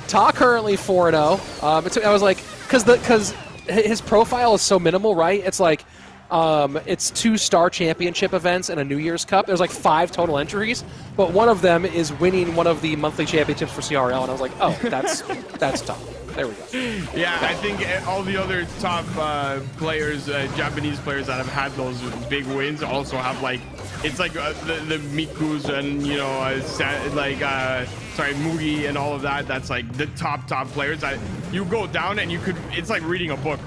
Ta currently 4-0. I was like, because his profile is so minimal, right? It's like, it's 2 Star Championship events and a New Year's Cup. There's like 5 total entries, but one of them is winning one of the monthly championships for CRL, and I was like, oh, that's tough. There we go. Yeah, I think all the other top players, Japanese players that have had those big wins also have like, it's like the Mikus and, you know, Mugi and all of that. That's like the top players that you go down and it's like reading a book.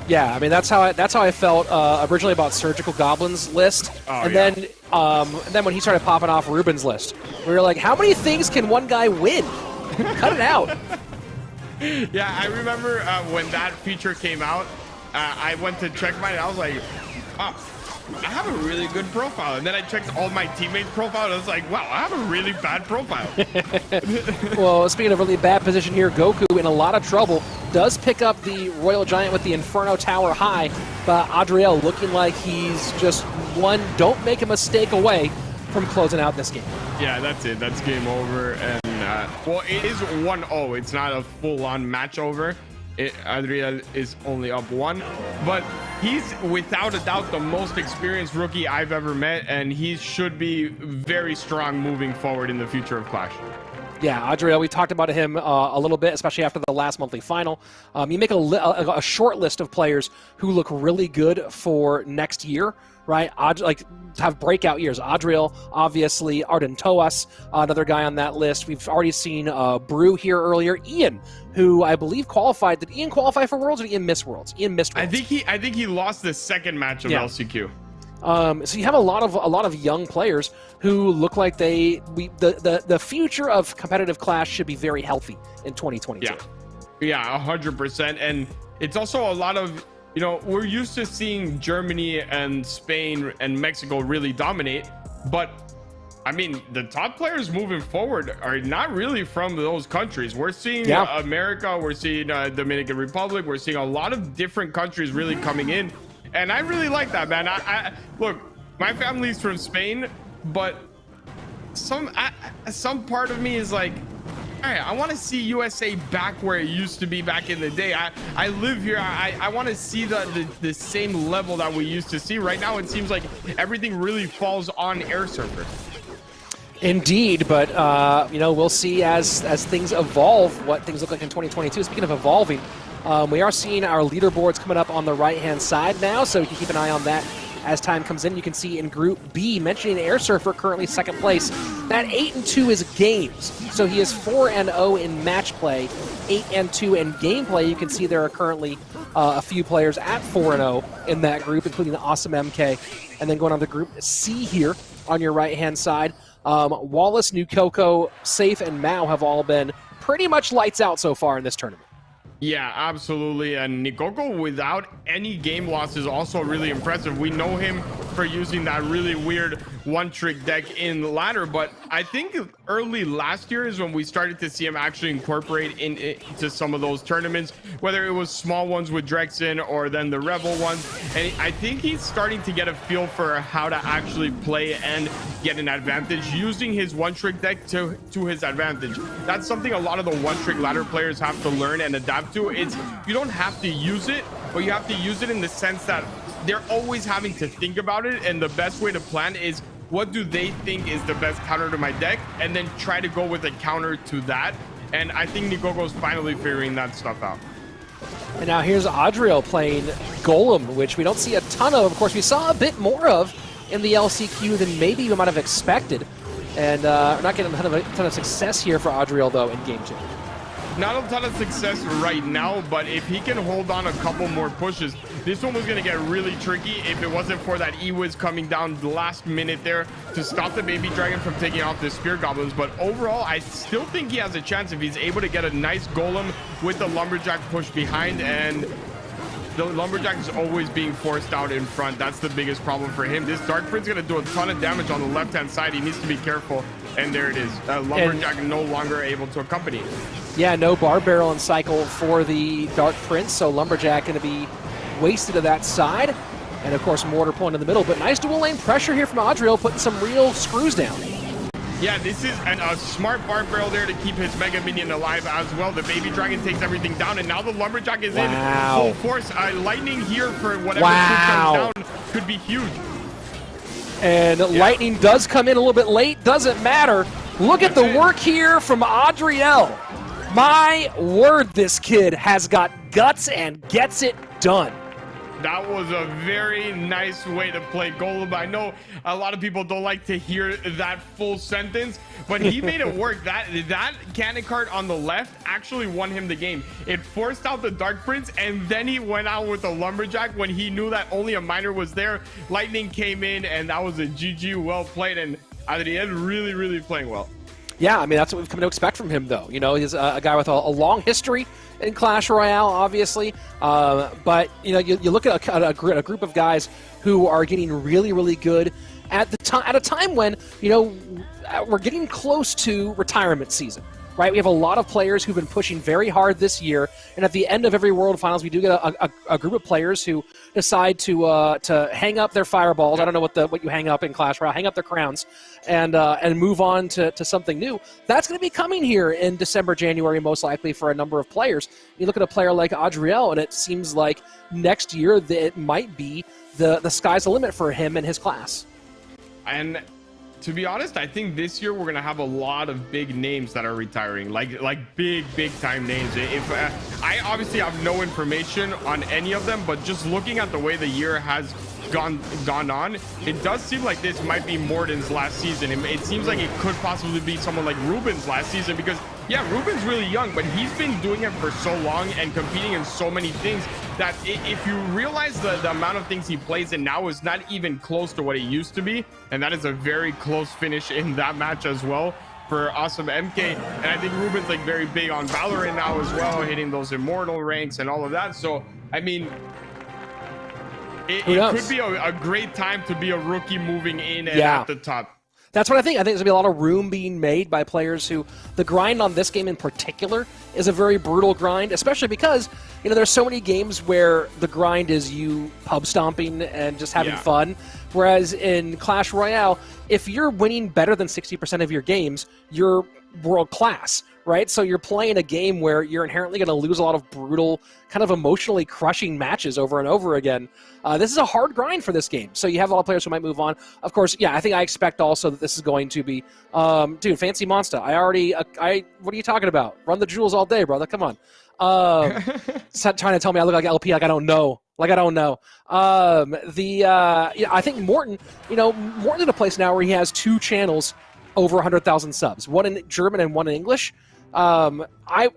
Yeah, I mean that's how I felt originally about Surgical Goblin's list, then when he started popping off Ruben's list, we were like, how many things can one guy win? Cut it out. Yeah, I remember when that feature came out, I went to check mine and I was like, oh, I have a really good profile. And then I checked all my teammates' profile and I was like, wow, I have a really bad profile. Well, speaking of really bad position here, Goku in a lot of trouble. Does pick up the Royal Giant with the Inferno Tower high, but Adriel looking like he's just one don't make a mistake away from closing out this game. Yeah, that's it. That's game over. And well, it is 1-0. It's not a full-on match over. Adriel is only up 1, but he's without a doubt the most experienced rookie I've ever met, and he should be very strong moving forward in the future of Clash. Yeah, Adriel, we talked about him a little bit, especially after the last monthly final. You make a short list of players who look really good for next year, right? Like have breakout years. Adriel, obviously, Arden Toas, another guy on that list. We've already seen Brew here earlier. Ian, who I believe qualified. Did Ian qualify for Worlds or did Ian miss Worlds? Ian missed Worlds. I think he lost the second match of LCQ. So you have a lot of young players who look like the future of competitive Clash should be very healthy in 2022. Yeah, 100%. And it's also a lot of, you know, we're used to seeing Germany and Spain and Mexico really dominate, but I mean, the top players moving forward are not really from those countries. We're seeing America, we're seeing Dominican Republic, we're seeing a lot of different countries really coming in. And I really like that, man. I look, my family's from Spain, but some part of me is like, all right, I want to see USA back where it used to be back in the day. I live here. I want to see the same level that we used to see. Right now, it seems like everything really falls on Air Surfer. Indeed, but you know, we'll see as things evolve what things look like in 2022. Speaking of evolving, we are seeing our leaderboards coming up on the right-hand side now, so you can keep an eye on that as time comes in. You can see in Group B, mentioning Air Surfer currently second place, that 8-2 is games. So he is 4-0 in match play, 8-2 in gameplay. You can see there are currently a few players at 4-0 in that group, including the Awesome MK. And then going on to Group C here on your right-hand side, Wallace, New Coco, Safe, and Mao have all been pretty much lights out so far in this tournament. Yeah, absolutely. And Nikoko without any game loss is also really impressive. We know him for using that really weird one-trick deck in ladder, but I think early last year is when we started to see him actually incorporate into some of those tournaments, whether it was small ones with Drexen or then the Rebel ones. And I think he's starting to get a feel for how to actually play and get an advantage using his one-trick deck to his advantage. That's something a lot of the one-trick ladder players have to learn and adapt to. It's, you don't have to use it, but you have to use it in the sense that they're always having to think about it, and the best way to plan is what do they think is the best counter to my deck, and then try to go with a counter to that. And I think Nikoko's finally figuring that stuff out. And now here's Adriel playing Golem, which we don't see a ton of. Of course, we saw a bit more of in the LCQ than maybe we might have expected. And we're not getting a ton of success here for Adriel, though, in Game 2. Not a ton of success right now, but if he can hold on a couple more pushes, this one was going to get really tricky if it wasn't for that E-Wiz coming down the last minute there to stop the Baby Dragon from taking off the Spear Goblins. But overall, I still think he has a chance if he's able to get a nice Golem with the Lumberjack push behind, and the Lumberjack is always being forced out in front. That's the biggest problem for him. This Dark Prince is going to do a ton of damage on the left-hand side. He needs to be careful. And there it is. Lumberjack no longer able to accompany. Yeah, no Bar Barrel and Cycle for the Dark Prince, so Lumberjack going to be wasted to that side. And of course, Mortar pulling in the middle. But nice dual lane pressure here from Adriel, putting some real screws down. Yeah, this is a smart bar barrel there to keep his Mega Minion alive as well. The Baby Dragon takes everything down, and now the Lumberjack is in full force. Lightning here for whatever comes down could be huge. And Lightning does come in a little bit late. Doesn't matter. Look at the work here from Adriel. My word, this kid has got guts and gets it done. That was a very nice way to play Golem. I know a lot of people don't like to hear that full sentence, but he made it work. That cannon cart on the left actually won him the game. It forced out the Dark Prince, and then he went out with the Lumberjack when he knew that only a miner was there. Lightning came in, and that was a GG. Well played, and Adriel really, really playing well. Yeah, I mean, that's what we've come to expect from him, though. You know, he's a guy with a long history in Clash Royale, obviously. But, you know, you look at a group of guys who are getting really, really good at a time when, you know, we're getting close to retirement season. Right, we have a lot of players who've been pushing very hard this year, and at the end of every World Finals, we do get a group of players who decide to hang up their fireballs. I don't know what you hang up in Clash Royale, hang up their crowns, and move on to something new. That's going to be coming here in December, January, most likely for a number of players. You look at a player like Adriel, and it seems like next year it might be the sky's the limit for him and his class. And to be honest, I think this year we're gonna have a lot of big names that are retiring, like big time names. If I obviously have no information on any of them, but just looking at the way the year has gone on, it does seem like this might be Morden's last season. It seems like it could possibly be someone like Ruben's last season, because yeah, Ruben's really young, but he's been doing it for so long and competing in so many things that if you realize the amount of things he plays in now is not even close to what it used to be, and that is a very close finish in that match as well for Awesome MK. And I think Ruben's like very big on Valorant now as well, hitting those immortal ranks and all of that. So I mean, it could be a great time to be a rookie moving in and at the top. That's what I think. I think there's going to be a lot of room being made by players who, the grind on this game in particular is a very brutal grind, especially because, you know, there's so many games where the grind is you pub stomping and just having fun. Whereas in Clash Royale, if you're winning better than 60% of your games, you're world class, right? So you're playing a game where you're inherently going to lose a lot of brutal, kind of emotionally crushing matches over and over again. This is a hard grind for this game. So you have a lot of players who might move on. Of course, yeah, I think I expect also that this is going to be, dude, Fancy Monster. What are you talking about? Run the jewels all day, brother. Come on. Trying to tell me I look like LP, like I don't know. I think Morten, Morten's in a place now where he has 2 channels over 100,000 subs, one in German and one in English. If I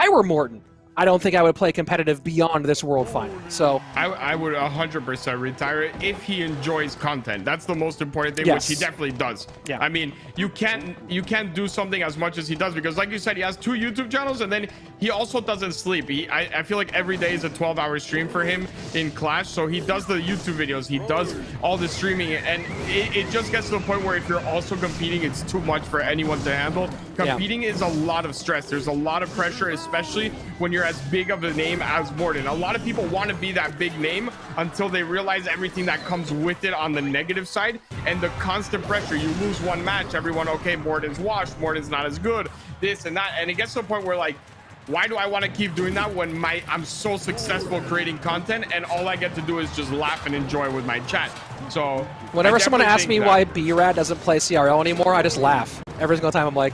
were Morten, I don't think I would play competitive beyond this World Final. So I would 100% retire it if he enjoys content. That's the most important thing, which he definitely does. Yeah. I mean, you can't do something as much as he does, because like you said, he has 2 YouTube channels, and then he also doesn't sleep. I feel like every day is a 12-hour stream for him in Clash. So he does the YouTube videos, he does all the streaming, and it just gets to the point where if you're also competing, it's too much for anyone to handle. Competing is a lot of stress. There's a lot of pressure, especially when you're as big of a name as Morten. A lot of people want to be that big name until they realize everything that comes with it on the negative side, and the constant pressure. You lose one match, everyone, okay, Morten's washed, Morten's not as good, this and that, and it gets to a point where, like, why do I want to keep doing that when I'm so successful creating content and all I get to do is just laugh and enjoy with my chat? So whenever someone asks me why B-Rad doesn't play CRL anymore, I just laugh. Every single time I'm like,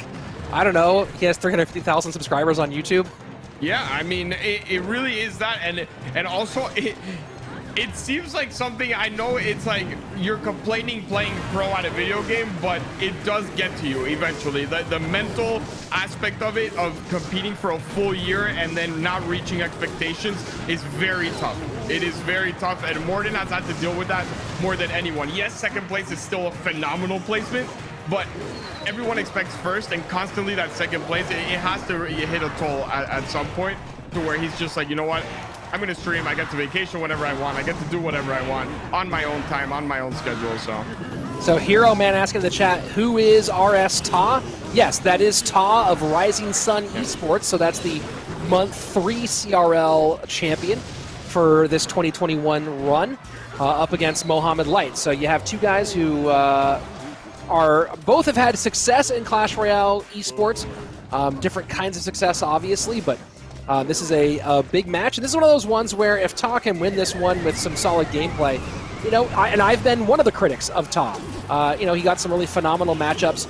I don't know, he has 350,000 subscribers on YouTube. Yeah, I mean, it really is that, and also it seems like something, I know it's like you're complaining playing pro at a video game, but it does get to you eventually. The mental aspect of it, of competing for a full year and then not reaching expectations, is very tough. It is very tough, and Morten has had to deal with that more than anyone. Yes, second place is still a phenomenal placement, but everyone expects first, and constantly that second place, it has to hit a toll at some point, to where he's just like, you know what, I'm gonna stream, I get to vacation whenever I want, I get to do whatever I want on my own time, on my own schedule. So Hero Man asking in the chat, who is RS Ta? Yes, that is Ta of Rising Sun Esports, so that's the month 3 CRL champion for this 2021 run up against Mohammed Light. So you have two guys who both have had success in Clash Royale esports, different kinds of success, obviously, but this is a big match. And this is one of those ones where if Ta can win this one with some solid gameplay, you know, and I've been one of the critics of Ta. You know, he got some really phenomenal matchups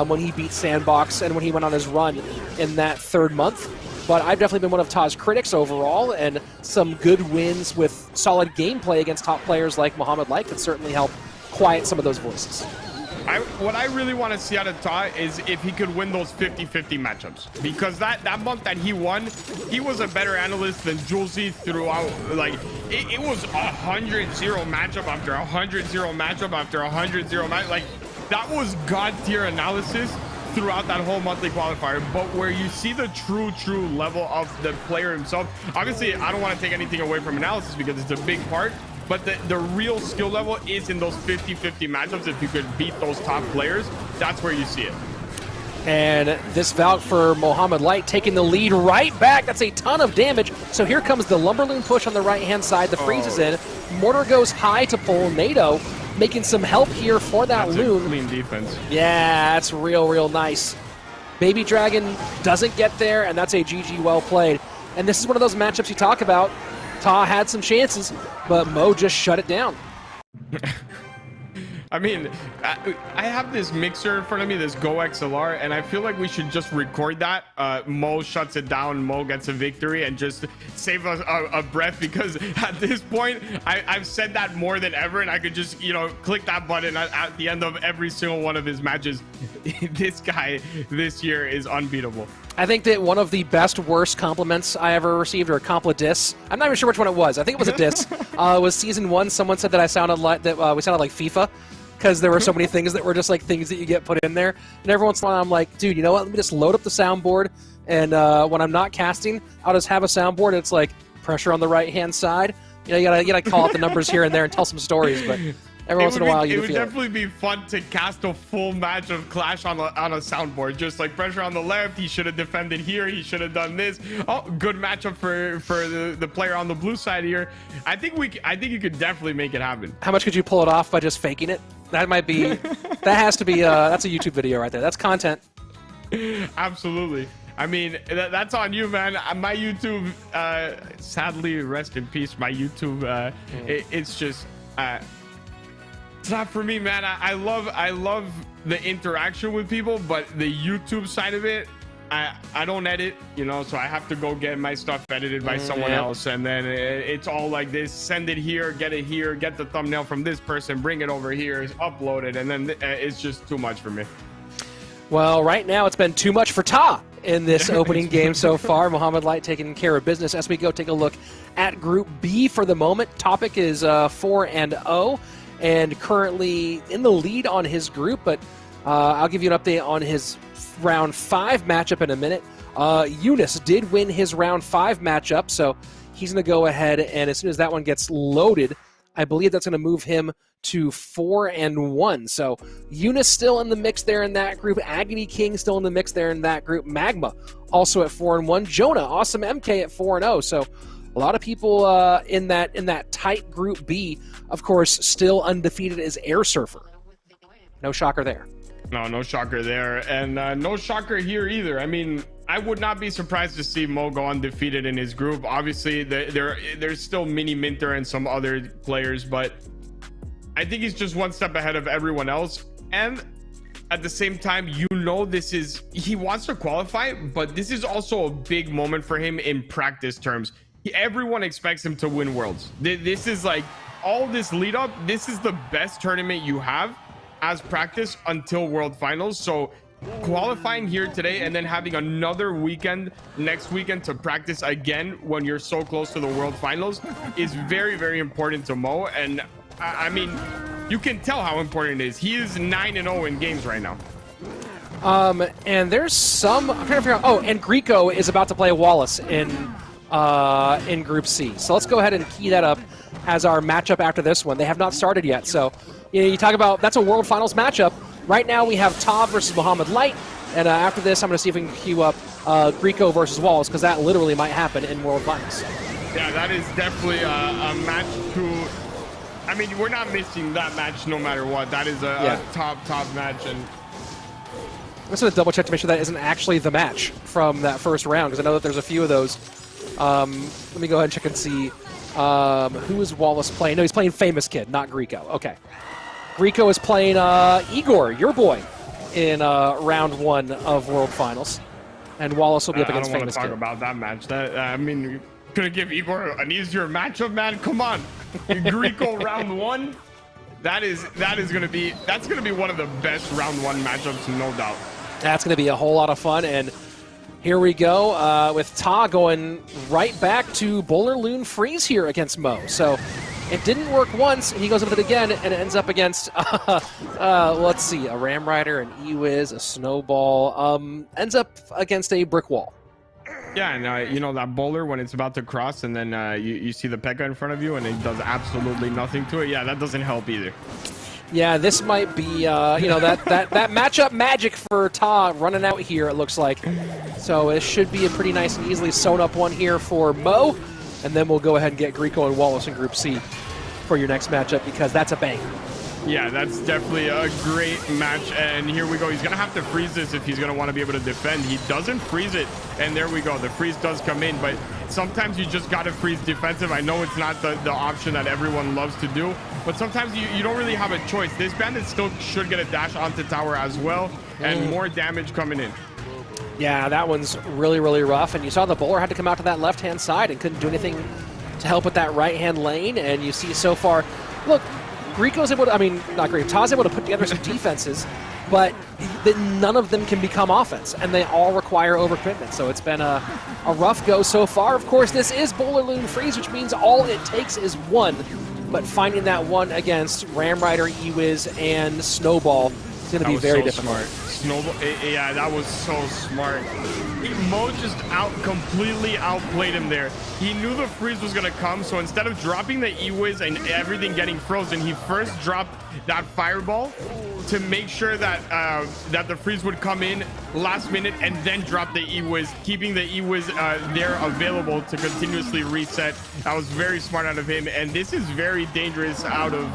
when he beat Sandbox and when he went on his run in that third month. But I've definitely been one of Ta's critics overall, and some good wins with solid gameplay against top players like Mohammed Light could certainly help quiet some of those voices. What I really want to see out of Ta is if he could win those 50-50 matchups, because that month that he won, he was a better analyst than Julesy throughout. Like it was 100-0 matchup after 100-0 matchup after 100-0 match. Like that was god tier analysis throughout that whole monthly qualifier. But where you see the true level of the player himself, obviously I don't want to take anything away from analysis because it's a big part. But the real skill level is in those 50-50 matchups. If you could beat those top players, that's where you see it. And this Valk for Mohammed Light taking the lead right back. That's a ton of damage. So here comes the Lumberloon push on the right-hand side. The freeze is in. Mortar goes high to pull. NATO making some help here for that Loon. Clean defense. Yeah, that's real nice. Baby Dragon doesn't get there, and that's a GG well played. And this is one of those matchups you talk about. Ta had some chances, but Mo just shut it down. I mean, I have this mixer in front of me, this Go XLR, and I feel like we should just record that. Mo shuts it down, Mo gets a victory, and just save us a breath, because at this point, I've said that more than ever, and I could just, you know, click that button at the end of every single one of his matches. This guy this year is unbeatable. I think that one of the best worst compliments I ever received, or a compliment, I'm not even sure which one it was. I think it was a diss. Was season 1. Someone said that I sounded like we sounded like FIFA, because there were so many things that were just like things that you get put in there. And every once in a while, I'm like, dude, you know what? Let me just load up the soundboard, and when I'm not casting, I'll just have a soundboard. It's like pressure on the right-hand side. You know, you gotta call out the numbers here and there and tell some stories, but. Every once in a while, you it would definitely be fun to cast a full match of Clash on a soundboard. Just like pressure on the left, he should have defended here, he should have done this. Oh, good matchup for the player on the blue side here. I think you could definitely make it happen. How much could you pull it off by just faking it? That might be. That has to be. That's a YouTube video right there. That's content. Absolutely. I mean, that's on you, man. My YouTube, sadly, rest in peace. My YouTube, it's just. It's not for me, man. I love the interaction with people, but the YouTube side of it, I don't edit, you know, so I have to go get my stuff edited by someone else, and then it's all like this: send it here, get the thumbnail from this person, bring it over here, upload it, and then it's just too much for me. Well, right now it's been too much for Ta in this opening game so far. Mohammed Light taking care of business. As we go take a look at Group B for the moment, Topic is 4-0. And currently in the lead on his group, but I'll give you an update on his round 5 matchup in a minute. Eunice did win his round 5 matchup, so he's going to go ahead, and as soon as that one gets loaded, I believe that's going to move him to 4-1. So Eunice still in the mix there in that group. Agony King still in the mix there in that group. Magma also at 4-1. Jonah, Awesome MK at 4-0. So a lot of people in that tight Group B, of course, still undefeated is Air Surfer. No shocker there. No shocker there, and no shocker here either. I mean, I would not be surprised to see Mo go undefeated in his group. Obviously, there's still Mini Minter and some other players, but I think he's just one step ahead of everyone else. And at the same time, you know, he wants to qualify, but this is also a big moment for him in practice terms. Everyone expects him to win Worlds. This is like all this lead up. This is the best tournament you have as practice until World Finals. So qualifying here today and then having another weekend next weekend to practice again when you're so close to the World Finals is very, very important to Mo. And I mean, you can tell how important it is. He is 9-0 in games right now. And there's some. I'm trying to figure out. Oh, and Greco is about to play Wallace in Group C. So let's go ahead and key that up as our matchup after this one. They have not started yet. So you talk about that's a World Finals matchup. Right now we have Tav versus Mohammed Light. And after this, I'm going to see if we can queue up Greco versus Wallace, because that literally might happen in World Finals. Yeah, that is definitely a match to... I mean, we're not missing that match no matter what. That is a top match. And I'm just going to double check to make sure that isn't actually the match from that first round, because I know that there's a few of those. Let me go ahead and check and see who is Wallace playing. No, he's playing Famous Kid, not Greco. Okay. Greco is playing Igor, your boy, in round 1 of World Finals. And Wallace will be up against Famous Kid. I don't want to talk about that match. That, I mean, gonna give Igor an easier matchup, man. Come on, Greco round 1. That's gonna be one of the best round 1 matchups, no doubt. That's gonna be a whole lot of fun. And here we go with Ta going right back to Bowler Loon Freeze here against Mo. So it didn't work once, and he goes with it again, and it ends up against let's see, a Ram Rider, an E-Wiz, a Snowball. Ends up against a brick wall. Yeah, and you know that bowler when it's about to cross, and then you see the P.E.K.K.A in front of you, and it does absolutely nothing to it. Yeah, that doesn't help either. Yeah, this might be you know that matchup magic for Ta running out here. It looks like, so it should be a pretty nice and easily sewn up one here for Mo, and then we'll go ahead and get Greco and Wallace in Group C for your next matchup, because that's a bang. Yeah, that's definitely a great match, and here we go. He's going to have to freeze this if he's going to want to be able to defend. He doesn't freeze it, and there we go. The freeze does come in, but sometimes you just got to freeze defensive. I know it's not the option that everyone loves to do, but sometimes you don't really have a choice. This bandit still should get a dash onto tower as well, and more damage coming in. Yeah, that one's really, really rough, and you saw the bowler had to come out to that left-hand side and couldn't do anything to help with that right-hand lane, and you see so far, look, Greco's able to, I mean, not Greco, Ta's able to put together some defenses, but none of them can become offense, and they all require overcommitment. So it's been a rough go so far. Of course, this is Bowler Loon Freeze, which means all it takes is one, but finding that one against Ram Rider, E-Wiz, and Snowball is going to be very difficult. Smart. Snowball, yeah, that was so smart. Mo just completely outplayed him there. He knew the freeze was gonna come, so instead of dropping the E-Wiz and everything getting frozen, he first dropped that fireball to make sure that that the freeze would come in last minute, and then drop the E-Wiz, keeping the E-Wiz there available to continuously reset. That was very smart out of him, and this is very dangerous out of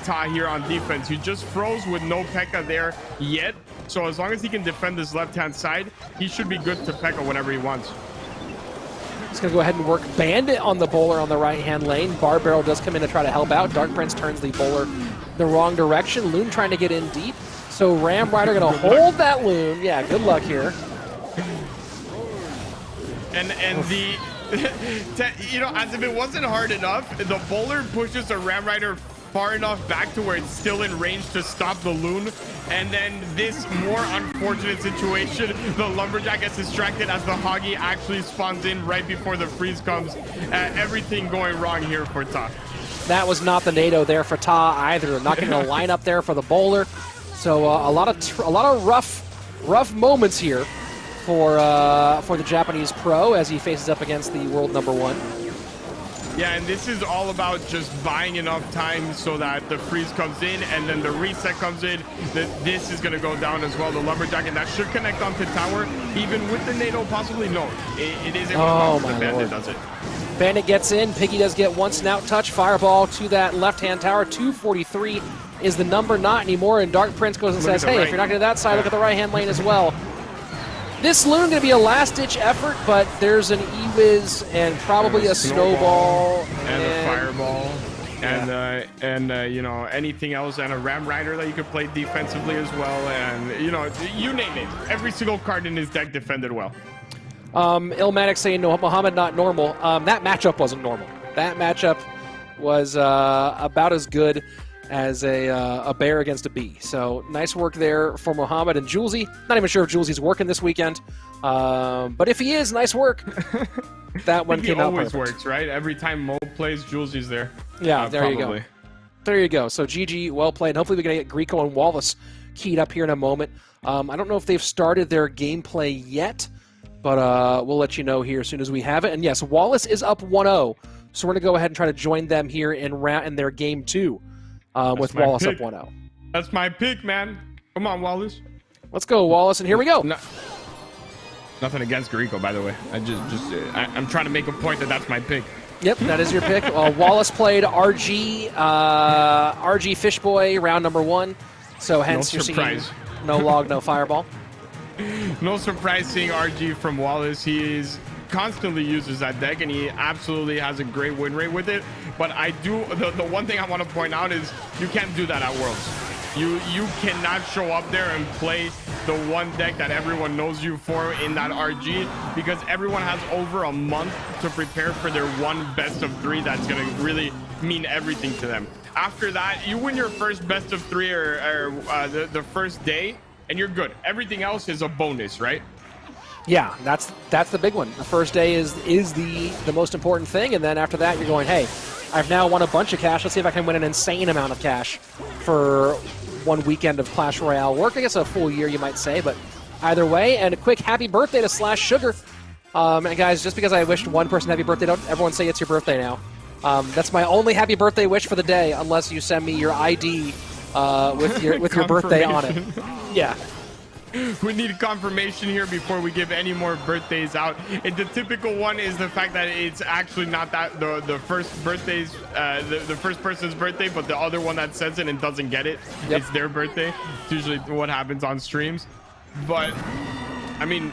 Ta here on defense. He just froze with no P.E.K.K.A there yet. So as long as he can defend this left-hand side, he should be good to P.E.K.K.A whenever he wants. He's going to go ahead and work Bandit on the bowler on the right-hand lane. Bar Barrel does come in to try to help out. Dark Prince turns the bowler the wrong direction. Loon trying to get in deep. So Ram Rider going to hold that Loon. Yeah, good luck here. And the... you know, as if it wasn't hard enough, the bowler pushes the Ram Rider far enough back to where it's still in range to stop the Loon, and then this more unfortunate situation, the Lumberjack gets distracted as the Hoggy actually spawns in right before the freeze comes. Everything going wrong here for Ta. That was not the NATO there for Ta either. Not getting a line up there for the bowler. So a lot of rough moments here for the Japanese pro as he faces up against the world #1. Yeah, and this is all about just buying enough time so that the freeze comes in and then the reset comes in. This is going to go down as well. The Lumberjack, and that should connect onto tower. Even with the NATO, possibly no. It is able to the Bandit does it. Bandit gets in. Piggy does get one snout touch. Fireball to that left-hand tower. 243 is the number, not anymore. And Dark Prince goes and says, hey, if you're not going to that side, look at the right-hand lane as well. This Loon going to be a last-ditch effort, but there's an E-Wiz and probably a Snowball. And a Fireball. And you know, anything else, and a Ram Rider that you could play defensively as well. And, you know, you name it. Every single card in his deck defended well. Illmatic saying, no, Mohammed not normal. That matchup wasn't normal. That matchup was about as good as a bear against a bee. So nice work there for Mohammed and Julesy. Not even sure if Julesy's working this weekend, but if he is, nice work. That one came out perfect. He always works, right? Every time Mo plays, Julesy's there. Yeah, there you go. There you go. So GG, well played. Hopefully we're going to get Greco and Wallace keyed up here in a moment. I don't know if they've started their gameplay yet, but we'll let you know here as soon as we have it. And yes, Wallace is up 1-0, so we're going to go ahead and try to join them here in their game 2. With Wallace up 1-0. That's my pick, man. Come on, Wallace. Let's go, Wallace, and here we go. Nothing against Garrico, by the way. I'm trying to make a point that that's my pick. Yep, that is your pick. Wallace played RG Fishboy round number 1. So hence No you're surprise. seeing no log, no fireball. No surprise seeing RG from Wallace. He constantly uses that deck, and he absolutely has a great win rate with it. But I do, the one thing I want to point out is you can't do that at Worlds. You cannot show up there and play the one deck that everyone knows you for in that RG, because everyone has over a month to prepare for their one best of 3 that's going to really mean everything to them. After that, you win your first best of 3 or the first day, and you're good. Everything else is a bonus, right? Yeah, that's the big one. The first day is the most important thing, and then after that, you're going, hey, I've now won a bunch of cash. Let's see if I can win an insane amount of cash for one weekend of Clash Royale work. I guess a full year, you might say, but either way. And a quick happy birthday to Slash Sugar. And guys, just because I wished one person happy birthday, don't everyone say it's your birthday now. That's my only happy birthday wish for the day, unless you send me your ID with your birthday on it. Yeah. We need confirmation here before we give any more birthdays out. And the typical one is the fact that it's actually not that the first birthday's the first person's birthday, but the other one that says it and doesn't get it. Yep. It's their birthday. It's usually what happens on streams. But I mean,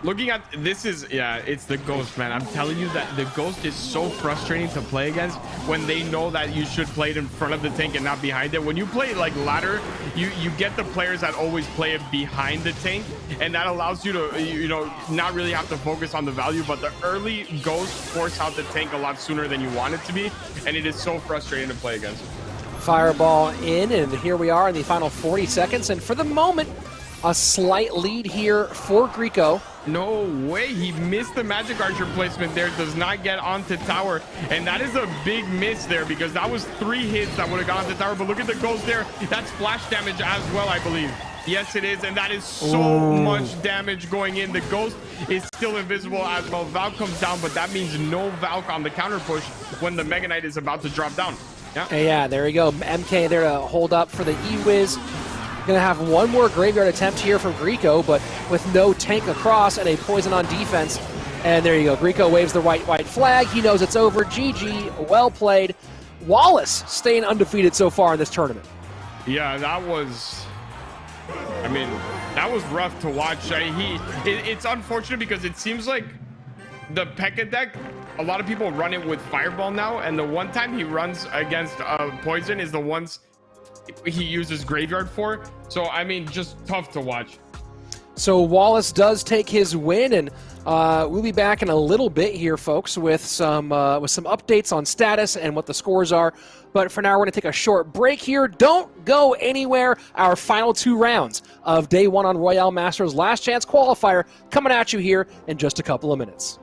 looking at this it's the Ghost, man. I'm telling you that the Ghost is so frustrating to play against when they know that you should play it in front of the tank and not behind it. When you play like ladder, you get the players that always play it behind the tank, and that allows you to not really have to focus on the value. But the early Ghost force out the tank a lot sooner than you want it to be, and it is so frustrating to play against. Fireball in, and here we are in the final 40 seconds, and for the moment, a slight lead here for Greco. No way, he missed the Magic Archer placement there, does not get onto tower, and that is a big miss there, because that was 3 hits that would have gone to tower. But look at the Ghost there, that's splash damage as well, I believe. Yes, it is, and that is so much damage going in. The Ghost is still invisible as well. Valk comes down, but that means no Valk on the counter push when the Mega Knight is about to drop down. Yeah, there you go. MK there to hold up for the E-Wiz. Going to have one more graveyard attempt here from Greco, but with no tank across and a poison on defense. And there you go. Greco waves the white flag. He knows it's over. GG. Well played. Wallace staying undefeated so far in this tournament. Yeah, that was... I mean, that was rough to watch. It's unfortunate because it seems like the P.E.K.K.A deck, a lot of people run it with Fireball now, and the one time he runs against Poison is the ones he uses Graveyard for. So I mean, just tough to watch. So Wallace does take his win, and we'll be back in a little bit here, folks, with some updates on status and what the scores are. But for now, we're going to take a short break here. Don't go anywhere. Our final 2 rounds of day 1 on Royale Masters Last Chance Qualifier coming at you here in just a couple of minutes.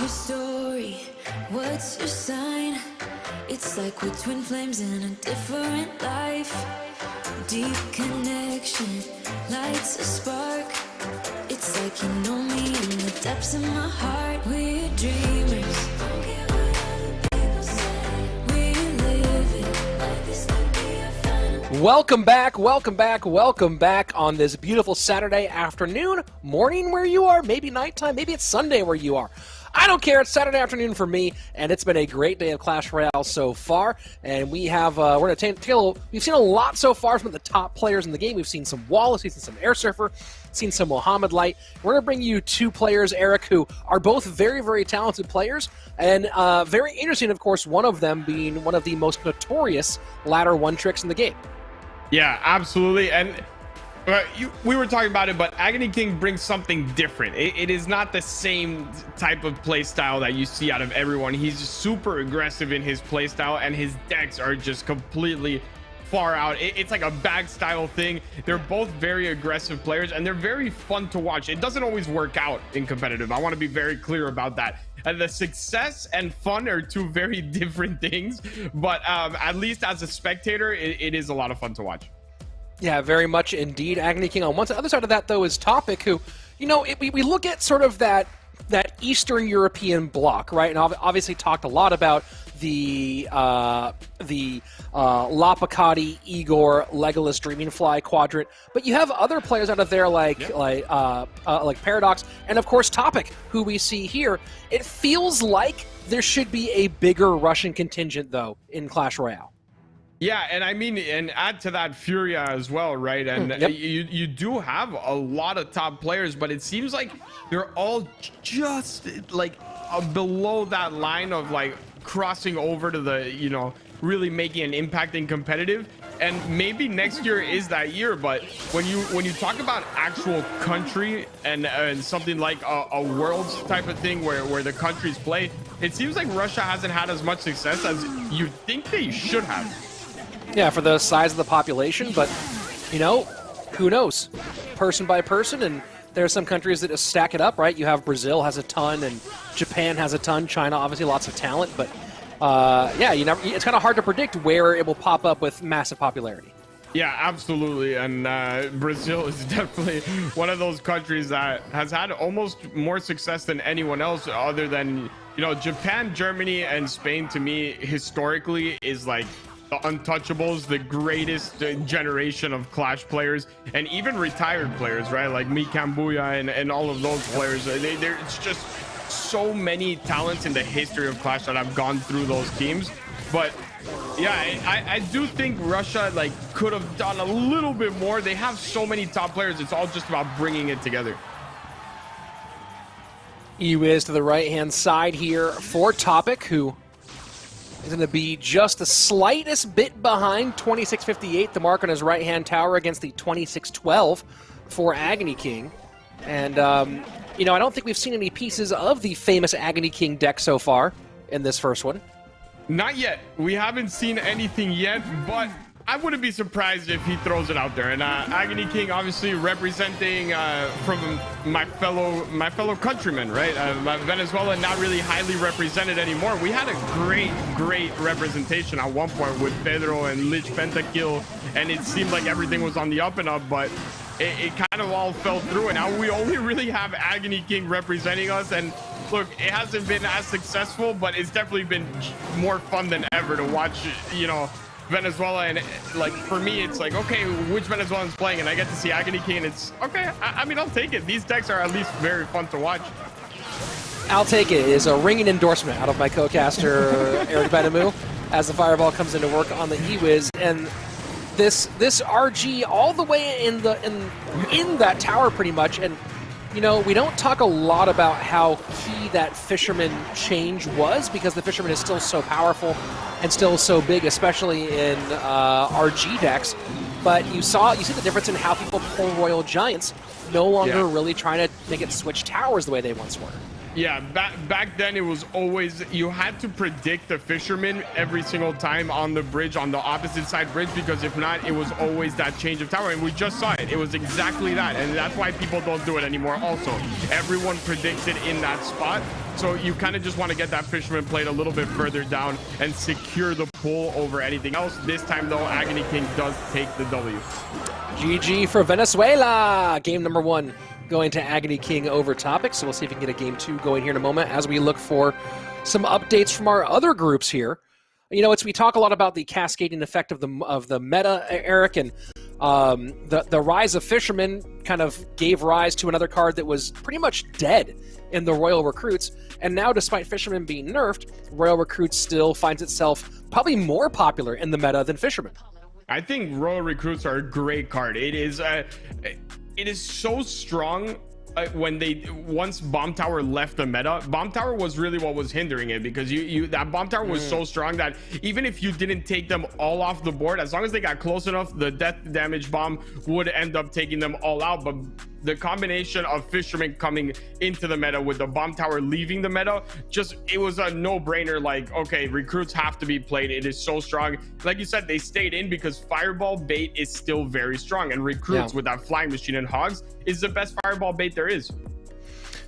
your story? What's your sign? It's like we're twin flames in a different life. Deep connection lights a spark. It's like you know me in the depths of my heart. We're dreamers. Don't care what other people say. We live it like this could be a final. Welcome back on this beautiful Saturday afternoon, morning where you are, maybe nighttime, maybe it's Sunday where you are. I don't care, it's Saturday afternoon for me, and it's been a great day of Clash Royale so far, and we have, we've seen a lot so far from the top players in the game. We've seen some Wallace, we've seen some Air Surfer, seen some Mohammed Light. We're going to bring you two players, Eric, who are both very, very talented players, and very interesting, of course, one of them being one of the most notorious ladder one tricks in the game. Yeah, absolutely. And we were talking about it, but Agony King brings something different. It is not the same type of play style that you see out of everyone. He's super aggressive in his play style, and his decks are just completely far out. It's like a bag style thing. They're both very aggressive players, and they're very fun to watch. It doesn't always work out in competitive. I want to be very clear about that. The success and fun are two very different things, but at least as a spectator, it is a lot of fun to watch. Yeah, very much indeed. Agony King on one side. The other side of that, though, is Topic, who, you know, we look at sort of that Eastern European bloc, right? And obviously talked a lot about the Lapakati, Igor, Legolas, Dreamingfly quadrant, but you have other players out of there like Paradox, and of course Topic, who we see here. It feels like there should be a bigger Russian contingent, though, in Clash Royale. Yeah, and I mean, and add to that Furia as well, right? And yep. you do have a lot of top players, but it seems like they're all just like below that line of like crossing over to the, you know, really making an impact in competitive. And maybe next year is that year, but when you talk about actual country and something like a worlds type of thing where the countries play, it seems like Russia hasn't had as much success as you think they should have. Yeah, for the size of the population, but, you know, who knows? Person by person, and there are some countries that just stack it up, right? You have Brazil has a ton, and Japan has a ton, China, obviously lots of talent, but, yeah, it's kind of hard to predict where it will pop up with massive popularity. Yeah, absolutely, and Brazil is definitely one of those countries that has had almost more success than anyone else other than, you know, Japan, Germany, and Spain, to me, historically, is like the untouchables, the greatest generation of Clash players, and even retired players, right? Like Mikambuya and all of those players. It's just so many talents in the history of Clash that have gone through those teams. But yeah, I do think Russia like could have done a little bit more. They have so many top players. It's all just about bringing it together. Ewiz to the right-hand side here for Topic, who is going to be just the slightest bit behind 2658, the mark on his right-hand tower, against the 2612 for Agony King. And, you know, I don't think we've seen any pieces of the famous Agony King deck so far in this first one. Not yet. We haven't seen anything yet, but I wouldn't be surprised if he throws it out there. And Agony King, obviously representing from my fellow countrymen, right? Venezuela, not really highly represented anymore. We had a great representation at one point with Pedro and Lich Pentakill, and it seemed like everything was on the up and up, but it kind of all fell through, and now we only really have Agony King representing us. And look, it hasn't been as successful, but it's definitely been more fun than ever to watch, you know, Venezuela. And like for me, it's like, okay, which Venezuelan's playing, and I get to see Agony King, and it's okay. I mean, I'll take it. These decks are at least very fun to watch. I'll take it is a ringing endorsement out of my co-caster Eric Benamu as the fireball comes into work on the Ewiz. And this RG all the way in that tower pretty much. And you know, we don't talk a lot about how key that Fisherman change was, because the Fisherman is still so powerful and still so big, especially in RG decks. But you see the difference in how people pull Royal Giants, no longer really trying to make it switch towers the way they once were. Yeah, back then it was always, you had to predict the Fisherman every single time on the bridge, on the opposite side bridge, because if not, it was always that change of tower. And we just saw it. It was exactly that. And that's why people don't do it anymore also. Everyone predicts it in that spot. So you kind of just want to get that Fisherman played a little bit further down and secure the pull over anything else. This time, though, Agony King does take the W. GG for Venezuela. Game number 1 going to Agony King over Topic. So we'll see if we can get a game 2 going here in a moment as we look for some updates from our other groups here. You know, we talk a lot about the cascading effect of the meta, Eric, and the rise of Fisherman kind of gave rise to another card that was pretty much dead in the Royal Recruits. And now, despite Fisherman being nerfed, Royal Recruits still finds itself probably more popular in the meta than Fisherman. I think Royal Recruits are a great card. It is so strong. Once Bomb Tower left the meta, Bomb Tower was really what was hindering it, because that Bomb Tower was so strong that even if you didn't take them all off the board, as long as they got close enough, the death damage bomb would end up taking them all out. But the combination of Fisherman coming into the meta with the Bomb Tower leaving the meta, it was a no-brainer. Like, okay, Recruits have to be played. It is so strong. Like you said, they stayed in because Fireball bait is still very strong, and Recruits with that Flying Machine and Hogs is the best Fireball bait there is.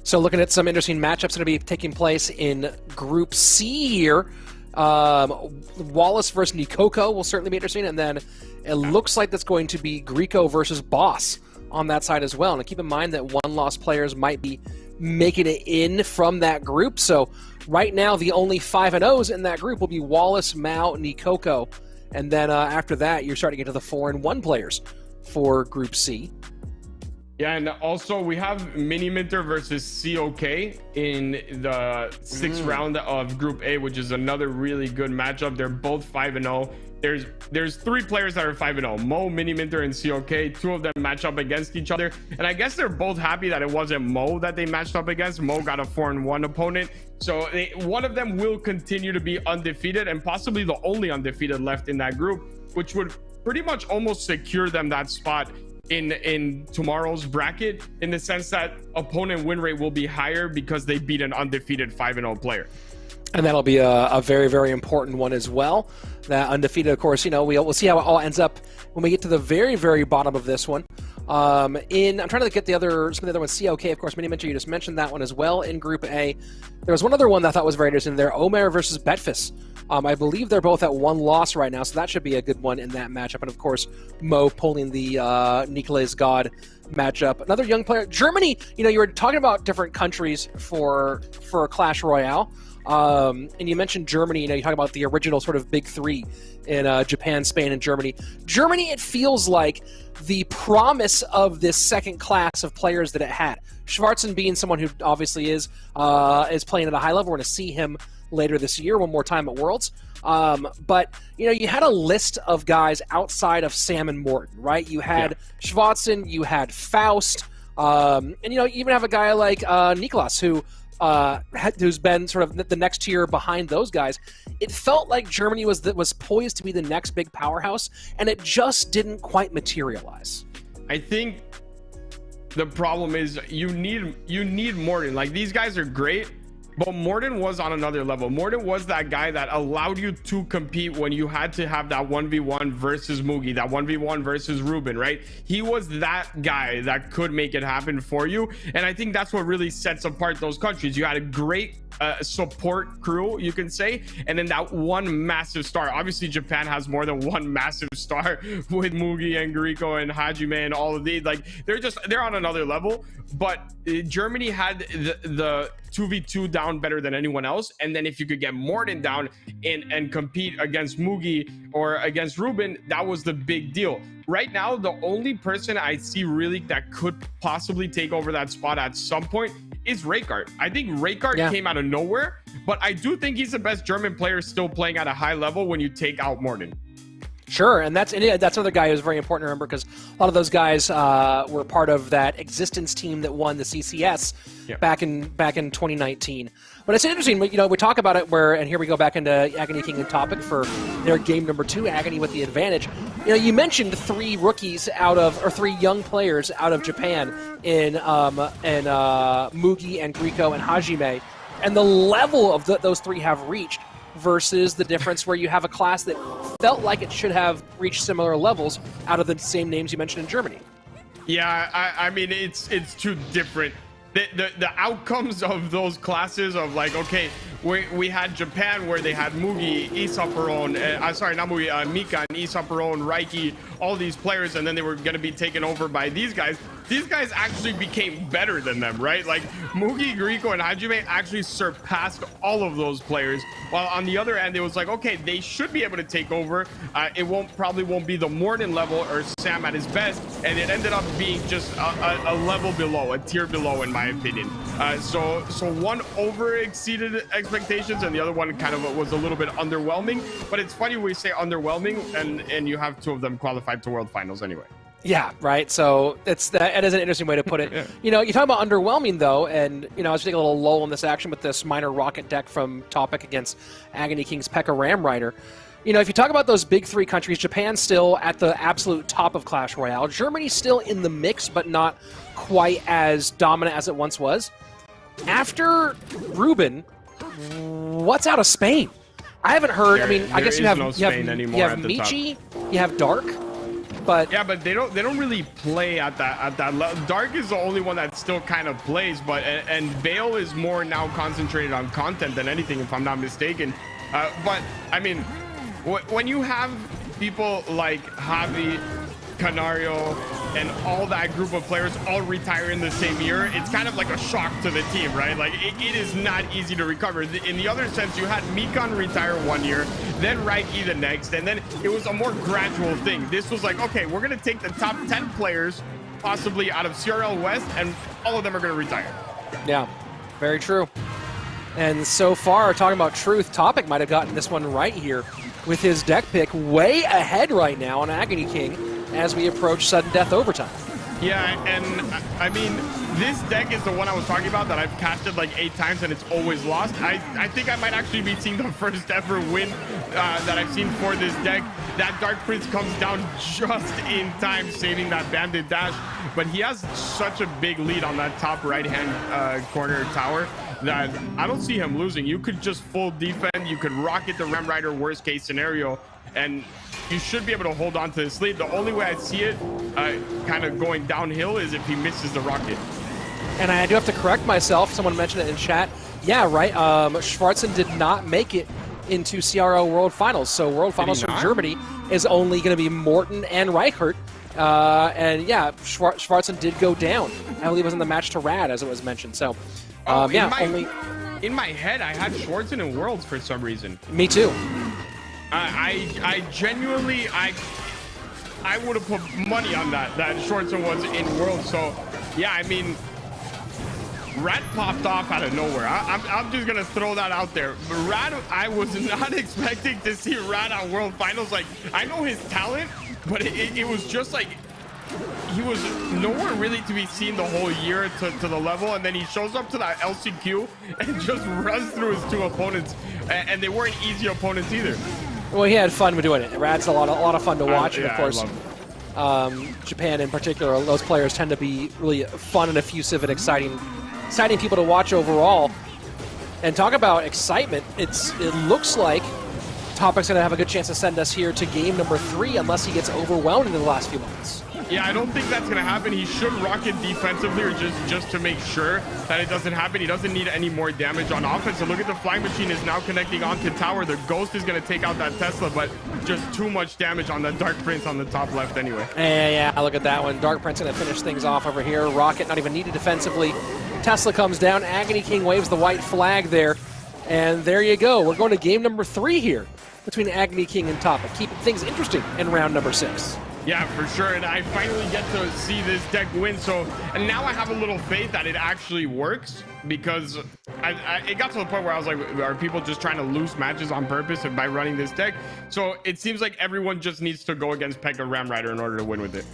So looking at some interesting matchups going to be taking place in Group C here. Wallace versus Nikoko will certainly be interesting, and then it looks like that's going to be Greco versus Boss on that side as well. And keep in mind that one-loss players might be making it in from that group. So right now, the only 5-0s in that group will be Wallace, Mao, Nikoko. And then after that, you're starting to get to the 4-1 players for Group C. Yeah, and also we have Mini Minter versus COK in the 6th round of Group A, which is another really good matchup. They're both 5-0. There's 3 players that are 5-0. Mo, Mini Minter, and COK. 2 of them match up against each other. And I guess they're both happy that it wasn't Mo that they matched up against. Mo got a 4-1 opponent. So one of them will continue to be undefeated, and possibly the only undefeated left in that group, which would pretty much almost secure them that spot in tomorrow's bracket, in the sense that opponent win rate will be higher because they beat an undefeated 5-0 player. And that'll be a very, very important one as well. That undefeated, of course, we'll see how it all ends up when we get to the very, very bottom of this one. I'm trying to get some of the other ones. COK, of course, Mini Minter, you just mentioned that one as well in Group A. There was one other one that I thought was very interesting there, Omer versus Betfus. I believe they're both at 1 loss right now, so that should be a good one in that matchup. And of course, Mo pulling the Nicolas God matchup. Another young player, Germany. You were talking about different countries for Clash Royale. And you mentioned Germany, you talk about the original sort of big 3 in Japan, Spain, and Germany. Germany, it feels like the promise of this second class of players that it had. Schwarzen being someone who obviously is playing at a high level. We're going to see him later this year, one more time at Worlds. But, you had a list of guys outside of Sam and Morton, right? You had Schwarzen, you had Faust, and, you even have a guy like Niklas, who's been sort of the next tier behind those guys. It felt like Germany was poised to be the next big powerhouse, and it just didn't quite materialize. I think the problem is you need Morten. Like, these guys are great, but Morten was on another level. Morten was that guy that allowed you to compete when you had to have that 1v1 versus Mugi, that 1v1 versus Ruben, right? He was that guy that could make it happen for you. And I think that's what really sets apart those countries. You had a great support crew, you can say, and then that one massive star. Obviously, Japan has more than one massive star with Mugi and Greco and Hajime and all of these. Like, they're on another level. But Germany had the 2v2 down better than anyone else. And then if you could get Morten down and compete against Mugi or against Ruben, that was the big deal. Right now, the only person I see really that could possibly take over that spot at some point is Raykart. I think Raykart came out of nowhere, but I do think he's the best German player still playing at a high level when you take out Morten. Sure, and that's another guy who's very important to remember, because a lot of those guys were part of that Existence team that won the CCS back in 2019. But it's interesting, we talk about it and here we go back into Agony King and Topic for their game number 2, Agony with the advantage. You mentioned 3 young players out of Japan in Mugi and Greco and Hajime, and the level of those 3 have reached versus the difference where you have a class that felt like it should have reached similar levels out of the same names you mentioned in Germany. Yeah, I mean, it's 2 different the outcomes of those classes of like, okay, we had Japan where they had Mugi, Isaperon, sorry, not Mugi, Mika and Isaperon, Raiki, all these players, and then they were going to be taken over by these guys. These guys actually became better than them, right? Like Mugi, Grieco, and Hajime actually surpassed all of those players. While on the other end, it was like, okay, they should be able to take over. It probably won't be the Morden level or Sam at his best, and it ended up being just a level below, a tier below, in my opinion. So one over exceeded expectations, and the other one kind of was a little bit underwhelming. But it's funny we say underwhelming, and you have two of them qualified to World Finals anyway. Yeah, right. So that is an interesting way to put it. Yeah. You know, you talk about underwhelming though, and you know, I was taking a little lull in this action with this minor rocket deck from Topic against Agony King's P.E.K.K.A. Ram Rider. You know, if you talk about those big three countries, Japan's still at the absolute top of Clash Royale. Germany's still in the mix, but not quite as dominant as it once was. After Ruben, what's out of Spain? I haven't heard. I mean, I guess you have Michi, you have Dark. But yeah, but they don't really play at that level. Dark is the only one that still kind of plays, but and Vale is more now concentrated on content than anything, if I'm not mistaken. But I mean, when you have people like Javi, Canario, and all that group of players all retire in the same year, it's kind of like a shock to the team, right? Like it is not easy to recover. In the other sense, you had Mikan retire 1 year, then Raiki the next, and then it was a more gradual thing. This was like, okay, we're gonna take the top 10 players possibly out of CRL West, and all of them are gonna retire. Yeah, very true. And so far, talking about truth, Topic might have gotten this one right here with his deck pick way ahead right now on Agony King as we approach sudden death overtime. Yeah, and I mean, this deck is the one I was talking about that I've casted like 8 times and it's always lost. I think I might actually be seeing the first ever win that I've seen for this deck. That Dark Prince comes down just in time, saving that Bandit dash. But he has such a big lead on that top right-hand corner tower that I don't see him losing. You could just full defend. You could rocket the Ram Rider worst case scenario, and you should be able to hold on to this lead. The only way I see it kind of going downhill is if he misses the rocket. And I do have to correct myself. Someone mentioned it in chat. Yeah, right. Schwarzen did not make it into CRO World Finals. So World Finals from Germany is only going to be Morten and Reichert. And yeah, Schwarzen did go down. I believe it was in the match to Rad, as it was mentioned. So yeah, in my head, I had Schwarzen in Worlds for some reason. Me too. I genuinely, I would have put money on that Schwarzen was in Worlds. So yeah, I mean, Rat popped off out of nowhere. I'm just gonna throw that out there. But Rat, I was not expecting to see Rat on World Finals. Like, I know his talent, but it was just like he was nowhere really to be seen the whole year to the level, and then he shows up to that LCQ and just runs through his 2 opponents, and they weren't easy opponents either. Well, he had fun with doing it. Rat's a lot of fun to watch, yeah, and of course, Japan in particular, those players tend to be really fun and effusive and exciting people to watch overall. And talk about excitement, it looks like Topic's going to have a good chance to send us here to game number 3 unless he gets overwhelmed in the last few months. Yeah, I don't think that's going to happen. He should rocket defensively, or just to make sure that it doesn't happen. He doesn't need any more damage on offense. So look at the Flying Machine is now connecting onto tower. The Ghost is going to take out that Tesla, but just too much damage on that Dark Prince on the top left anyway. Yeah, look at that one. Dark Prince going to finish things off over here. Rocket not even needed defensively. Tesla comes down. Agony King waves the white flag there. And there you go. We're going to game number 3 here between Agony King and Topic, keeping things interesting in round number 6. Yeah, for sure. And I finally get to see this deck win. And now I have a little faith that it actually works, because it got to the point where I was like, are people just trying to lose matches on purpose and by running this deck? So it seems like everyone just needs to go against P.E.K.K.A. Ram Rider in order to win with it.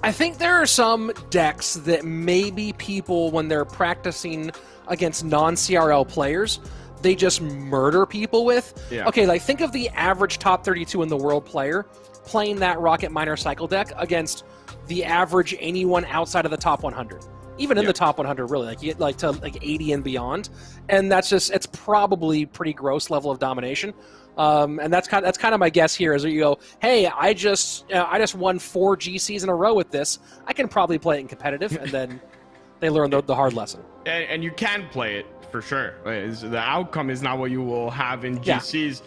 I think there are some decks that maybe people, when they're practicing against non-CRL players, they just murder people with. Yeah. Okay, like think of the average top 32 in the world player playing that Rocket Minor Cycle deck against the average anyone outside of the top 100. Even in the top 100, really, like you get like to like 80 and beyond, and it's probably pretty gross level of domination. And that's kind of my guess here, is that you go, hey, I just won 4 GCs in a row with this. I can probably play it in competitive, and then they learn the hard lesson. And you can play it for sure. The outcome is not what you will have in GCs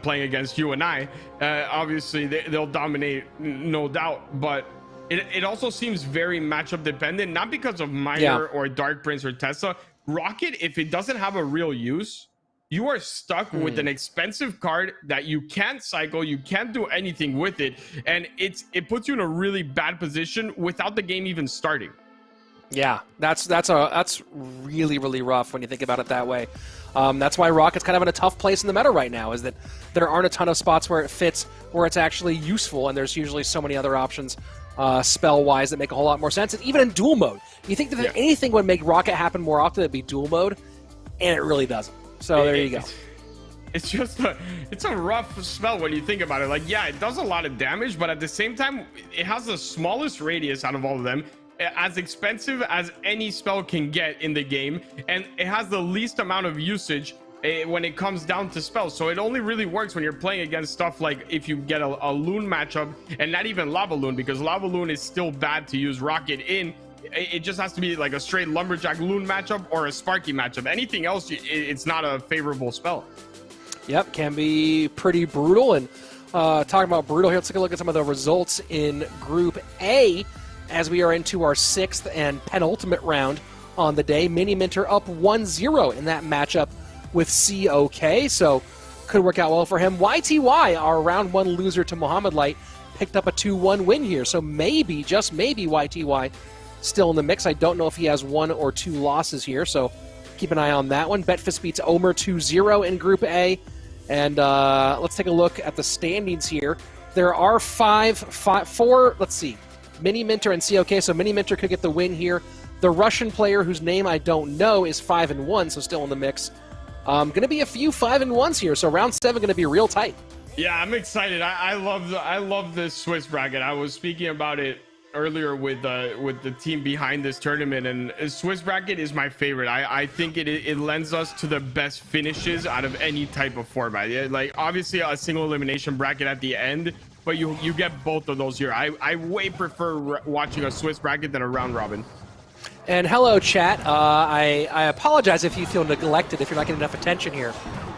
playing against you and I. Obviously, they'll dominate, no doubt, but it also seems very matchup dependent, not because of Miner or Dark Prince or Tesla. Rocket, if it doesn't have a real use, you are stuck with an expensive card that you can't cycle, you can't do anything with it, and it puts you in a really bad position without the game even starting. Yeah, that's really, really rough when you think about it that way. That's why Rocket's kind of in a tough place in the meta right now, is that there aren't a ton of spots where it fits, where it's actually useful, and there's usually so many other options spell-wise that make a whole lot more sense. And even in dual mode, you think that if anything would make Rocket happen more often, it'd be dual mode, and it really doesn't. So there you go. It's just it's a rough spell when you think about it. Like, yeah, it does a lot of damage, but at the same time, it has the smallest radius out of all of them, as expensive as any spell can get in the game, and it has the least amount of usage when it comes down to spells. So it only really works when you're playing against stuff like if you get a Loon matchup, and not even Lava Loon, because Lava Loon is still bad to use Rocket in. It just has to be like a straight Lumberjack Loon matchup or a Sparky matchup. Anything else, it's not a favorable spell. Yep, can be pretty brutal. And talking about brutal here, let's take a look at some of the results in Group A as we are into our 6th and penultimate round on the day. Mini Minter up 1-0 in that matchup with COK, so could work out well for him. YTY, our round 1 loser to Mohammed Light, picked up a 2-1 win here, so maybe, just maybe, YTY still in the mix. I don't know if he has 1 or 2 losses here, so keep an eye on that one. Betfist beats Omer 2-0 in Group A, and let's take a look at the standings here. There are four, let's see, Mini Minter and COK, so Mini Minter could get the win here. The Russian player, whose name I don't know, is 5-1, so still in the mix. Going to be a few 5-1s here, so round 7 going to be real tight. Yeah, I'm excited. I love this Swiss bracket. I was speaking about it earlier with the team behind this tournament, and Swiss bracket is my favorite. I think it lends us to the best finishes out of any type of format. Yeah, like obviously a single elimination bracket at the end, but you get both of those here. I way prefer watching a Swiss bracket than a round robin. And hello, chat. I apologize if you feel neglected, if you're not getting enough attention here.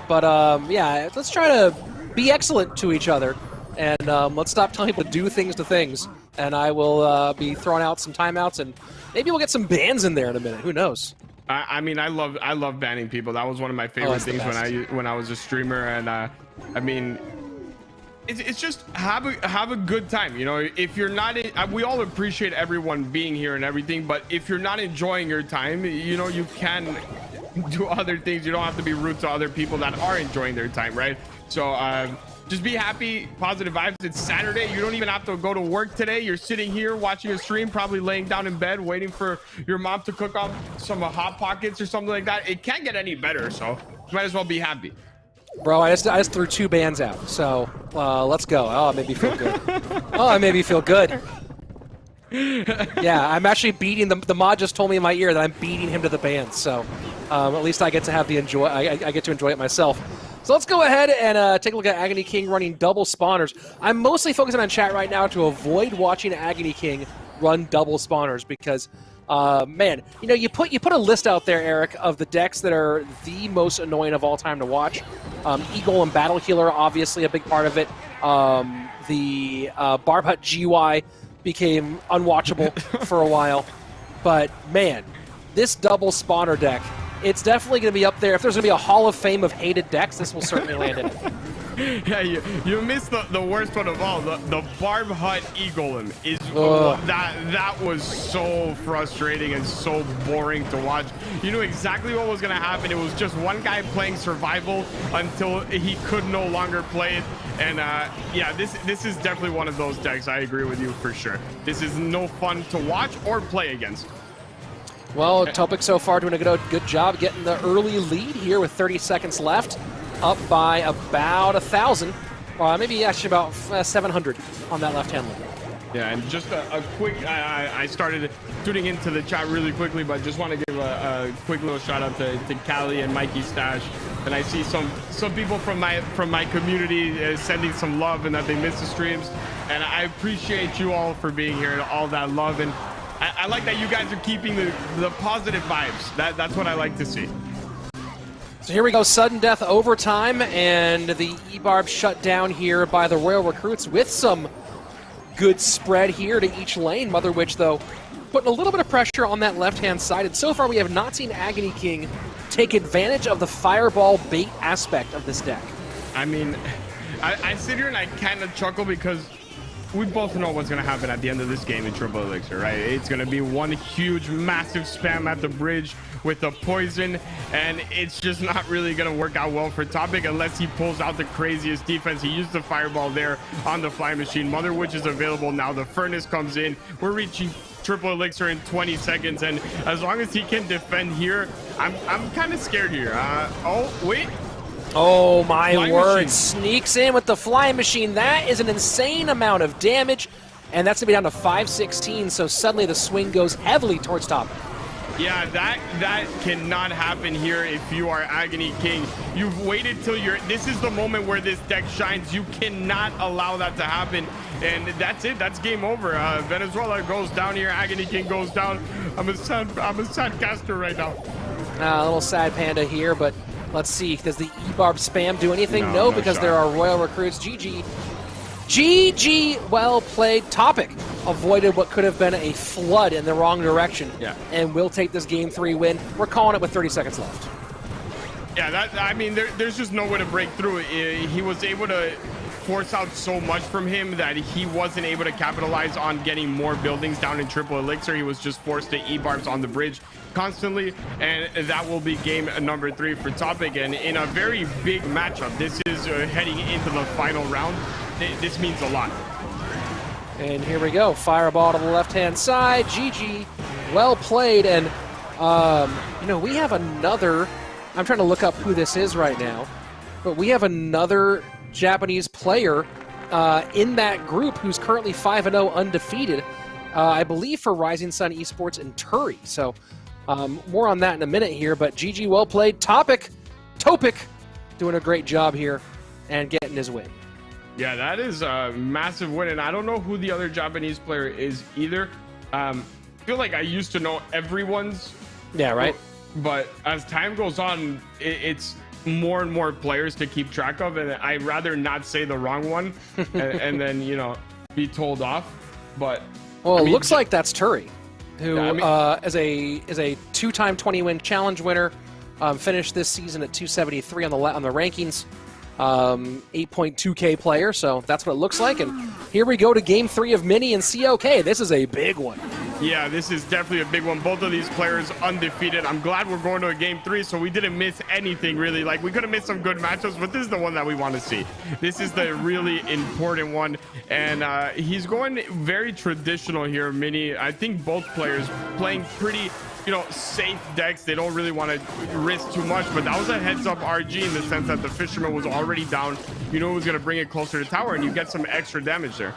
But yeah, let's try to be excellent to each other, and let's stop telling people to do things to things. And I will be throwing out some timeouts, and maybe we'll get some bans in there in a minute. Who knows? I mean, I love banning people. That was one of my favorite things when I was a streamer, and I mean, it's just have a good time. You know, if you're not we all appreciate everyone being here and everything, but if you're not enjoying your time, you know, you can do other things. You don't have to be rude to other people that are enjoying their time, right? So just be happy, positive vibes. It's Saturday. You don't even have to go to work today. You're sitting here watching a stream, probably laying down in bed, waiting for your mom to cook up some Hot Pockets or something like that. It can't get any better, so you might as well be happy. Bro, I just threw 2 bans out, so let's go. Oh, it made me feel good. Oh, it made me feel good. Yeah, I'm actually beating the mod just told me in my ear that I'm beating him to the bans, so at least I get to have the I get to enjoy it myself. So let's go ahead and take a look at Agony King running double spawners. I'm mostly focusing on chat right now to avoid watching Agony King run double spawners because, man, you know, you put a list out there, Eric, of the decks that are the most annoying of all time to watch. Eagle and Battle Healer, obviously a big part of it. The Barb Hut GY became unwatchable for a while. But, man, this double spawner deck, it's definitely going to be up there. If there's going to be a Hall of Fame of hated decks, this will certainly land in it. Yeah, you missed the worst one of all. The Barb Hut Eagleum is that was so frustrating and so boring to watch. You knew exactly what was going to happen. It was just one guy playing survival until he could no longer play it. And yeah, this is definitely one of those decks. I agree with you for sure. This is no fun to watch or play against. Well, Topic so far doing a good job getting the early lead here with 30 seconds left, up by about 1,000, maybe actually about 700 on that left-hand lane. Yeah, and just a quick, I started tuning into the chat really quickly, but just want to give a quick little shout out to Callie and Mikey Stash. And I see some people from my community sending some love and that they miss the streams. And I appreciate you all for being here and all that love. And I like that you guys are keeping the positive vibes. That's what I like to see. So here we go, sudden death overtime, and the E-Barb shut down here by the Royal Recruits with some good spread here to each lane. Mother Witch, though, putting a little bit of pressure on that left-hand side, and so far we have not seen Agony King take advantage of the fireball bait aspect of this deck. I mean, I sit here and I kind of chuckle because we both know what's going to happen at the end of this game in Triple Elixir, right? It's going to be one huge, massive spam at the bridge with the poison, and it's just not really going to work out well for Topic unless he pulls out the craziest defense. He used the fireball there on the fly machine. Mother Witch is available now. The furnace comes in. We're reaching Triple Elixir in 20 seconds, and as long as he can defend here, I'm kind of scared here. Oh, wait. Oh my Flying word, machine. sneaks in with the flying machine. That is an insane amount of damage, and that's gonna be down to 516, so suddenly the swing goes heavily towards Topic. Yeah, that cannot happen here if you are Agony King. You've waited till this is the moment where this deck shines. You cannot allow that to happen, and that's it. That's game over. Venezuela goes down here. Agony King goes down. I'm a sad caster right now. A little sad panda here, but let's see. Does the E-Barb spam do anything? No, No, because shot. there are Royal Recruits. GG. GG, well played. Topic avoided what could have been a flood in the wrong direction. Yeah. And will take this game 3 win. We're calling it with 30 seconds left. Yeah, I mean, there's just no way to break through. He was able to force out so much from him that he wasn't able to capitalize on getting more buildings down in Triple Elixir. He was just forced to E-Barbs on the bridge constantly, and that will be game number 3 for Topic. And in a very big matchup, this is heading into the final round. This means a lot. And here we go. Fireball to the left-hand side. GG. Well played. And, you know, we have another... I'm trying to look up who this is right now. But we have another Japanese player in that group who's currently 5-0 undefeated. I believe for Rising Sun Esports and Turi. So, more on that in a minute here. But GG, well played. Topic doing a great job here and getting his win. Yeah, that is a massive win, and I don't know who the other Japanese player is either. I feel like I used to know everyone's. Yeah, right? But as time goes on, it's more and more players to keep track of, and I'd rather not say the wrong one and then, you know, be told off. But well, I mean, it looks like that's Turi, who yeah, is a 2-time 20-win challenge winner, finished this season at 273 on the rankings. 8.2K player, so that's what it looks like. And here we go to game 3 of Mini and COK. This is a big one. Yeah, this is definitely a big one. Both of these players undefeated. I'm glad we're going to a game 3, so we didn't miss anything really. Like, we could have missed some good matchups, but this is the one that we want to see. This is the really important one, and he's going very traditional here, Mini. I think both players playing pretty, you know, safe decks. They don't really want to risk too much, but that was a heads up RG in the sense that the Fisherman was already down. You know, it was going to bring it closer to tower, and you get some extra damage there.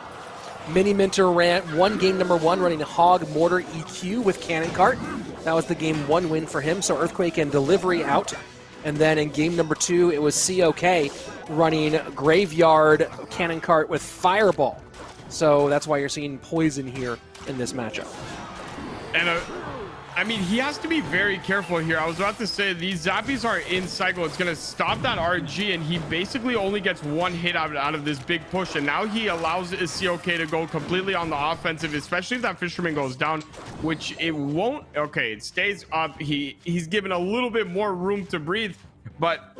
Mini Minter won game number 1 running Hog Mortar EQ with Cannon Cart. That was the game 1 win for him, so Earthquake and Delivery out. And then in game number 2, it was COK running Graveyard Cannon Cart with Fireball. So that's why you're seeing Poison here in this matchup. And I mean, he has to be very careful here. I was about to say, these Zappies are in cycle. It's going to stop that RG, and he basically only gets 1 hit out of this big push. And now he allows his COK to go completely on the offensive, especially if that Fisherman goes down, which it won't. Okay, it stays up. He's given a little bit more room to breathe, but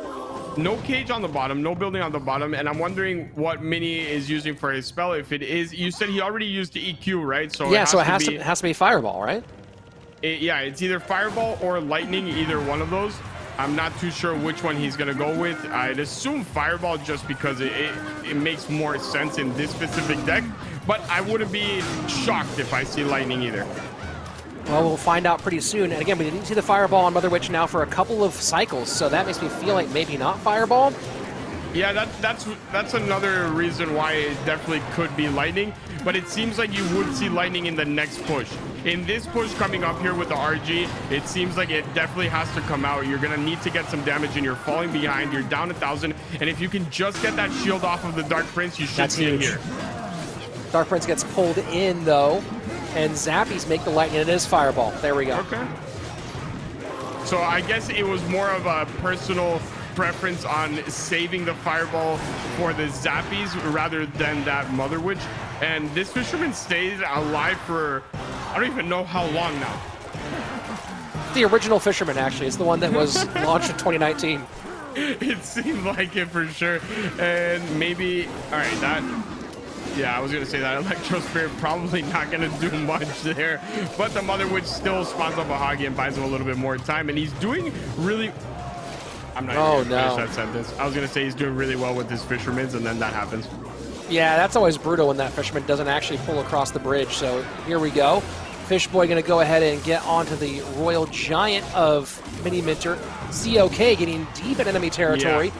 no cage on the bottom, no building on the bottom. And I'm wondering what Mini is using for his spell. If it is, you said he already used the EQ, right? So yeah, so it has to be Fireball, right? Yeah, it's either Fireball or Lightning, either one of those. I'm not too sure which one he's going to go with. I'd assume Fireball just because it makes more sense in this specific deck, but I wouldn't be shocked if I see Lightning either. Well, we'll find out pretty soon. And again, we didn't see the Fireball on Mother Witch now for a couple of cycles, so that makes me feel like maybe not Fireball. Yeah, that's another reason why it definitely could be Lightning, but it seems like you would see Lightning in the next push. In this push coming up here with the RG, it seems like it definitely has to come out. You're going to need to get some damage, and you're falling behind. You're down 1,000, and if you can just get that shield off of the Dark Prince, you should see it here. Dark Prince gets pulled in, though. and Zappies make the lightning. It is Fireball. There we go. Okay. So I guess it was more of a personal preference on saving the Fireball for the Zappies rather than that Mother Witch. And this Fisherman stays alive for, I don't even know how long now. The original Fisherman, actually. It's the one that was launched in 2019. It seemed like it for sure. And maybe, all right, that, yeah, I was going to say that Electro Spirit probably not going to do much there. But the Mother Witch still spawns up a Hagi and buys him a little bit more time. And he's doing really, I'm not even going to finish that sentence. I was going to say he's doing really well with his Fishermans, and then that happens. Yeah, that's always brutal when that Fisherman doesn't actually pull across the bridge. So here we go. Fishboy going to go ahead and get onto the Royal Giant of Mini Minter. COK getting deep in enemy territory.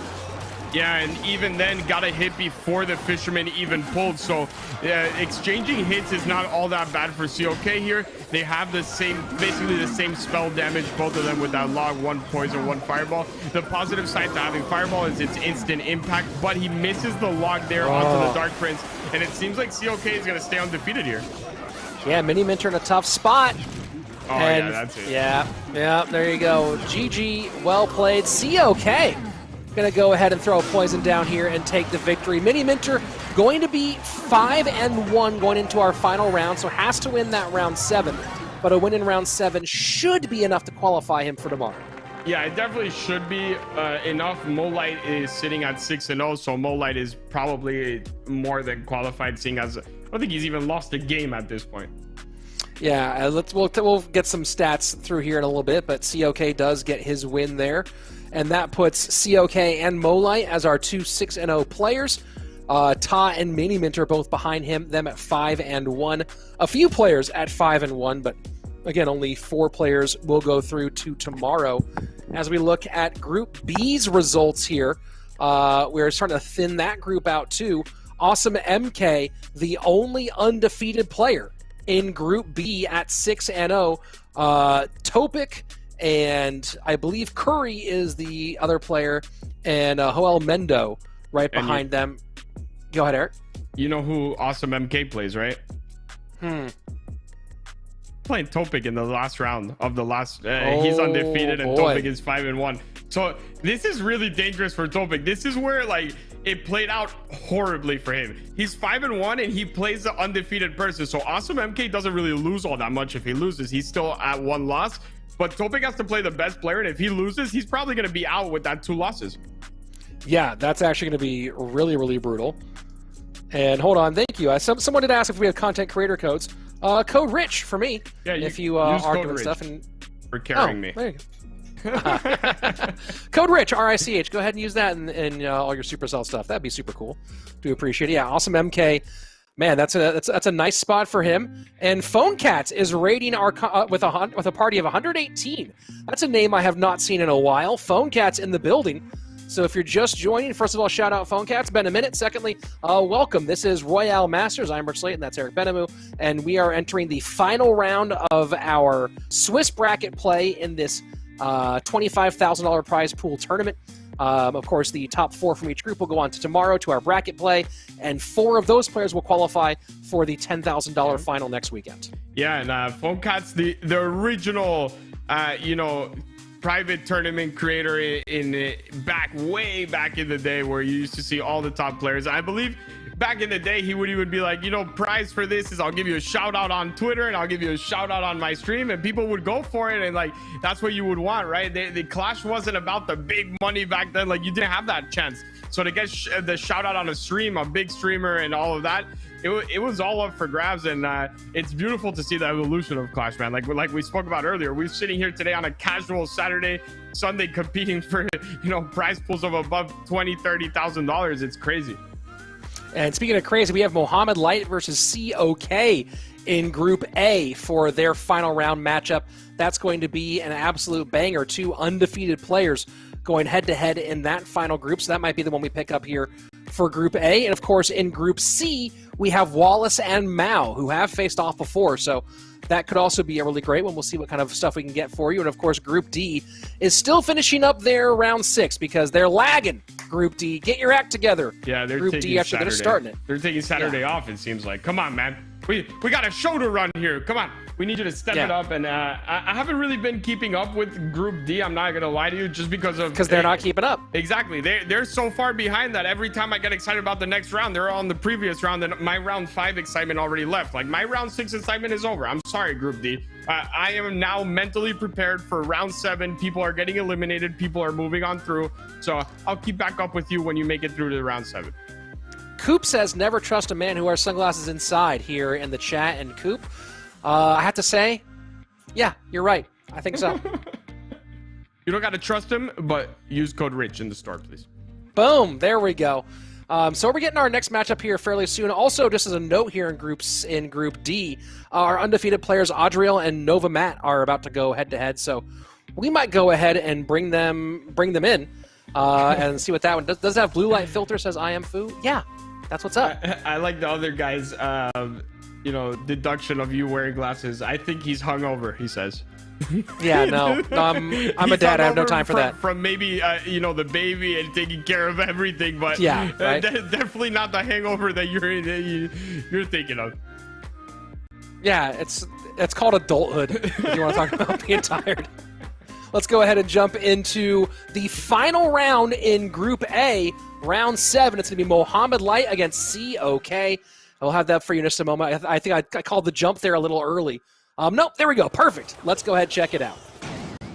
Yeah, and even then got a hit before the Fisherman even pulled. So exchanging hits is not all that bad for COK here. They have the same, basically the same spell damage, both of them with that log, 1 poison, 1 fireball. The positive side to having fireball is its instant impact, but he misses the log there onto the Dark Prince. And it seems like COK is going to stay undefeated here. Yeah, Mini Minter in a tough spot. Oh, and yeah, that's it. Yeah, there you go. GG, well played. COK going to go ahead and throw a poison down here and take the victory. Mini Minter going to be 5-1 going into our final round, so has to win that round 7. But a win in round 7 should be enough to qualify him for tomorrow. Yeah, it definitely should be enough. Light is sitting at 6-0, so Light is probably more than qualified, seeing as I don't think he's even lost a game at this point. Yeah, we'll get some stats through here in a little bit, but COK does get his win there. And that puts COK and Light as our 2 6-0 players. Ta and Mini Minter both behind them at 5-1. A few players at 5-1, but again, only 4 players will go through to tomorrow. As we look at Group B's results here, we're starting to thin that group out too. Awesome MK, the only undefeated player in Group B at 6-0. Topic and I believe Curry is the other player, and Joel Mendo right behind them. Go ahead, Eric. You know who Awesome MK plays, right? Playing Topic in the last round of the last. He's undefeated, and Topic is 5-1. So this is really dangerous for Topic. This is where like it played out horribly for him. He's 5-1 and he plays the undefeated person. So Awesome MK doesn't really lose all that much. If he loses, he's still at 1 loss. But Topic has to play the best player, and if he loses, he's probably going to be out with that 2 losses. Yeah, that's actually going to be really, really brutal. And hold on, thank you. Someone did ask if we have content creator codes. Code Rich for me. Yeah, if you are doing stuff and for carrying me. There you go. Code Rich, RICH. Go ahead and use that in all your Supercell stuff. That'd be super cool. Do appreciate it. Yeah, Awesome MK. Man, that's a nice spot for him. And Phone Cats is raiding our with a party of 118. That's a name I have not seen in a while. Phone Cats in the building. So if you're just joining, first of all, shout out Phone Cats. Been a minute. Secondly, welcome. This is RoyaleMSTRS. I'm Rich Slate, and that's Eric Benamou. And we are entering the final round of our Swiss bracket play in this $25,000 prize pool tournament. Of course, the top 4 from each group will go on to tomorrow to our bracket play, and 4 of those players will qualify for the $10,000 final next weekend. Yeah, and Phone Cats, the original, private tournament creator way back in the day, where you used to see all the top players. I believe back in the day he would even be like, prize for this is I'll give you a shout out on Twitter and I'll give you a shout out on my stream, and people would go for it, and like that's what you would want, right? The Clash wasn't about the big money back then. Like you didn't have that chance, so to get the shout out on a stream, a big streamer and all of that, it was all up for grabs. And it's beautiful to see the evolution of Clash, man. Like we spoke about earlier, we're sitting here today on a casual Saturday, Sunday, competing for prize pools of above $20,000-$30,000. It's crazy. And speaking of crazy, we have Mohammed Light versus COK in Group A for their final round matchup. That's going to be an absolute banger. 2 undefeated players going head-to-head in that final group, so that might be the one we pick up here for Group A. And, of course, in Group C, we have Wallace and Mao, who have faced off before, so that could also be a really great one. We'll see what kind of stuff we can get for you. And, of course, Group D is still finishing up their round 6 because they're lagging. Group D, get your act together. Yeah, they're Group taking D actually Saturday. They're starting it. They're taking Saturday off, it seems like. Come on, man. We got a show to run here. Come on. We need you to step it up. And I haven't really been keeping up with Group D. I'm not going to lie to you, just because they're not keeping up. Exactly. They're so far behind that every time I get excited about the next round, they're on the previous round, and my round 5 excitement already left. Like, my round 6 excitement is over. I'm sorry, Group D. I am now mentally prepared for round 7. People are getting eliminated. People are moving on through. So I'll keep back up with you when you make it through to round 7. Coop says, never trust a man who wears sunglasses inside here in the chat. And Coop, I have to say, yeah, you're right. I think so. You don't got to trust him, but use code RICH in the store, please. Boom. There we go. So we're getting our next matchup here fairly soon. Also, just as a note here in Group D, our undefeated players Adriel and Nova Matt are about to go head-to-head. So we might go ahead and bring them in and see what that one does. Does it have blue light filter? Says I am Foo. Yeah. That's what's up. I like the other guy's, deduction of you wearing glasses. I think he's hungover, he says. Yeah, no. I'm a dad. I have no time for that. From maybe, the baby and taking care of everything, but yeah, right? Definitely not the hangover that you're thinking of. Yeah, it's called adulthood, if you want to talk about being tired. Let's go ahead and jump into the final round in Group A, round 7. It's going to be Mohammed Light against COK. I'll have that for you in just a moment. I think I called the jump there a little early. Nope, there we go. Perfect. Let's go ahead and check it out.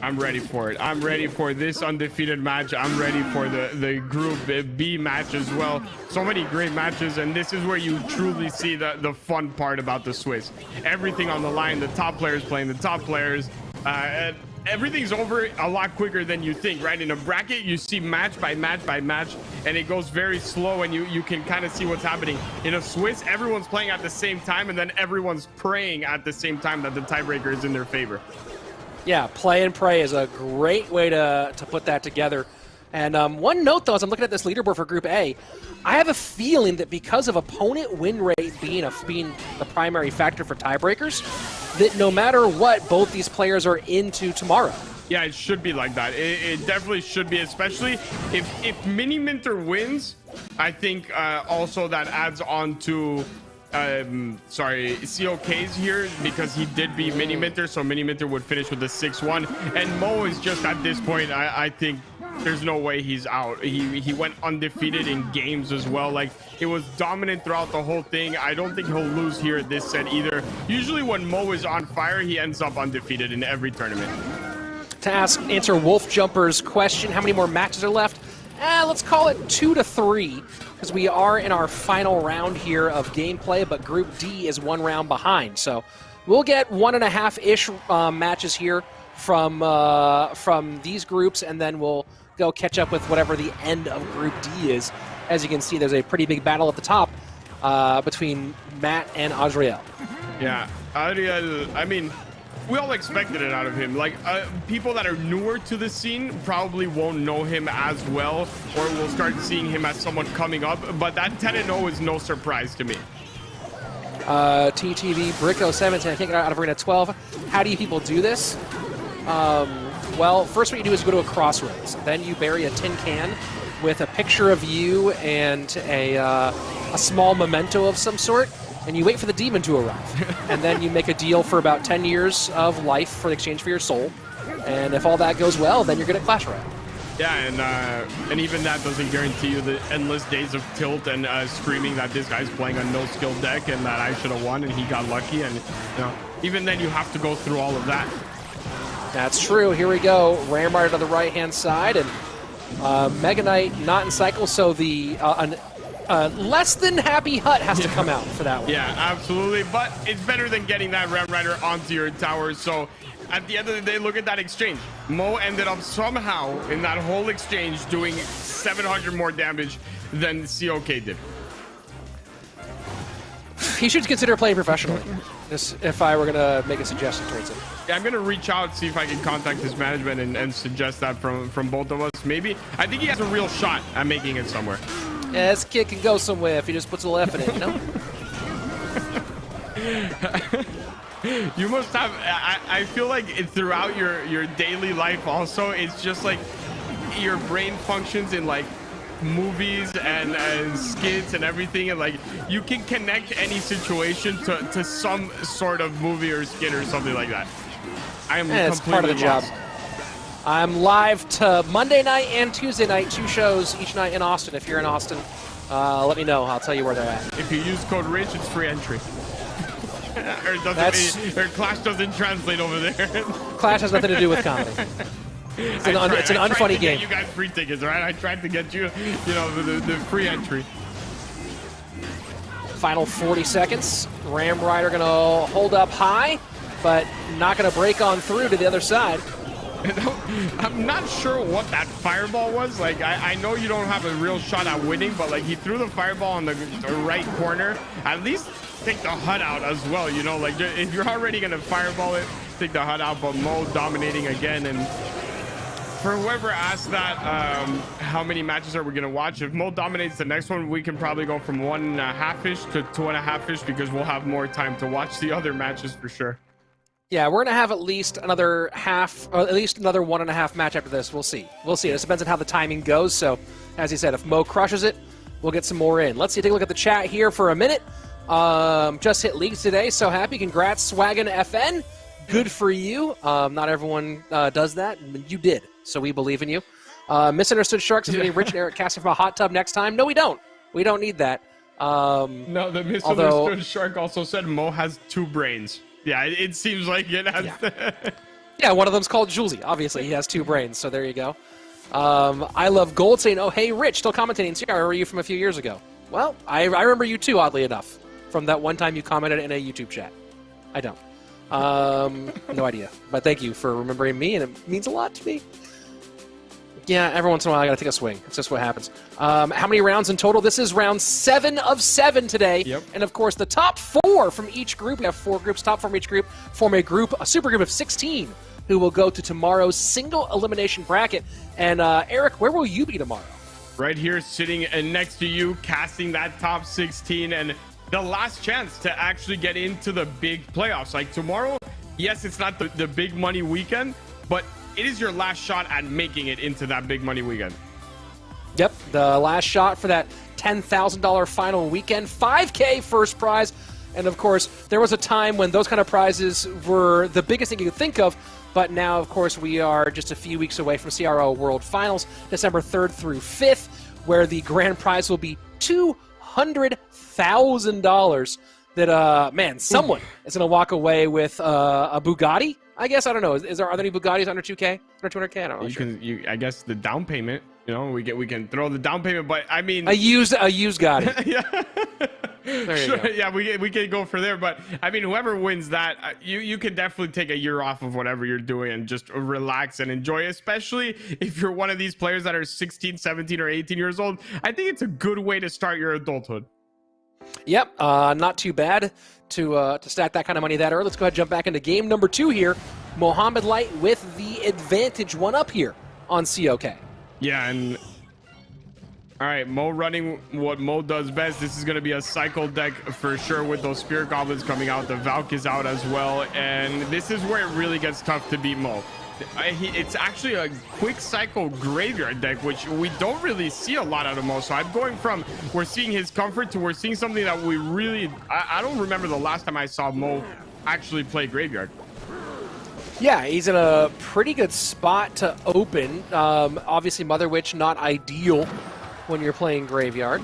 I'm ready for it. I'm ready for this undefeated match. I'm ready for the Group B match as well. So many great matches, and this is where you truly see the fun part about the Swiss. Everything on the line, the top players playing the top players. And everything's over a lot quicker than you think, right? In a bracket, you see match by match by match, and it goes very slow, and you can kind of see what's happening. In a Swiss, everyone's playing at the same time, and then everyone's praying at the same time that the tiebreaker is in their favor. Yeah, play and pray is a great way to put that together. And one note, though, as I'm looking at this leaderboard for Group A, I have a feeling that because of opponent win rate being the primary factor for tiebreakers, that no matter what, both these players are into tomorrow. Yeah, it should be like that. It definitely should be, especially if Mini Minter wins. I think also that adds on to COK's here, because he did beat Mini Minter, so Mini Minter would finish with the 6-1. And Mo is just at this point, I think there's no way he's out. He went undefeated in games as well. Like, it was dominant throughout the whole thing. I don't think he'll lose here at this set either. Usually when Mo is on fire, he ends up undefeated in every tournament. To answer Wolf Jumper's question, how many more matches are left? Let's call it 2 to 3, because we are in our final round here of gameplay, but Group D is 1 round behind. So we'll get 1.5-ish matches here from these groups, and then we'll go catch up with whatever the end of Group D is. As you can see, there's a pretty big battle at the top between Matt and Adriel. Yeah, Adriel, I mean, we all expected it out of him. Like, people that are newer to the scene probably won't know him as well, or will start seeing him as someone coming up, but that 10-0 is no surprise to me. TTV Bricko 17, I think out of Arena 12. How do you people do this? Well, first what you do is go to a crossroads. Then you bury a tin can with a picture of you and a small memento of some sort, and you wait for the demon to arrive. And then you make a deal for about 10 years of life for the exchange for your soul. And if all that goes well, then you're good at Clash Royale. Yeah, and even that doesn't guarantee you the endless days of tilt and screaming that this guy's playing a no-skill deck and that I should have won and he got lucky. And even then you have to go through all of that. That's true. Here we go. Ramride to the right-hand side, and Mega Knight not in cycle, so the less than happy Hut has to come out for that one. Yeah, absolutely. But it's better than getting that Ram Rider onto your tower. So at the end of the day, look at that exchange. Mo ended up somehow in that whole exchange doing 700 more damage than COK did. He should consider playing professionally, if I were going to make a suggestion towards him. Yeah, I'm going to reach out, see if I can contact his management and suggest that from both of us. Maybe. I think he has a real shot at making it somewhere. Yeah, this kid can go somewhere if he just puts a little effort in, you know? You must have, I feel like throughout your daily life also, it's just like your brain functions in like movies and skits and everything, and like you can connect any situation to some sort of movie or skit or something like that. I am it's part of the job. I'm live to Monday night and Tuesday night, 2 shows each night in Austin. If you're in Austin, let me know. I'll tell you where they're at. If you use code RICH, it's free entry. or Clash doesn't translate over there. Clash has nothing to do with comedy. It's an unfunny game. You guys free tickets, right? I tried to get you, the free entry. Final 40 seconds. Ram Rider going to hold up high, but not going to break on through to the other side. I'm not sure what that fireball was. Like, I know you don't have a real shot at winning, but like he threw the fireball on the right corner. At least take the HUD out as well, like if you're already gonna fireball it, take the HUD out. But Mo dominating again. And for whoever asked that, how many matches are we gonna watch? If Mo dominates the next one, we can probably go from 1.5-ish to 2.5-ish, because we'll have more time to watch the other matches for sure. Yeah, we're going to have at least another half, or at least another 1.5 match after this. We'll see. We'll see. It depends on how the timing goes. So, as he said, if Mo crushes it, we'll get some more in. Let's see, take a look at the chat here for a minute. Just hit leagues today. So happy. Congrats, Swaggin FN. Good for you. Not everyone does that. You did. So we believe in you. Misunderstood Sharks is going to be Rich and Eric casting from a hot tub next time. No, we don't. We don't need that. No, the misunderstood Shark also said Mo has 2 brains. Yeah, it seems like it has. Yeah, one of them's called Julesy. Obviously, he has 2 brains, so there you go. I love Gold saying, "Oh, hey, Rich, still commentating. See, I remember you from a few years ago." Well, I remember you too, oddly enough, from that one time you commented in a YouTube chat. I don't. No idea. But thank you for remembering me, and it means a lot to me. Yeah, every once in a while I gotta take a swing. It's just what happens. How many rounds in total? This is round 7 of 7 today. Yep. And of course, the top 4 from each group. We have 4 groups. Top 4 from each group form a super group of 16 who will go to tomorrow's single elimination bracket. And Eric, where will you be tomorrow? Right here, sitting next to you, casting that top 16 and the last chance to actually get into the big playoffs. Like tomorrow, yes, it's not the big money weekend, but it is your last shot at making it into that big money weekend. Yep, the last shot for that $10,000 final weekend, 5K first prize. And of course, there was a time when those kind of prizes were the biggest thing you could think of, but now, of course, we are just a few weeks away from CRO World Finals, December 3rd through 5th, where the grand prize will be $200,000 that, man, someone is going to walk away with a Bugatti. I guess, I don't know. Are there any Bugattis under 2K? Under 200K? I don't know. I guess the down payment, we can throw the down payment, but I mean, a used Gotti. Yeah. There you sure, go. yeah, we can go for there, but I mean, whoever wins that, you can definitely take a year off of whatever you're doing and just relax and enjoy, especially if you're one of these players that are 16, 17, or 18 years old. I think it's a good way to start your adulthood. Yep, not too bad to stack that kind of money that early. Let's go ahead and jump back into game number 2 here. Mohammed Light with the advantage, 1 up here on COK. Yeah, and all right, Mo running what Mo does best. This is going to be a cycle deck for sure with those Spirit Goblins coming out. The Valk is out as well, and this is where it really gets tough to beat Mo. It's actually a quick cycle graveyard deck, which we don't really see a lot out of Mo. So I'm going from we're seeing his comfort to we're seeing something that we really... I don't remember the last time I saw Mo actually play graveyard. Yeah, he's in a pretty good spot to open. Obviously, Mother Witch, not ideal when you're playing graveyard.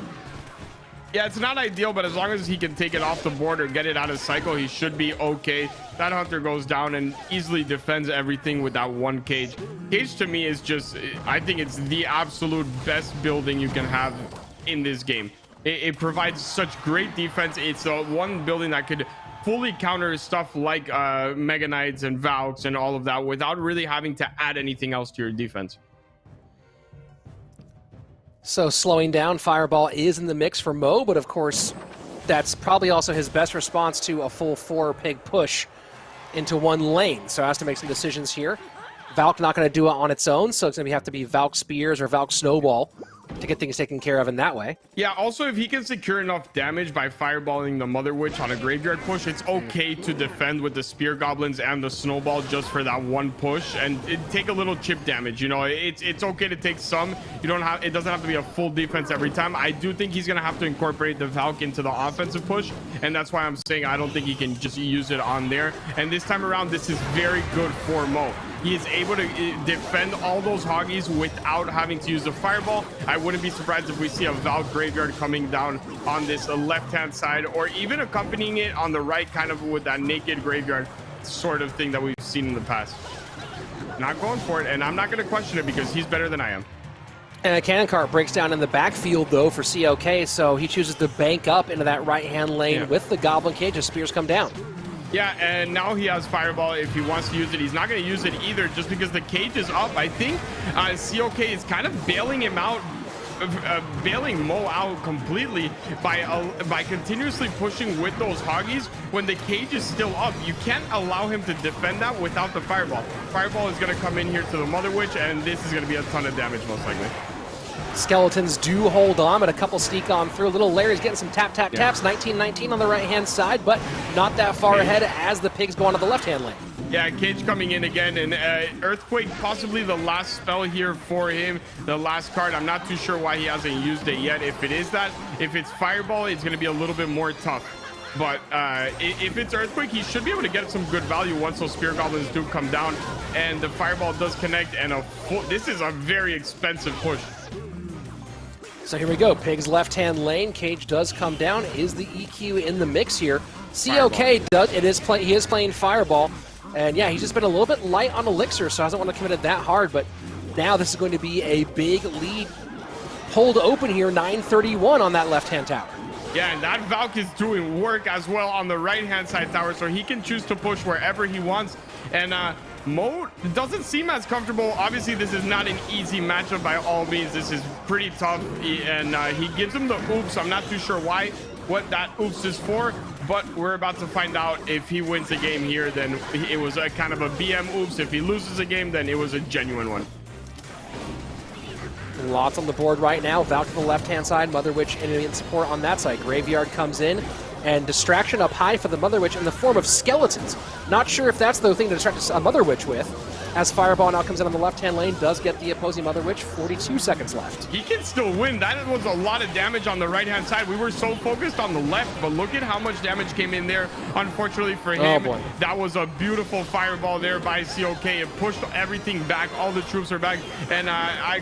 Yeah, it's not ideal, but as long as he can take it off the board or get it out of cycle, he should be okay. That Hunter goes down and easily defends everything with that 1 cage. Cage to me is just, I think it's the absolute best building you can have in this game. It provides such great defense. It's the one building that could fully counter stuff like Mega Knights and Valks and all of that without really having to add anything else to your defense. So slowing down Fireball is in the mix for Mo, but of course that's probably also his best response to a full 4-pig push into 1 lane. So has to make some decisions here. Valk not going to do it on its own, so it's going to have to be Valk Spears or Valk Snowball to get things taken care of in that way. Yeah, also if he can secure enough damage by fireballing the Mother Witch on a graveyard push, it's okay to defend with the Spear Goblins and the Snowball just for that one push and take a little chip damage. You know, it's okay to take some. You don't have, it doesn't have to be a full defense every time. I do think he's gonna have to incorporate the Valk into the offensive push, and that's why I'm saying I don't think he can just use it on there. And this time around, this is very good for Mo. He is able to defend all those Hoggies without having to use the Fireball. I wouldn't be surprised if we see a Valk Graveyard coming down on this left-hand side, or even accompanying it on the right, kind of with that naked Graveyard sort of thing that we've seen in the past. Not going for it, and I'm not going to question it because he's better than I am. And a cannon cart breaks down in the backfield, though, for COK, so he chooses to bank up into that right-hand lane with the Goblin Cage as Spears come down. Yeah, and now he has Fireball if he wants to use it. He's not going to use it either just because the cage is up. I think COK is kind of bailing him out, bailing Mo out completely by continuously pushing with those Hoggies when the cage is still up. You can't allow him to defend that without the Fireball. Fireball is going to come in here to the Mother Witch, and this is going to be a ton of damage most likely. Skeletons do hold on, but a couple sneak on through. Little Larry's getting some tap, tap, taps. 19-19 on the right-hand side, but not that far ahead as the pigs go onto the left-hand lane. Yeah, Cage coming in again, and Earthquake possibly the last spell here for him, the last card. I'm not too sure why he hasn't used it yet. If it is that, if it's Fireball, it's going to be a little bit more tough. But if it's Earthquake, he should be able to get some good value once those Spear Goblins do come down, and the Fireball does connect, and this is a very expensive push. So here we go. Pig's left-hand lane. Cage does come down. Is the EQ in the mix here? COK does. He is playing Fireball. And yeah, he's just been a little bit light on Elixir, so hasn't want to commit it that hard. But now this is going to be a big lead pulled open here. 9:31 on that left-hand tower. Yeah, and that Valk is doing work as well on the right-hand side tower, so he can choose to push wherever he wants. And Mo doesn't seem as comfortable. Obviously, this is not an easy matchup by all means. This is pretty tough, and he gives him the oops. I'm not too sure what that oops is for, but we're about to find out. If he wins the game here, then it was a kind of a BM oops. If he loses a game, then it was a genuine one. Lots on the board right now. Valk to the left-hand side. Mother Witch in support on that side. Graveyard comes in. And distraction up high for the Mother Witch in the form of skeletons. Not sure if that's the thing to distract a Mother Witch with. As Fireball now comes in on the left-hand lane, does get the opposing Mother Witch. 42 seconds left. He can still win. That was a lot of damage on the right-hand side. We were so focused on the left, but look at how much damage came in there. Unfortunately for him, that was a beautiful Fireball there by COK. It pushed everything back. All the troops are back. And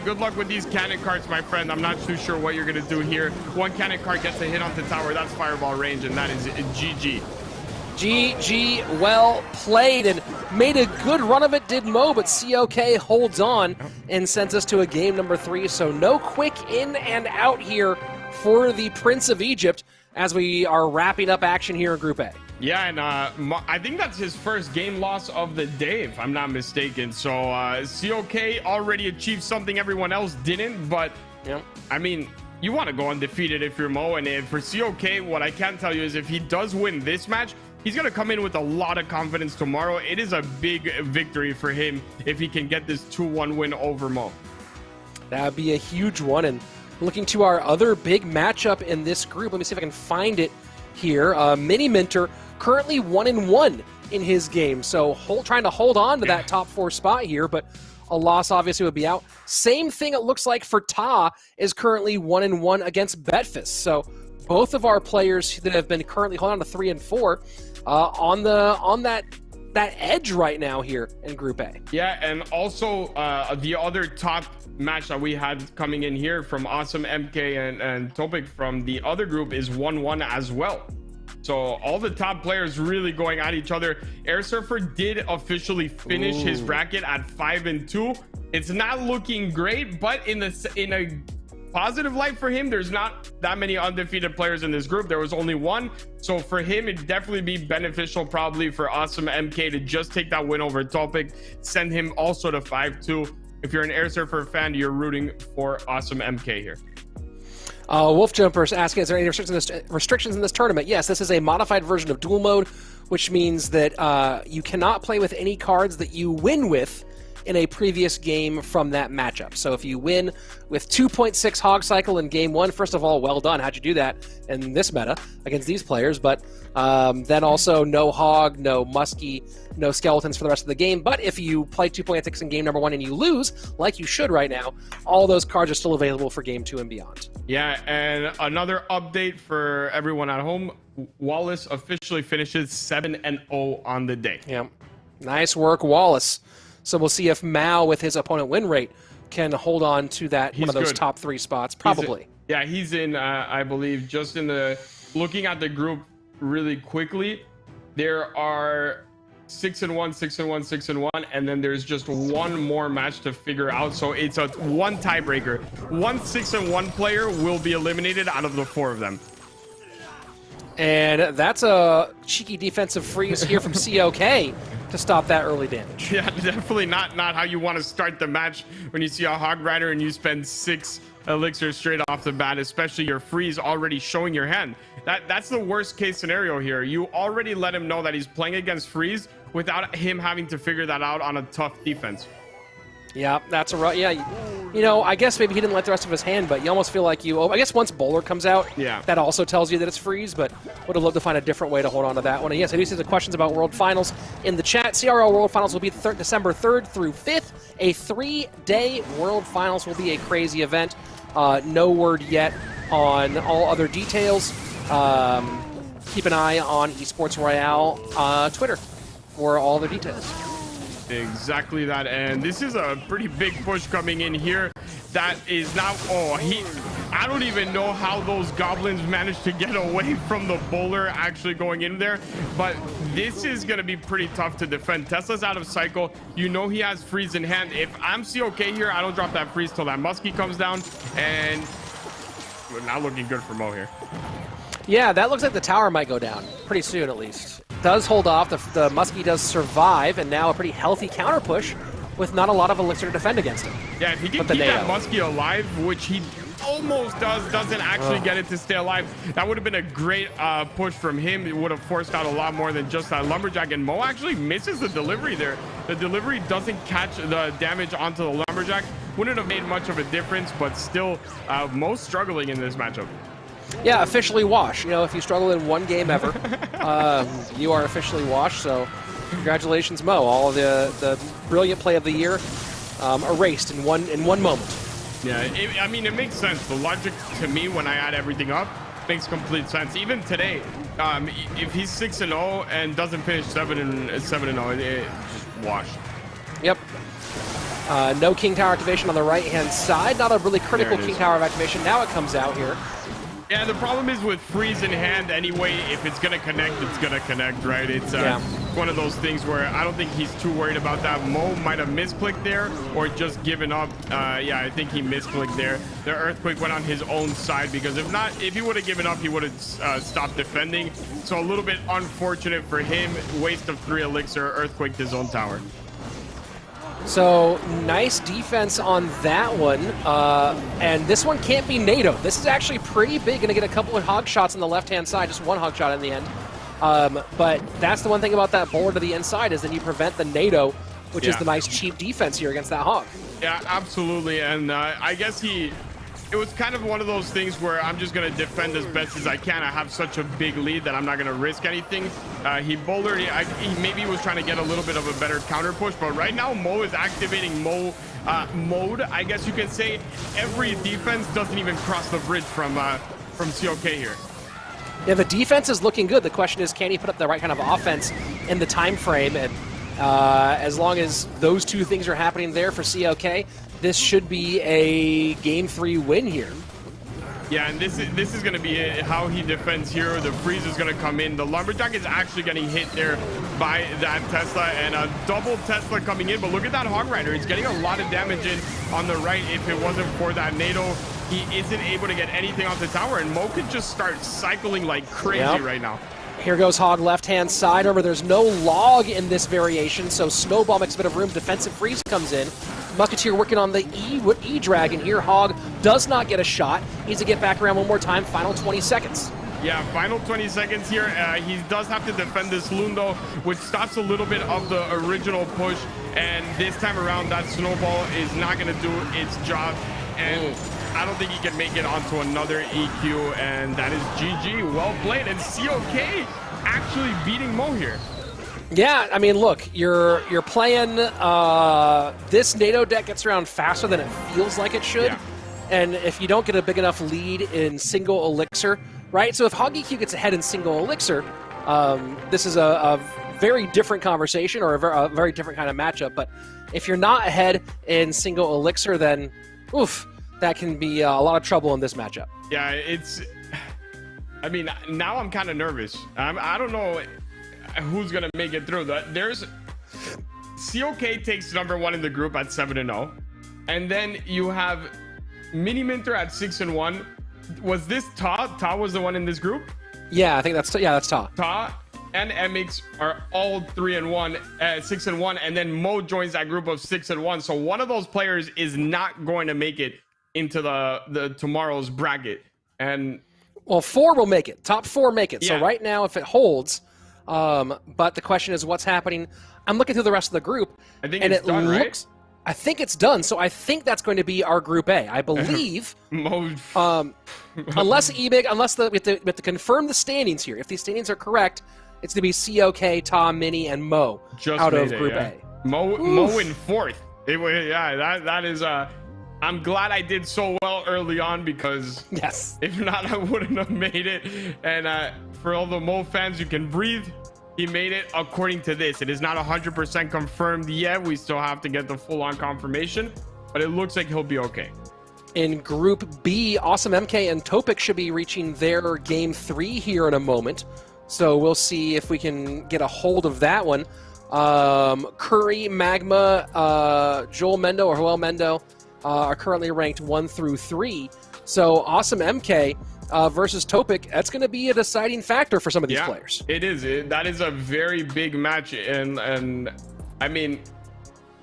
good luck with these cannon carts, my friend. I'm not too sure what you're going to do here. One cannon cart gets a hit onto tower. That's Fireball range, and that is GG. GG, well played, and made a good run of it, did Mo, but COK holds on and sends us to a game number 3, so no quick in and out here for the Prince of Egypt as we are wrapping up action here in Group A. Yeah, and I think that's his first game loss of the day, if I'm not mistaken, so COK already achieved something everyone else didn't, but, I mean, you want to go undefeated if you're Mo, and for COK, what I can tell you is if he does win this match, he's going to come in with a lot of confidence tomorrow. It is a big victory for him if he can get this 2-1 win over Mo. That would be a huge one. And looking to our other big matchup in this group, let me see if I can find it here. Mini Minter currently 1-1 in his game. So trying to hold on to that top 4 spot here, but a loss obviously would be out. Same thing it looks like for Ta is currently 1-1 against Betfist. So both of our players that have been currently holding on to 3 and 4 on that edge right now here in Group A. Yeah, and also the other top match that we had coming in here from Awesome MK and Topic from the other group is 1-1 as well. So all the top players really going at each other. Air Surfer did officially finish his bracket at 5-2. It's not looking great, but in a positive light for him, there's not that many undefeated players in this group. There was only one, so for him it'd definitely be beneficial probably for Awesome MK to just take that win over Topic, send him also to 5-2. If you're an Air Surfer fan, you're rooting for Awesome MK here. Wolf Jumper's asking, is there any restrictions in this tournament? Yes, this is a modified version of duel mode, which means that you cannot play with any cards that you win with in a previous game from that matchup. So if you win with 2.6 Hog Cycle in game 1, first of all, well done. How'd you do that in this meta against these players? But then also no Hog, no Muskie, no Skeletons for the rest of the game. But if you play 2.6 in game number 1 and you lose, like you should right now, all those cards are still available for game 2 and beyond. Yeah, and another update for everyone at home. Wallace officially finishes 7-0 on the day. Yeah, nice work, Wallace. So we'll see if Mao, with his opponent win rate, can hold on to that one of those top 3 spots. Probably. He's in, I believe, just in the... Looking at the group really quickly, there are 6-1, 6-1, 6-1, and then there's just one more match to figure out. So it's a one tiebreaker. One 6-1 player will be eliminated out of the 4 of them. And that's a cheeky defensive freeze here from COK to stop that early damage. Yeah, definitely not how you want to start the match when you see a Hog Rider and you spend 6 elixirs straight off the bat, especially your freeze already showing your hand. That's the worst case scenario here. You already let him know that he's playing against freeze without him having to figure that out on a tough defense. Yeah, that's a right. Yeah, you know, I guess maybe he didn't let the rest of his hand, but you almost feel like I guess once Bowler comes out, yeah, that also tells you that it's freeze, but would have loved to find a different way to hold on to that one. And yes, I do see the questions about World Finals in the chat. CRL World Finals will be December 3rd through 5th. A 3-day World Finals will be a crazy event. No word yet on all other details. Keep an eye on Esports Royale Twitter for all the details. Exactly that, and this is a pretty big push coming in here. That is not... I don't even know how those goblins managed to get away from the bowler actually going in there, but this is going to be pretty tough to defend. Tesla's out of cycle. You know he has freeze in hand. If I'm COK here, I don't drop that freeze till that Muskie comes down, and we're not looking good for Mo here. Yeah, that looks like the tower might go down pretty soon at least. Does hold off. The Muskie does survive, and now a pretty healthy counter push with not a lot of elixir to defend against him. Yeah, if he can keep that Muskie alive, which he almost doesn't actually get it to stay alive, that would have been a great push from him. It would have forced out a lot more than just that Lumberjack, and Mo actually misses the delivery there. The delivery doesn't catch the damage onto the Lumberjack. Wouldn't have made much of a difference, but still, Mo struggling in this matchup. Yeah, officially washed. You know, if you struggle in one game ever, you are officially washed. So, congratulations, Mo. All the brilliant play of the year erased in one moment. Yeah, I mean, it makes sense. The logic to me when I add everything up makes complete sense. Even today, if he's 6-0 and doesn't finish 7-0, it's just washed. Yep. No King Tower activation on the right-hand side. Not a really critical King Tower activation. Now it comes out here. Yeah, the problem is with freeze in hand anyway, if it's going to connect, it's going to connect, right? It's one of those things where I don't think he's too worried about that. Mo might have misclicked there or just given up. Yeah, I think he misclicked there. The Earthquake went on his own side because if he would have given up, he would have stopped defending. So a little bit unfortunate for him. Waste of 3 elixir, Earthquaked his own tower. So, nice defense on that one. And this one can't be NATO. This is actually pretty big. Going to get a couple of hog shots on the left-hand side. Just one hog shot in the end. But that's the one thing about that bowler to the inside is then you prevent the NATO, which is the nice cheap defense here against that hog. Yeah, absolutely. And I guess it was kind of one of those things where I'm just going to defend as best as I can. I have such a big lead that I'm not going to risk anything. He bowlered. He maybe was trying to get a little bit of a better counter push, but right now Mo is activating Mo mode, I guess you can say. Every defense doesn't even cross the bridge from COK here. Yeah, the defense is looking good. The question is, can he put up the right kind of offense in the time frame? And as long as those two things are happening there for COK, this should be a Game 3 win here. Yeah, and this is going to be how he defends here. The freeze is going to come in. The Lumberjack is actually getting hit there by that Tesla, and a double Tesla coming in. But look at that Hog Rider. He's getting a lot of damage in on the right. If it wasn't for that NATO, he isn't able to get anything off the tower, and Mo could just start cycling like crazy right now. Here goes Hog left-hand side. Remember, there's no log in this variation, so Snowball makes a bit of room. Defensive freeze comes in. Musketeer working on the E-Dragon here. Hog does not get a shot. Needs to get back around one more time. Final 20 seconds. Yeah, final 20 seconds here. He does have to defend this Lundo, which stops a little bit of the original push. And this time around, that snowball is not going to do its job. And I don't think he can make it onto another EQ. And that is GG. Well played. And COK actually beating Mo here. Yeah, I mean, look, you're playing this NATO deck gets around faster than it feels like it should. Yeah. And if you don't get a big enough lead in single elixir, right? So if HogEQ gets ahead in single elixir, this is a very different conversation or a very different kind of matchup. But if you're not ahead in single elixir, then oof, that can be a lot of trouble in this matchup. Yeah, I mean, now I'm kind of nervous. I don't know who's going to make it through. There's COK takes number 1 in the group at 7-0. And then you have Mini Minter at 6-1. Was this Ta? Ta was the one in this group? Yeah, I think that's Ta. Ta and MX are all 3-1, 6-1, and then Mo joins that group of 6-1. So one of those players is not going to make it into the tomorrow's bracket. And well, 4 will make it. Top 4 make it. Yeah. So right now, if it holds, but the question is what's happening. I'm looking through the rest of the group, I think and it's done, right? I think it's done. So I think that's going to be our Group A. I believe, Mo, unless EBIG, we have to confirm the standings here. If these standings are correct, it's going to be COK, Tom, Mini, and Mo out of Group A. Mo in 4th. That is. I'm glad I did so well early on because yes, if not, I wouldn't have made it. And for all the Mo fans, you can breathe. He made it according to this. It is not 100% confirmed yet. We still have to get the full-on confirmation, but it looks like he'll be okay. In Group B, Awesome MK and Topic should be reaching their Game 3 here in a moment. So we'll see if we can get a hold of that one. Curry, Magma, Joel Mendo or Joel Mendo are currently ranked 1 through 3. So Awesome MK versus Topic, that's going to be a deciding factor for some of these players. It is. That is a very big match. And I mean,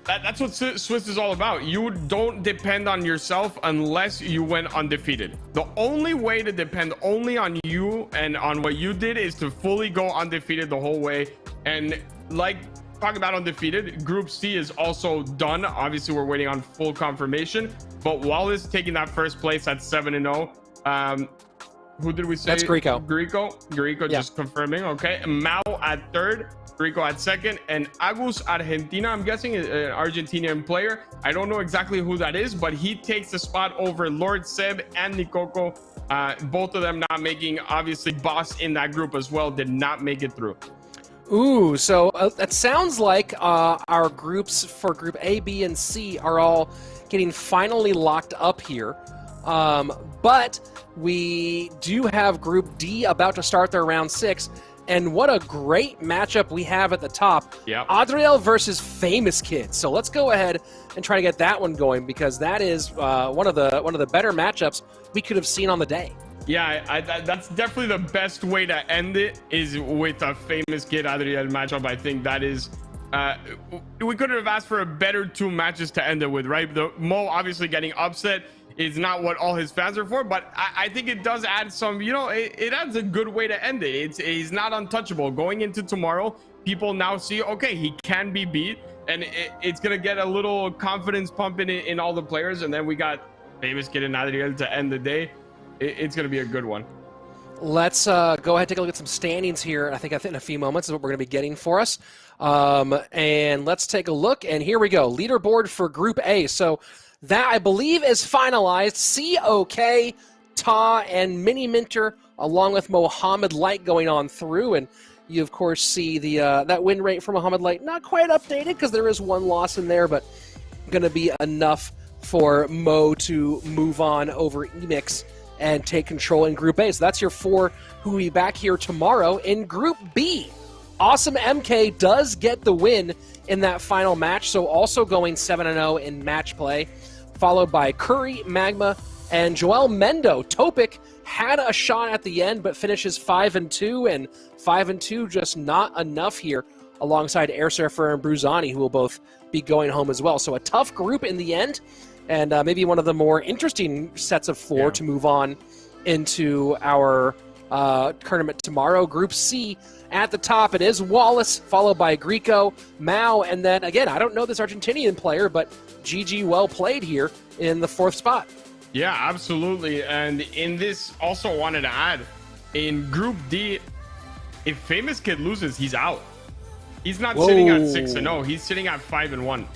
that's what Swiss is all about. You don't depend on yourself unless you went undefeated. The only way to depend only on you and on what you did is to fully go undefeated the whole way. And like talking about undefeated, Group C is also done. Obviously, we're waiting on full confirmation. But Wallace taking that first place at 7-0. Who did we say? That's Greco. Greco just confirming. Okay. Mao at 3rd. Greco at 2nd. And Agus Argentina, I'm guessing, an Argentinian player. I don't know exactly who that is, but he takes the spot over Lord Seb and Nikoko. Both of them not making, obviously, Boss in that group as well did not make it through. Ooh, so that sounds like our groups for Group A, B, and C are all getting finally locked up here. But we do have Group D about to start their round 6. And what a great matchup we have at the top. Yep. Adriel versus Famous Kid. So let's go ahead and try to get that one going because that is one of the better matchups we could have seen on the day. Yeah, that's definitely the best way to end it is with a Famous Kid Adriel matchup. I think that is we couldn't have asked for a better 2 matches to end it with, right? The Mo obviously getting upset is not what all his fans are for, but I think it does add some, it adds a good way to end it. He's not untouchable. Going into tomorrow, people now see, okay, he can be beat, and it's going to get a little confidence pumping in all the players, and then we got Famous Kid and Adriel to end the day. It's going to be a good one. Let's go ahead and take a look at some standings here. I think in a few moments is what we're going to be getting for us. And let's take a look, and here we go. Leaderboard for Group A. So that, I believe, is finalized. COK, Ta, and Mini Minter, along with Mohammed Light going on through. And you, of course, see the that win rate for Mohammed Light. Not quite updated because there is 1 loss in there, but going to be enough for Mo to move on over Emix and take control in Group A. So that's your 4 who will be back here tomorrow. In Group B, Awesome MK does get the win in that final match, so also going 7-0 in match play, followed by Curry, Magma, and Joel Mendo. Topic had a shot at the end, but finishes 5-2, and 5-2 just not enough here, alongside Air Surfer and Bruzani, who will both be going home as well. So a tough group in the end, and maybe one of the more interesting sets of 4 to move on into our tournament tomorrow. Group C at the top, it is Wallace, followed by Greco, Mao, and then, again, I don't know this Argentinian player, but GG well played here in the 4th spot. Yeah, absolutely. And in this, also wanted to add, in Group D, if Famous Kid loses, he's out. He's not sitting at 6-0. He's sitting at 5-1.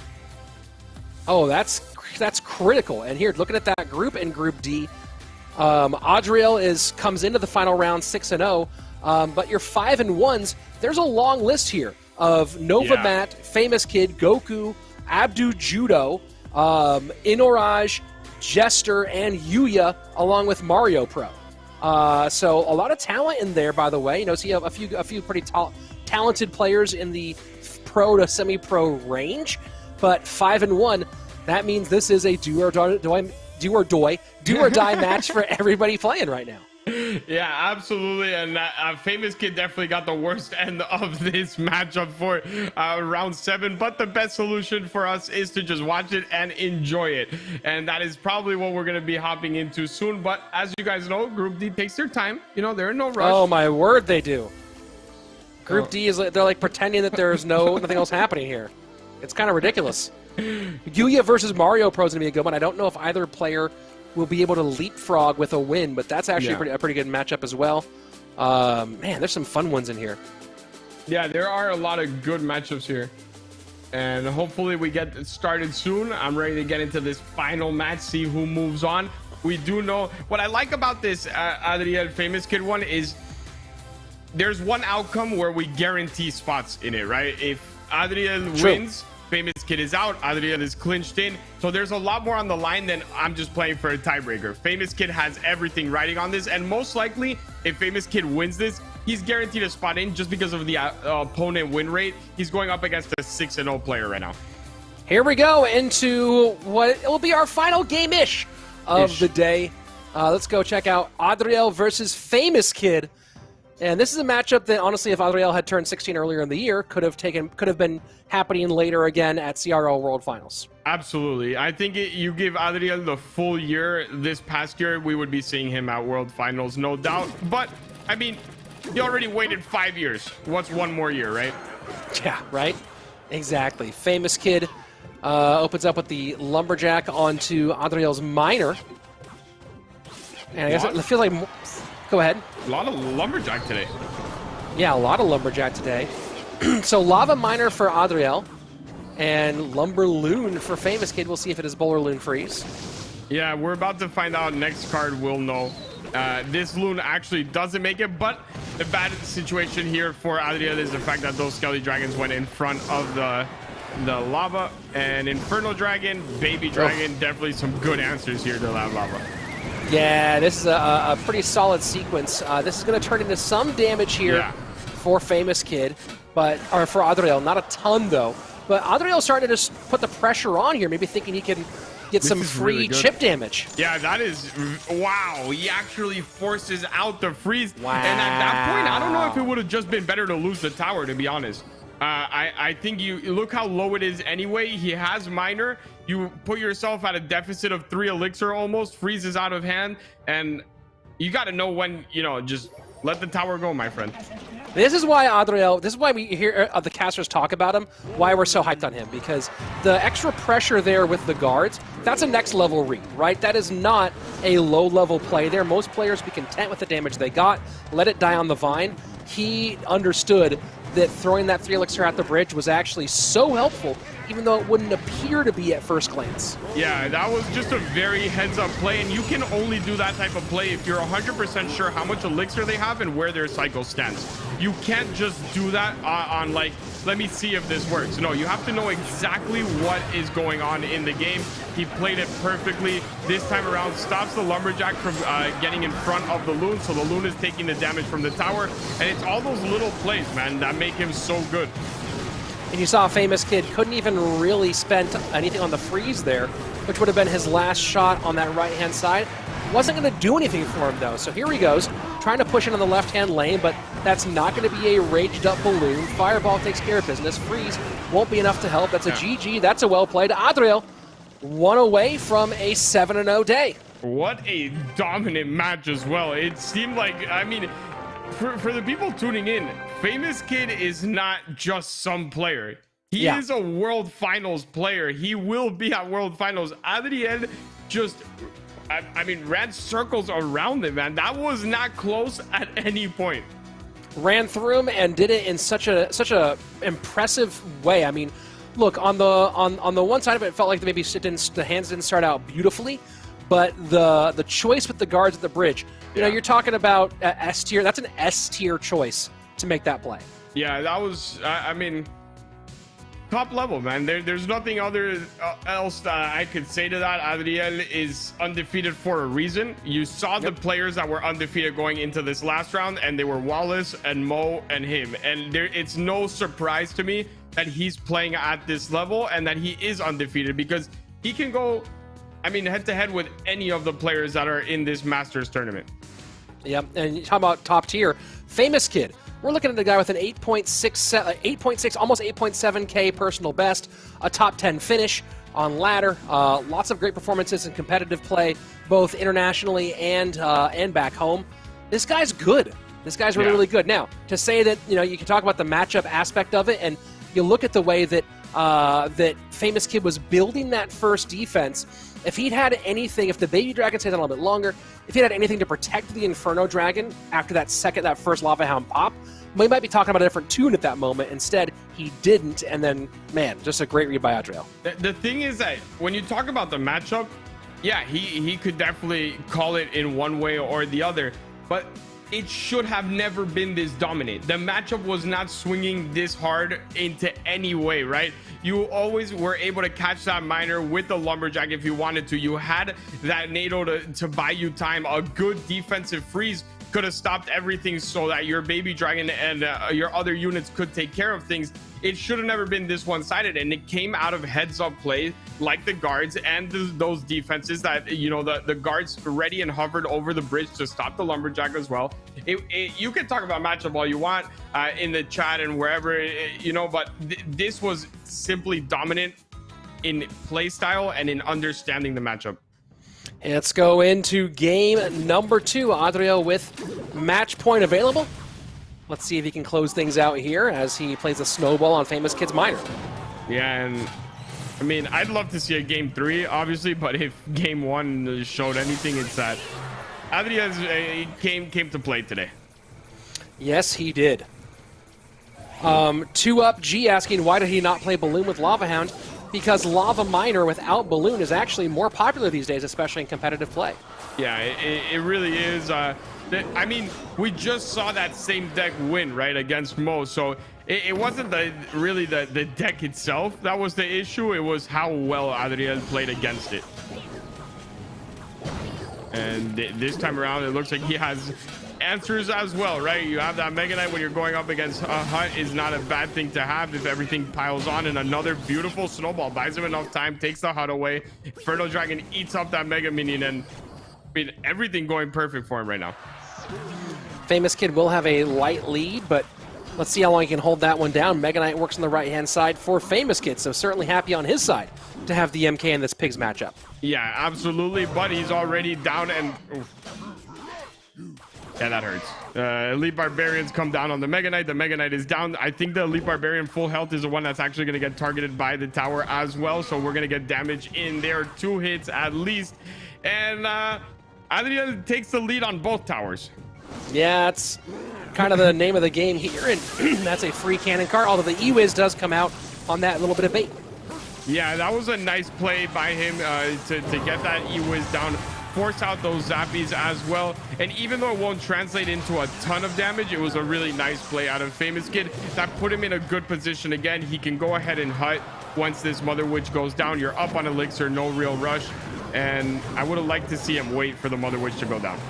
Oh, that's critical. And here, looking at that group in Group D, Adriel comes into the final round 6-0, but your 5-1s, there's a long list here of Novamat, Famous Kid, Goku, Abdu Judo, Inoraj, Jester, and Yuya, along with Mario Pro. So a lot of talent in there, by the way. You know, so you have a few pretty talented players in the pro to semi-pro range, but 5-1, that means this is a do or die match for everybody playing right now. Yeah, absolutely. And Famous Kid definitely got the worst end of this matchup for round 7. But the best solution for us is to just watch it and enjoy it. And that is probably what we're going to be hopping into soon. But as you guys know, Group D takes their time. You know, they're in no rush. Oh, my word, they do. Group D is they're like pretending that there's nothing else happening here. It's kind of ridiculous. Yuya versus Mario Pro is going to be a good one. I don't know if either player will be able to leapfrog with a win, but that's actually a pretty good matchup as well. Man, there's some fun ones in here. Yeah, there are a lot of good matchups here. And hopefully we get started soon. I'm ready to get into this final match, see who moves on. We do know... What I like about this Adriel Famous Kid one is there's one outcome where we guarantee spots in it, right? If Adriel wins... Famous Kid is out, Adriel is clinched in, so there's a lot more on the line than I'm just playing for a tiebreaker. Famous Kid has everything riding on this, and most likely, if Famous Kid wins this, he's guaranteed a spot in just because of the opponent win rate. He's going up against a 6-0 player right now. Here we go into what will be our final game-ish of the day. Let's go check out Adriel versus Famous Kid. And this is a matchup that, honestly, if Adriel had turned 16 earlier in the year, could have been happening later again at CRL World Finals. Absolutely. I think you give Adriel the full year this past year, we would be seeing him at World Finals, no doubt. But, I mean, he already waited 5 years. What's one more year, right? Yeah, right? Exactly. Famous Kid opens up with the Lumberjack onto Adriel's Minor. And I guess it feels like... Go ahead. A lot of Lumberjack today. Yeah, a lot of Lumberjack today. So Lava Miner for Adriel and Lumber Loon for Famous Kid. We'll see if it is Bowler Loon Freeze. Yeah, we're about to find out. Next card we'll know. This Loon actually doesn't make it, but the bad situation here for Adriel is the fact that those Skelly Dragons went in front of the Lava. And Inferno Dragon, Baby Dragon, definitely some good answers here to that Lava. Yeah, this is a pretty solid sequence. This is going to turn into some damage here for Famous Kid, or for Adriel. Not a ton, though. But Adriel's starting to just put the pressure on here, maybe thinking he can get some free chip damage. Yeah, that is... Wow, he actually forces out the freeze. Wow. And at that point, I don't know if it would have just been better to lose the tower, to be honest. I think you look how low it is anyway. He has Minor. You put yourself at a deficit of 3 elixir almost. Freezes out of hand. And you got to know when, just let the tower go, my friend. This is why Adriel, this is why we hear the casters talk about him, why we're so hyped on him, because the extra pressure there with the guards, that's a next level read, right? That is not a low level play there. Most players be content with the damage they got, let it die on the vine. He understood that throwing that 3 elixir at the bridge was actually so helpful, even though it wouldn't appear to be at first glance. Yeah, that was just a very heads-up play, and you can only do that type of play if you're 100% sure how much elixir they have and where their cycle stands. You can't just do that on like, let me see if this works. No, you have to know exactly what is going on in the game. He played it perfectly. This time around, stops the Lumberjack from getting in front of the Loon, so the Loon is taking the damage from the tower, and it's all those little plays, man, that make him so good. And you saw Famous Kid couldn't even really spend anything on the freeze there, which would have been his last shot on that right-hand side. Wasn't going to do anything for him, though. So here he goes, trying to push in on the left-hand lane, but that's not going to be a raged-up balloon. Fireball takes care of business. Freeze won't be enough to help. That's a GG. That's a well-played. Adriel, one away from a 7-0 day. What a dominant match as well. It seemed like, I mean, for the people tuning in, Famous Kid is not just some player. He is a World Finals player. He will be at World Finals. Adriel just, I mean, ran circles around him, man. That was not close at any point. Ran through him and did it in such a impressive way. I mean, look, on the one side of it, it felt like maybe the hands didn't start out beautifully, but the choice with the guards at the bridge, you know, you're talking about S tier. That's an S tier choice to make that play. Yeah, that was, I mean, top level, man. There's nothing else that I could say to that. Adriel is undefeated for a reason. You saw the players that were undefeated going into this last round, and they were Wallace and Mo and him. And it's no surprise to me that he's playing at this level and that he is undefeated, because he can go, I mean, head to head with any of the players that are in this Masters tournament. Yep, and you talk about top tier, Famous Kid. We're looking at the guy with an 8.6, almost 8.7K personal best, a top 10 finish on ladder, lots of great performances in competitive play, both internationally and back home. This guy's good. This guy's really, really good. Now, to say that, you know, you can talk about the matchup aspect of it, and you look at the way that that Famous Kid was building that first defense. If he'd had anything, if the Baby Dragon stayed on a little bit longer, if he had anything to protect the Inferno Dragon after that first Lava Hound pop, we might be talking about a different tune at that moment. Instead, he didn't, and then, man, just a great read by Adriel. The thing is that when you talk about the matchup, yeah, he could definitely call it in one way or the other, but it should have never been this dominant. The matchup was not swinging this hard into any way, right? You always were able to catch that miner with the Lumberjack if you wanted to. You had that NATO to buy you time. A good defensive freeze could have stopped everything so that your Baby Dragon and your other units could take care of things. It should have never been this one-sided, and it came out of heads-up play like the guards and those defenses that, you know, the guards ready and hovered over the bridge to stop the Lumberjack as well. You can talk about matchup all you want in the chat and wherever, you know, but this was simply dominant in play style and in understanding the matchup. Let's go into game number 2. Adriel with match point available. Let's see if he can close things out here as he plays a snowball on Famous Kid's miner. Yeah, and I mean, I'd love to see a game 3, obviously, but if game 1 showed anything, it's that Adriel came to play today. Yes, he did. 2 Up G asking, why did he not play Balloon with Lava Hound? Because Lava Miner without Balloon is actually more popular these days, especially in competitive play. Yeah, it really is. I mean, we just saw that same deck win, right, against Mo. So it wasn't really the deck itself that was the issue. It was how well Adriel played against it. And this time around, it looks like he has answers as well, right? You have that Mega Knight when you're going up against a hut is not a bad thing to have if everything piles on, and another beautiful snowball buys him enough time, takes the hut away. Inferno Dragon eats up that Mega Minion, and I mean, everything going perfect for him right now. Famous Kid will have a light lead, but let's see how long he can hold that one down. Mega Knight works on the right-hand side for Famous Kid, so certainly happy on his side to have the MK in this Pigs matchup. Yeah, absolutely, but he's already down, and yeah, that hurts. Elite Barbarians come down on the Mega Knight. The Mega Knight is down. I think the Elite Barbarian full health is the one that's actually going to get targeted by the tower as well, so we're going to get damage in there. 2 hits at least, and Adriel takes the lead on both towers. Yeah, it's kind of the name of the game here, and that's a free cannon card, although the E-Wiz does come out on that little bit of bait. Yeah, that was a nice play by him to get that E-Wiz down, force out those zappies as well. And even though it won't translate into a ton of damage, it was a really nice play out of Famous Kid that put him in a good position. Again, he can go ahead and hut once this Mother Witch goes down. You're up on Elixir, no real rush. And I would have liked to see him wait for the Mother Witch to go down.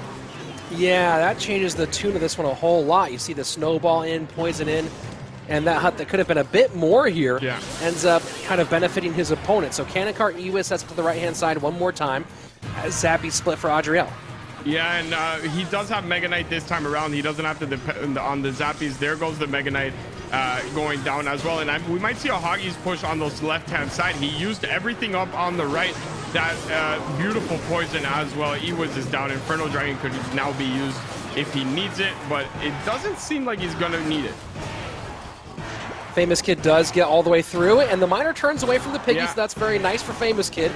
Yeah, that changes the tune of this one a whole lot. You see the snowball in, poison in, and that hut that could have been a bit more here ends up kind of benefiting his opponent. So Cannon Cart Ewis sets it to the right-hand side one more time as Zappy split for Adriel. Yeah, and he does have Mega Knight this time around. He doesn't have to depend on the Zappies. There goes the Mega Knight going down as well. And we might see a Hoggies push on those left-hand side. He used everything up on the right that beautiful poison as well. Ewas is down. Inferno Dragon could now be used if he needs it, but it doesn't seem like he's gonna need it. Famous Kid does get all the way through it, and the miner turns away from the piggy, Yeah. so that's very nice for Famous Kid.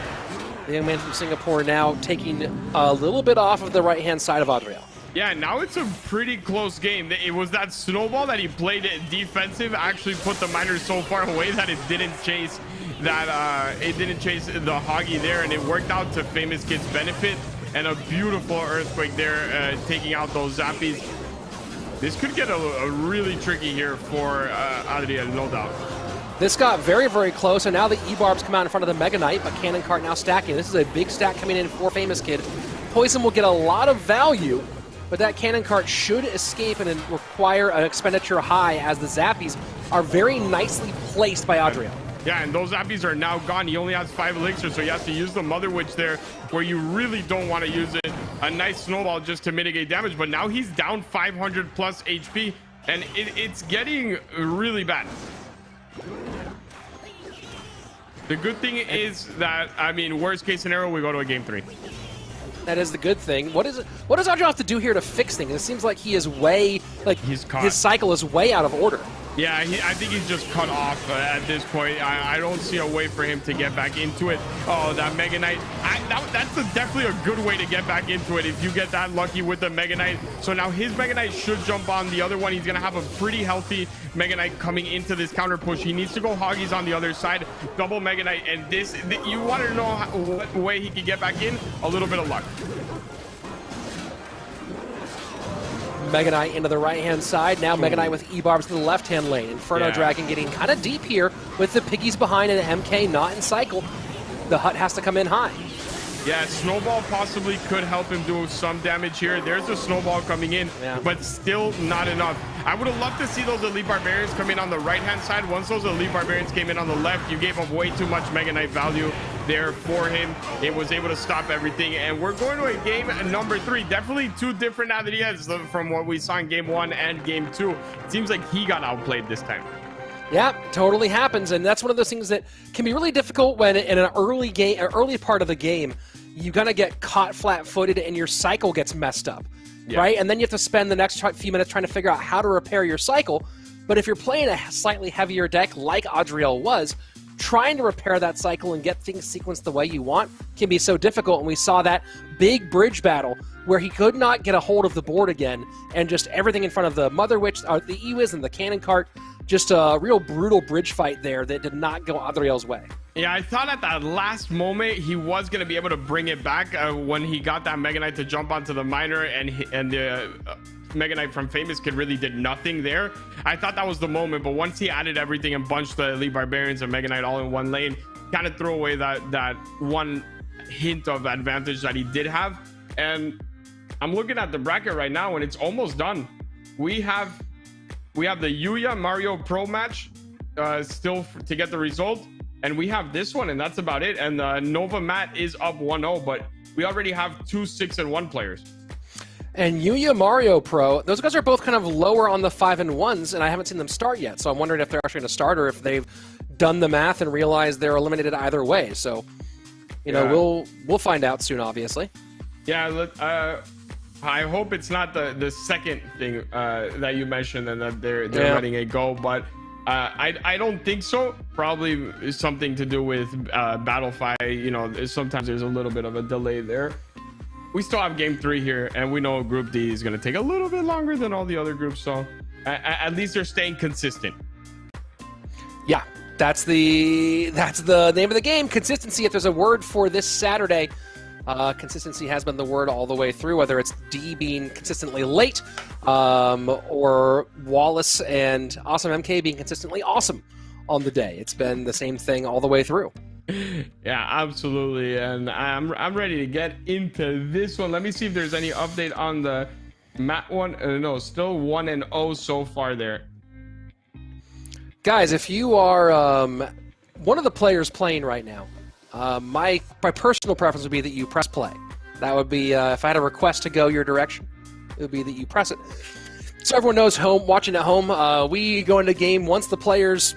The young man from Singapore now taking a little bit off of the right-hand side of Adriel. Yeah, now it's a pretty close game. It was that snowball that he played defensive actually put the miner so far away that it didn't chase the Hoggy there, and it worked out to Famous Kid's benefit. And a beautiful earthquake there, taking out those zappies. This could get a really tricky here for Adriel, no doubt. This got very, very close, and now the E-Barbs come out in front of the Mega Knight, but Cannon Cart now stacking. This is a big stack coming in for Famous Kid. Poison will get a lot of value, but that Cannon Cart should escape and require an expenditure high, as the Zappies are very nicely placed by Adriel. Yeah, and those Zappies are now gone. He only has 5 elixirs, so he has to use the Mother Witch there where you really don't want to use it. A nice snowball just to mitigate damage, but now he's down 500 plus HP, and it's getting really bad. The good thing is that, I mean, worst case scenario, we go to a game 3. That is the good thing. What does Adriel have to do here to fix things? It seems like he is way, like, He's caught. his cycle is way out of order. Yeah, I think he's just cut off at this point. I don't see a way for him to get back into it. Oh, that Mega Knight. That's definitely a good way to get back into it if you get that lucky with the Mega Knight. So now his Mega Knight should jump on the other one. He's going to have a pretty healthy Mega Knight coming into this counter push. He needs to go Hoggies on the other side. Double Mega Knight. And you want to know what way he can get back in? A little bit of luck. Mega Knight into the right-hand side. Now Mega Knight with E-Barbs to the left-hand lane. Inferno Dragon getting kind of deep here with the piggies behind and the MK not in cycle. The hut has to come in high. Yeah, Snowball possibly could help him do some damage here. There's a Snowball coming in, but still not enough. I would have loved to see those Elite Barbarians come in on the right-hand side. Once those Elite Barbarians came in on the left, you gave up way too much Mega Knight value there for him. It was able to stop everything, and we're going to a game number 3. Definitely two different Adriels from what we saw in game 1 and game 2. It seems like he got outplayed this time. Yeah, totally happens, and that's one of those things that can be really difficult when in an early game, an early part of the game, you're gonna get caught flat-footed and your cycle gets messed up, right? And then you have to spend the next few minutes trying to figure out how to repair your cycle. But if you're playing a slightly heavier deck like Adriel was, trying to repair that cycle and get things sequenced the way you want can be so difficult. And we saw that big bridge battle where he could not get a hold of the board again, and just everything in front of the Mother Witch, the Ewiz and the Cannon Cart. Just a real brutal bridge fight there that did not go Adriel's way. Yeah, I thought at that last moment he was going to be able to bring it back when he got that Mega Knight to jump onto the miner, and the Mega Knight from Famous Kid really did nothing there. I thought that was the moment, but once he added everything and bunched the Elite Barbarians and Mega Knight all in one lane, kind of threw away that one hint of advantage that he did have. And I'm looking at the bracket right now, and it's almost done. We have the Yuya Mario Pro match still to get the result, and we have this one, and that's about it. And Nova Matt is up 1-0, but we already have 2 6-1 players. And Yuya Mario Pro, those guys are both kind of lower on the 5-1s, and I haven't seen them start yet. So I'm wondering if they're actually going to start, or if they've done the math and realized they're eliminated either way. So, you know, we'll find out soon, obviously. Yeah, I hope it's not the second thing that you mentioned, and that they're letting it go, but I don't think so. Probably something to do with Battlefy. You know, sometimes there's a little bit of a delay there. We still have game 3 here, and we know Group D is going to take a little bit longer than all the other groups, so at least they're staying consistent. Yeah, that's the name of the game, consistency. If there's a word for this Saturday, consistency has been the word all the way through, whether it's D being consistently late, or Wallace and Awesome MK being consistently awesome on the day. It's been the same thing all the way through. Yeah, absolutely. And I'm ready to get into this one. Let me see if there's any update on the Matt one. No, still 1-0 so far there. Guys, if you are one of the players playing right now, my personal preference would be that you press play. That would be, if I had a request to go your direction, it would be that you press it. So everyone knows, watching at home, we go into game once the players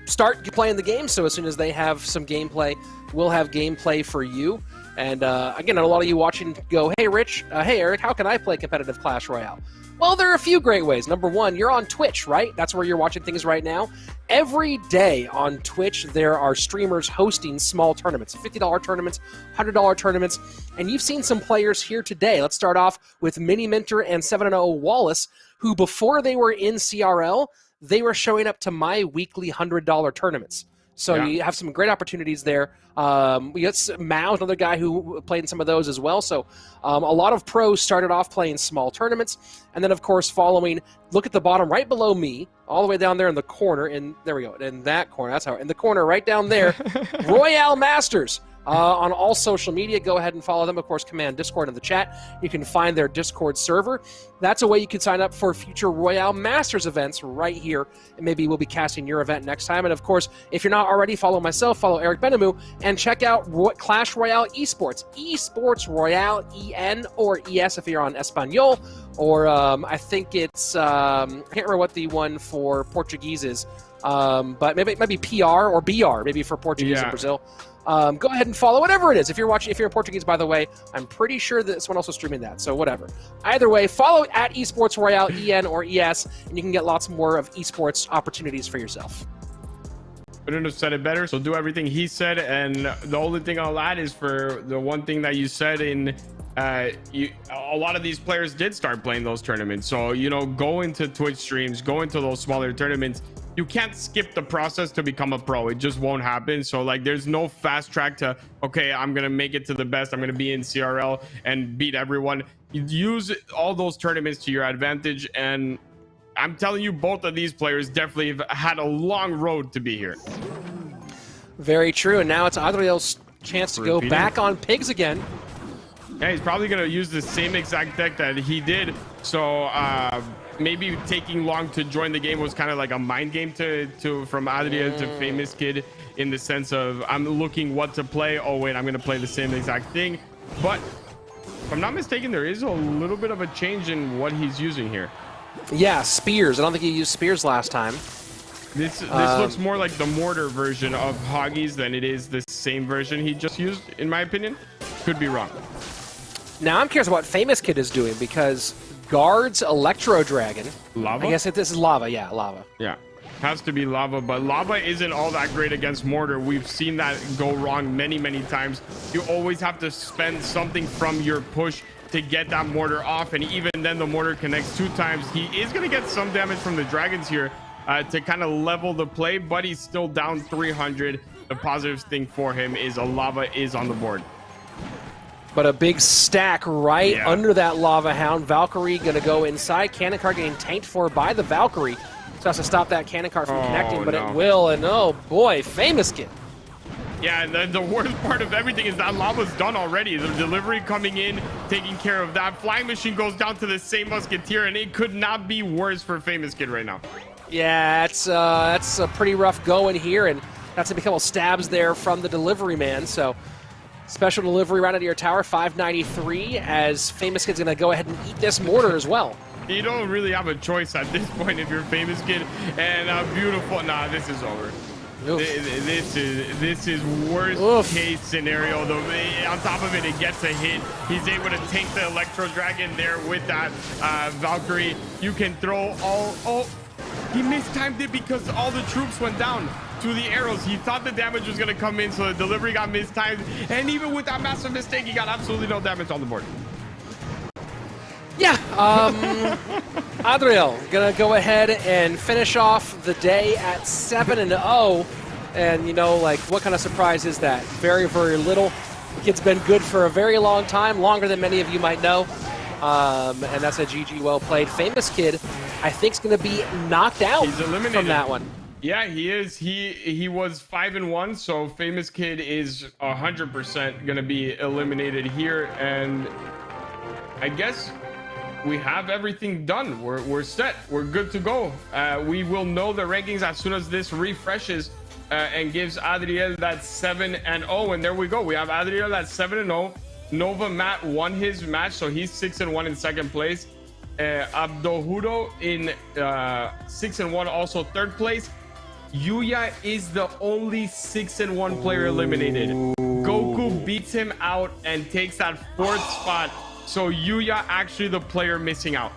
start playing the game. So as soon as they have some gameplay, we'll have gameplay for you. And again, a lot of you watching go, hey, Rich, hey, Eric, how can I play competitive Clash Royale? Well, there are a few great ways. Number one, you're on Twitch, right? That's where you're watching things right now. Every day on Twitch, there are streamers hosting small tournaments, $50 tournaments, $100 tournaments, and you've seen some players here today. Let's start off with Mini Minter and 7-0 Wallace, who before they were in CRL, they were showing up to my weekly $100 tournaments. So you have some great opportunities there. We got Mao, another guy who played in some of those as well. So a lot of pros started off playing small tournaments. And then, of course, following, look at the bottom right below me, all the way down there in the corner. And there we go. In that corner, that's how, in the corner right down there, RoyaleMSTRS. On all social media, go ahead and follow them. Of course, command Discord in the chat. You can find their Discord server. That's a way you can sign up for future RoyaleMSTRS events right here. And maybe we'll be casting your event next time. And of course, if you're not already, follow myself, follow Eric Benamou, and check out Clash Royale Esports. Esports Royale, EN or ES if you're on Espanol. Or I think it's, I can't remember what the one for Portuguese is. But maybe it might be PR or BR, maybe for Portuguese in Brazil. Go ahead and follow whatever it is. If you're watching, if you're in Portuguese, by the way, I'm pretty sure that someone else is streaming that. So whatever. Either way, follow at Esports Royale, EN or ES, and you can get lots more of esports opportunities for yourself. Couldn't have said it better. So do everything he said, and the only thing I'll add is for the one thing that you said in. A lot of these players did start playing those tournaments. So, you know, go into Twitch streams, go into those smaller tournaments. You can't skip the process to become a pro. It just won't happen. So like there's no fast track to, okay, I'm going to make it to the best. I'm going to be in CRL and beat everyone. You use all those tournaments to your advantage. And I'm telling you, both of these players definitely have had a long road to be here. Very true. And now it's Adriel's chance to go back on pigs again. Yeah, he's probably going to use the same exact deck that he did. So maybe taking long to join the game was kind of like a mind game from Adriel to Famous Kid, in the sense of I'm looking what to play. Oh, wait, I'm going to play the same exact thing. But if I'm not mistaken, there is a little bit of a change in what he's using here. Yeah, spears. I don't think he used spears last time. This looks more like the mortar version of Hoggies than it is the same version he just used, in my opinion. Could be wrong. Now I'm curious what Famous Kid is doing, because guards Electro Dragon. Lava? I guess this is lava. Yeah, lava. Yeah, has to be lava, but lava isn't all that great against mortar. We've seen that go wrong many times. You always have to spend something from your push to get that mortar off, and even then the mortar connects 2 times. He is going to get some damage from the dragons here to kind of level the play, but he's still down 300. The positive thing for him is a lava is on the board. But a big stack right under that Lava Hound. Valkyrie going to go inside. Cannon cart getting tanked for by the Valkyrie. So has to stop that cannon cart from connecting, but it will. And oh boy, Famous Kid. Yeah, and the worst part of everything is that lava's done already. The delivery coming in, taking care of that. Flying Machine goes down to the same Musketeer, and it could not be worse for Famous Kid right now. Yeah, that's a pretty rough going here, and that's a couple stabs there from the delivery man. So special delivery right out of your tower, 593, as Famous Kid's going to go ahead and eat this mortar as well. You don't really have a choice at this point if you're Famous Kid. And beautiful. Nah, this is over. This is worst case scenario. On top of it, it gets a hit. He's able to tank the Electro Dragon there with that Valkyrie. You can throw all. Oh, he mistimed it because all the troops went down to the arrows. He thought the damage was going to come in, so the delivery got mistimed. And even with that massive mistake, he got absolutely no damage on the board. Yeah, Adriel gonna go ahead and finish off the day at 7-0, and you know, like, what kind of surprise is that? Very little. Kid's been good for a very long time, longer than many of you might know, and that's a GG well played. Famous Kid, I think, is gonna be knocked out from that one. Yeah, he is. He was 5-1, so Famous Kid is 100% gonna be eliminated here, and I guess we have everything done. We're set. We're good to go. We will know the rankings as soon as this refreshes and gives Adriel that 7-0. And there we go. We have Adriel at 7-0. Nova Matt won his match, so he's 6-1 in second place. Abdohuro in 6-1, also third place. Yuya is the only 6-1 player eliminated. Goku beats him out and takes that 4th spot. So Yuya actually the player missing out.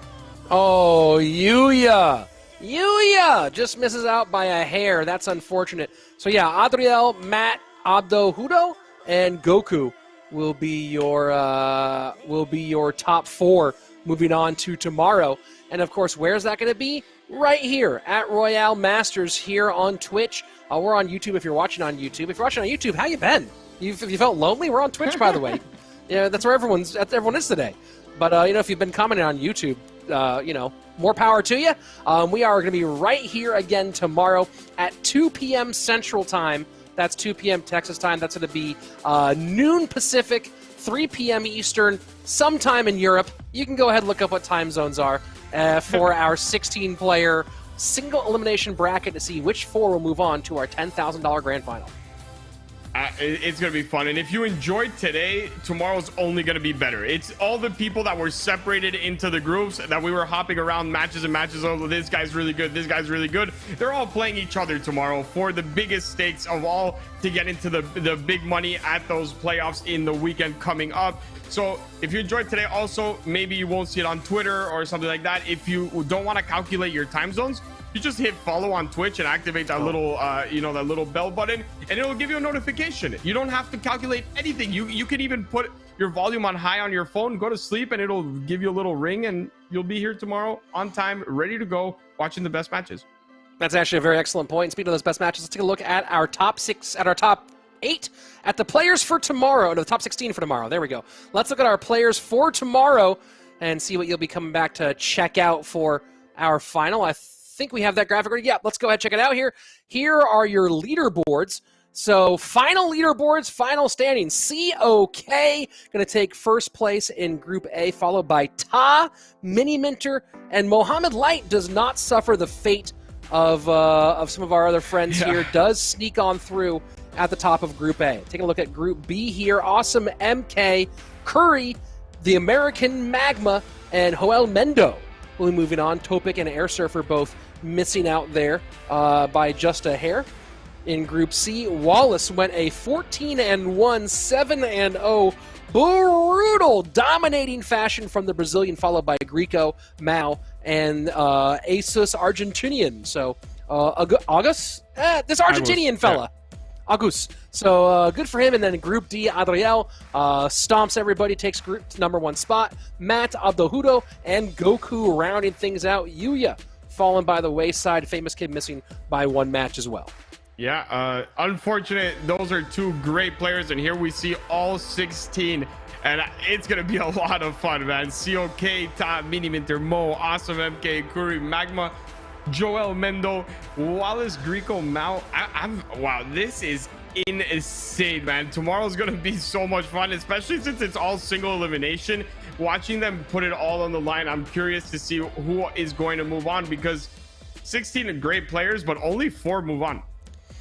Oh, Yuya! Yuya just misses out by a hair. That's unfortunate. So yeah, Adriel, Matt, Abdo, Hudo, and Goku will be your top 4 moving on to tomorrow. And of course, where's that going to be? Right here at Royale Masters here on Twitch. We're on YouTube if you're watching on YouTube. If you're watching on YouTube, how you been? If you felt lonely, we're on Twitch, by the way. Yeah, that's where everyone is today. But if you've been commenting on YouTube, more power to you. We are going to be right here again tomorrow at 2 p.m. Central Time. That's 2 p.m. Texas time. That's going to be noon Pacific, 3 p.m. Eastern, sometime in Europe. You can go ahead and look up what time zones are for our 16-player single elimination bracket to see which 4 will move on to our $10,000 grand final. It's going to be fun. And if you enjoyed today, tomorrow's only going to be better. It's all the people that were separated into the groups that we were hopping around matches and matches. Oh, this guy's really good. This guy's really good. They're all playing each other tomorrow for the biggest stakes of all to get into the big money at those playoffs in the weekend coming up. So if you enjoyed today, also, maybe you won't see it on Twitter or something like that. If you don't want to calculate your time zones, you just hit follow on Twitch and activate that little, that little bell button, and it'll give you a notification. You don't have to calculate anything. You can even put your volume on high on your phone, go to sleep, and it'll give you a little ring, and you'll be here tomorrow on time, ready to go, watching the best matches. That's actually a very excellent point. Speaking of those best matches, let's take a look at our top 8 at the players for tomorrow. No, the top 16 for tomorrow. There we go. Let's look at our players for tomorrow and see what you'll be coming back to check out for our final. I think we have that graphic ready. Yeah, let's go ahead and check it out here. Here are your leaderboards. So final leaderboards, final standings. COK going to take first place in Group A, followed by Ta, Mini Minter, and Mohammed Light does not suffer the fate of some of our other friends here. Does sneak on through at the top of Group A. Take a look at Group B here. Awesome MK, Curry, the American Magma, and Joel Mendo will be moving on. Topic and Air Surfer both missing out there by just a hair. In Group C, Wallace went a 14-1, 7-0, brutal, dominating fashion from the Brazilian, followed by Greco, Mao, and Asus Argentinian. So, August? This Argentinian fella. August. So, good for him. And then in Group D, Adriel stomps everybody, takes Group number 1 spot. Matt, Abdohudo, and Goku rounding things out. Yuya fallen by the wayside. Famous Kid missing by 1 match as well. Yeah, unfortunate. Those are 2 great players, and here we see all 16, and it's gonna be a lot of fun, man. COK, Ta, Mini Minter, Mo, Awesome MK, Curry, Magma, Joel Mendo, Wallace, Greco, Mao. Wow, this is insane, man. Tomorrow's gonna be so much fun, especially since it's all single elimination. Watching them put it all on the line, I'm curious to see who is going to move on, because 16 are great players, but only 4 move on.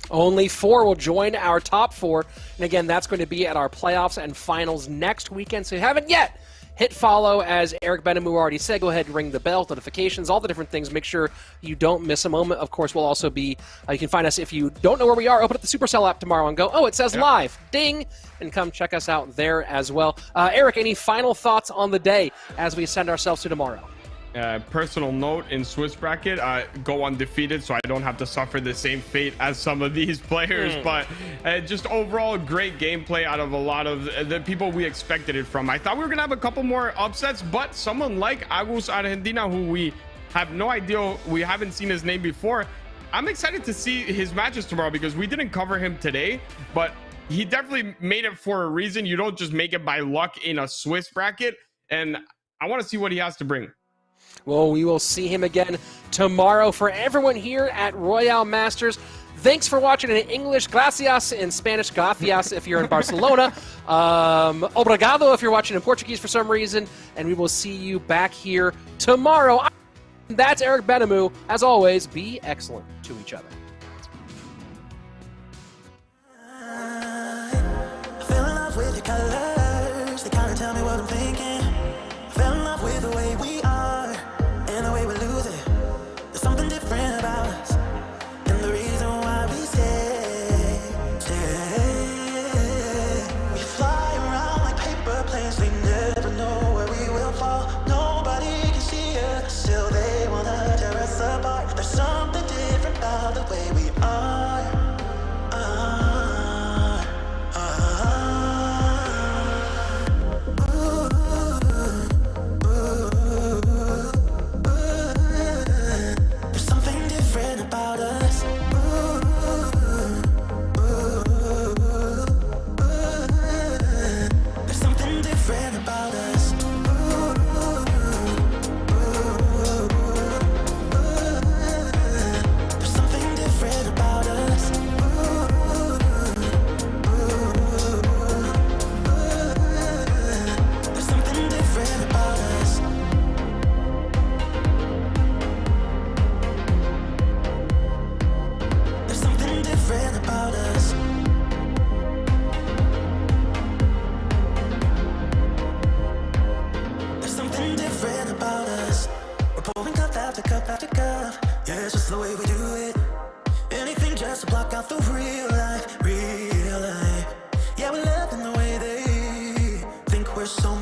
Only 4 will join our top 4. And again, that's going to be at our playoffs and finals next weekend. So if you haven't yet, hit follow. As Eric Benamu already said, go ahead and ring the bell, notifications, all the different things. Make sure you don't miss a moment. Of course, we'll also be, you can find us if you don't know where we are. Open up the Supercell app tomorrow and go, oh, it says live. Ding. And come check us out there as well. Eric, any final thoughts on the day as we send ourselves to tomorrow? Personal note, in Swiss bracket, go undefeated so I don't have to suffer the same fate as some of these players. But just overall great gameplay out of a lot of the people we expected it from. I thought we were gonna have a couple more upsets, but someone like Agus Argentina, who we have no idea, we haven't seen his name before. I'm excited to see his matches tomorrow because we didn't cover him today, but he definitely made it for a reason. You don't just make it by luck in a Swiss bracket, and I want to see what he has to bring. Well, we will see him again tomorrow. For everyone here at Royale Masters, thanks for watching in English. Gracias in Spanish. Gracias if you're in Barcelona. Obrigado if you're watching in Portuguese for some reason. And we will see you back here tomorrow. That's Eric Benamu. As always, be excellent to each other. I fell in love with your colors. They kind of tell me what I'm thinking. I fell in love with the way we are and the way we lose it. There's something different about us, and the reason why just to block out the real life, real life. Yeah, we're loving the way they think we're so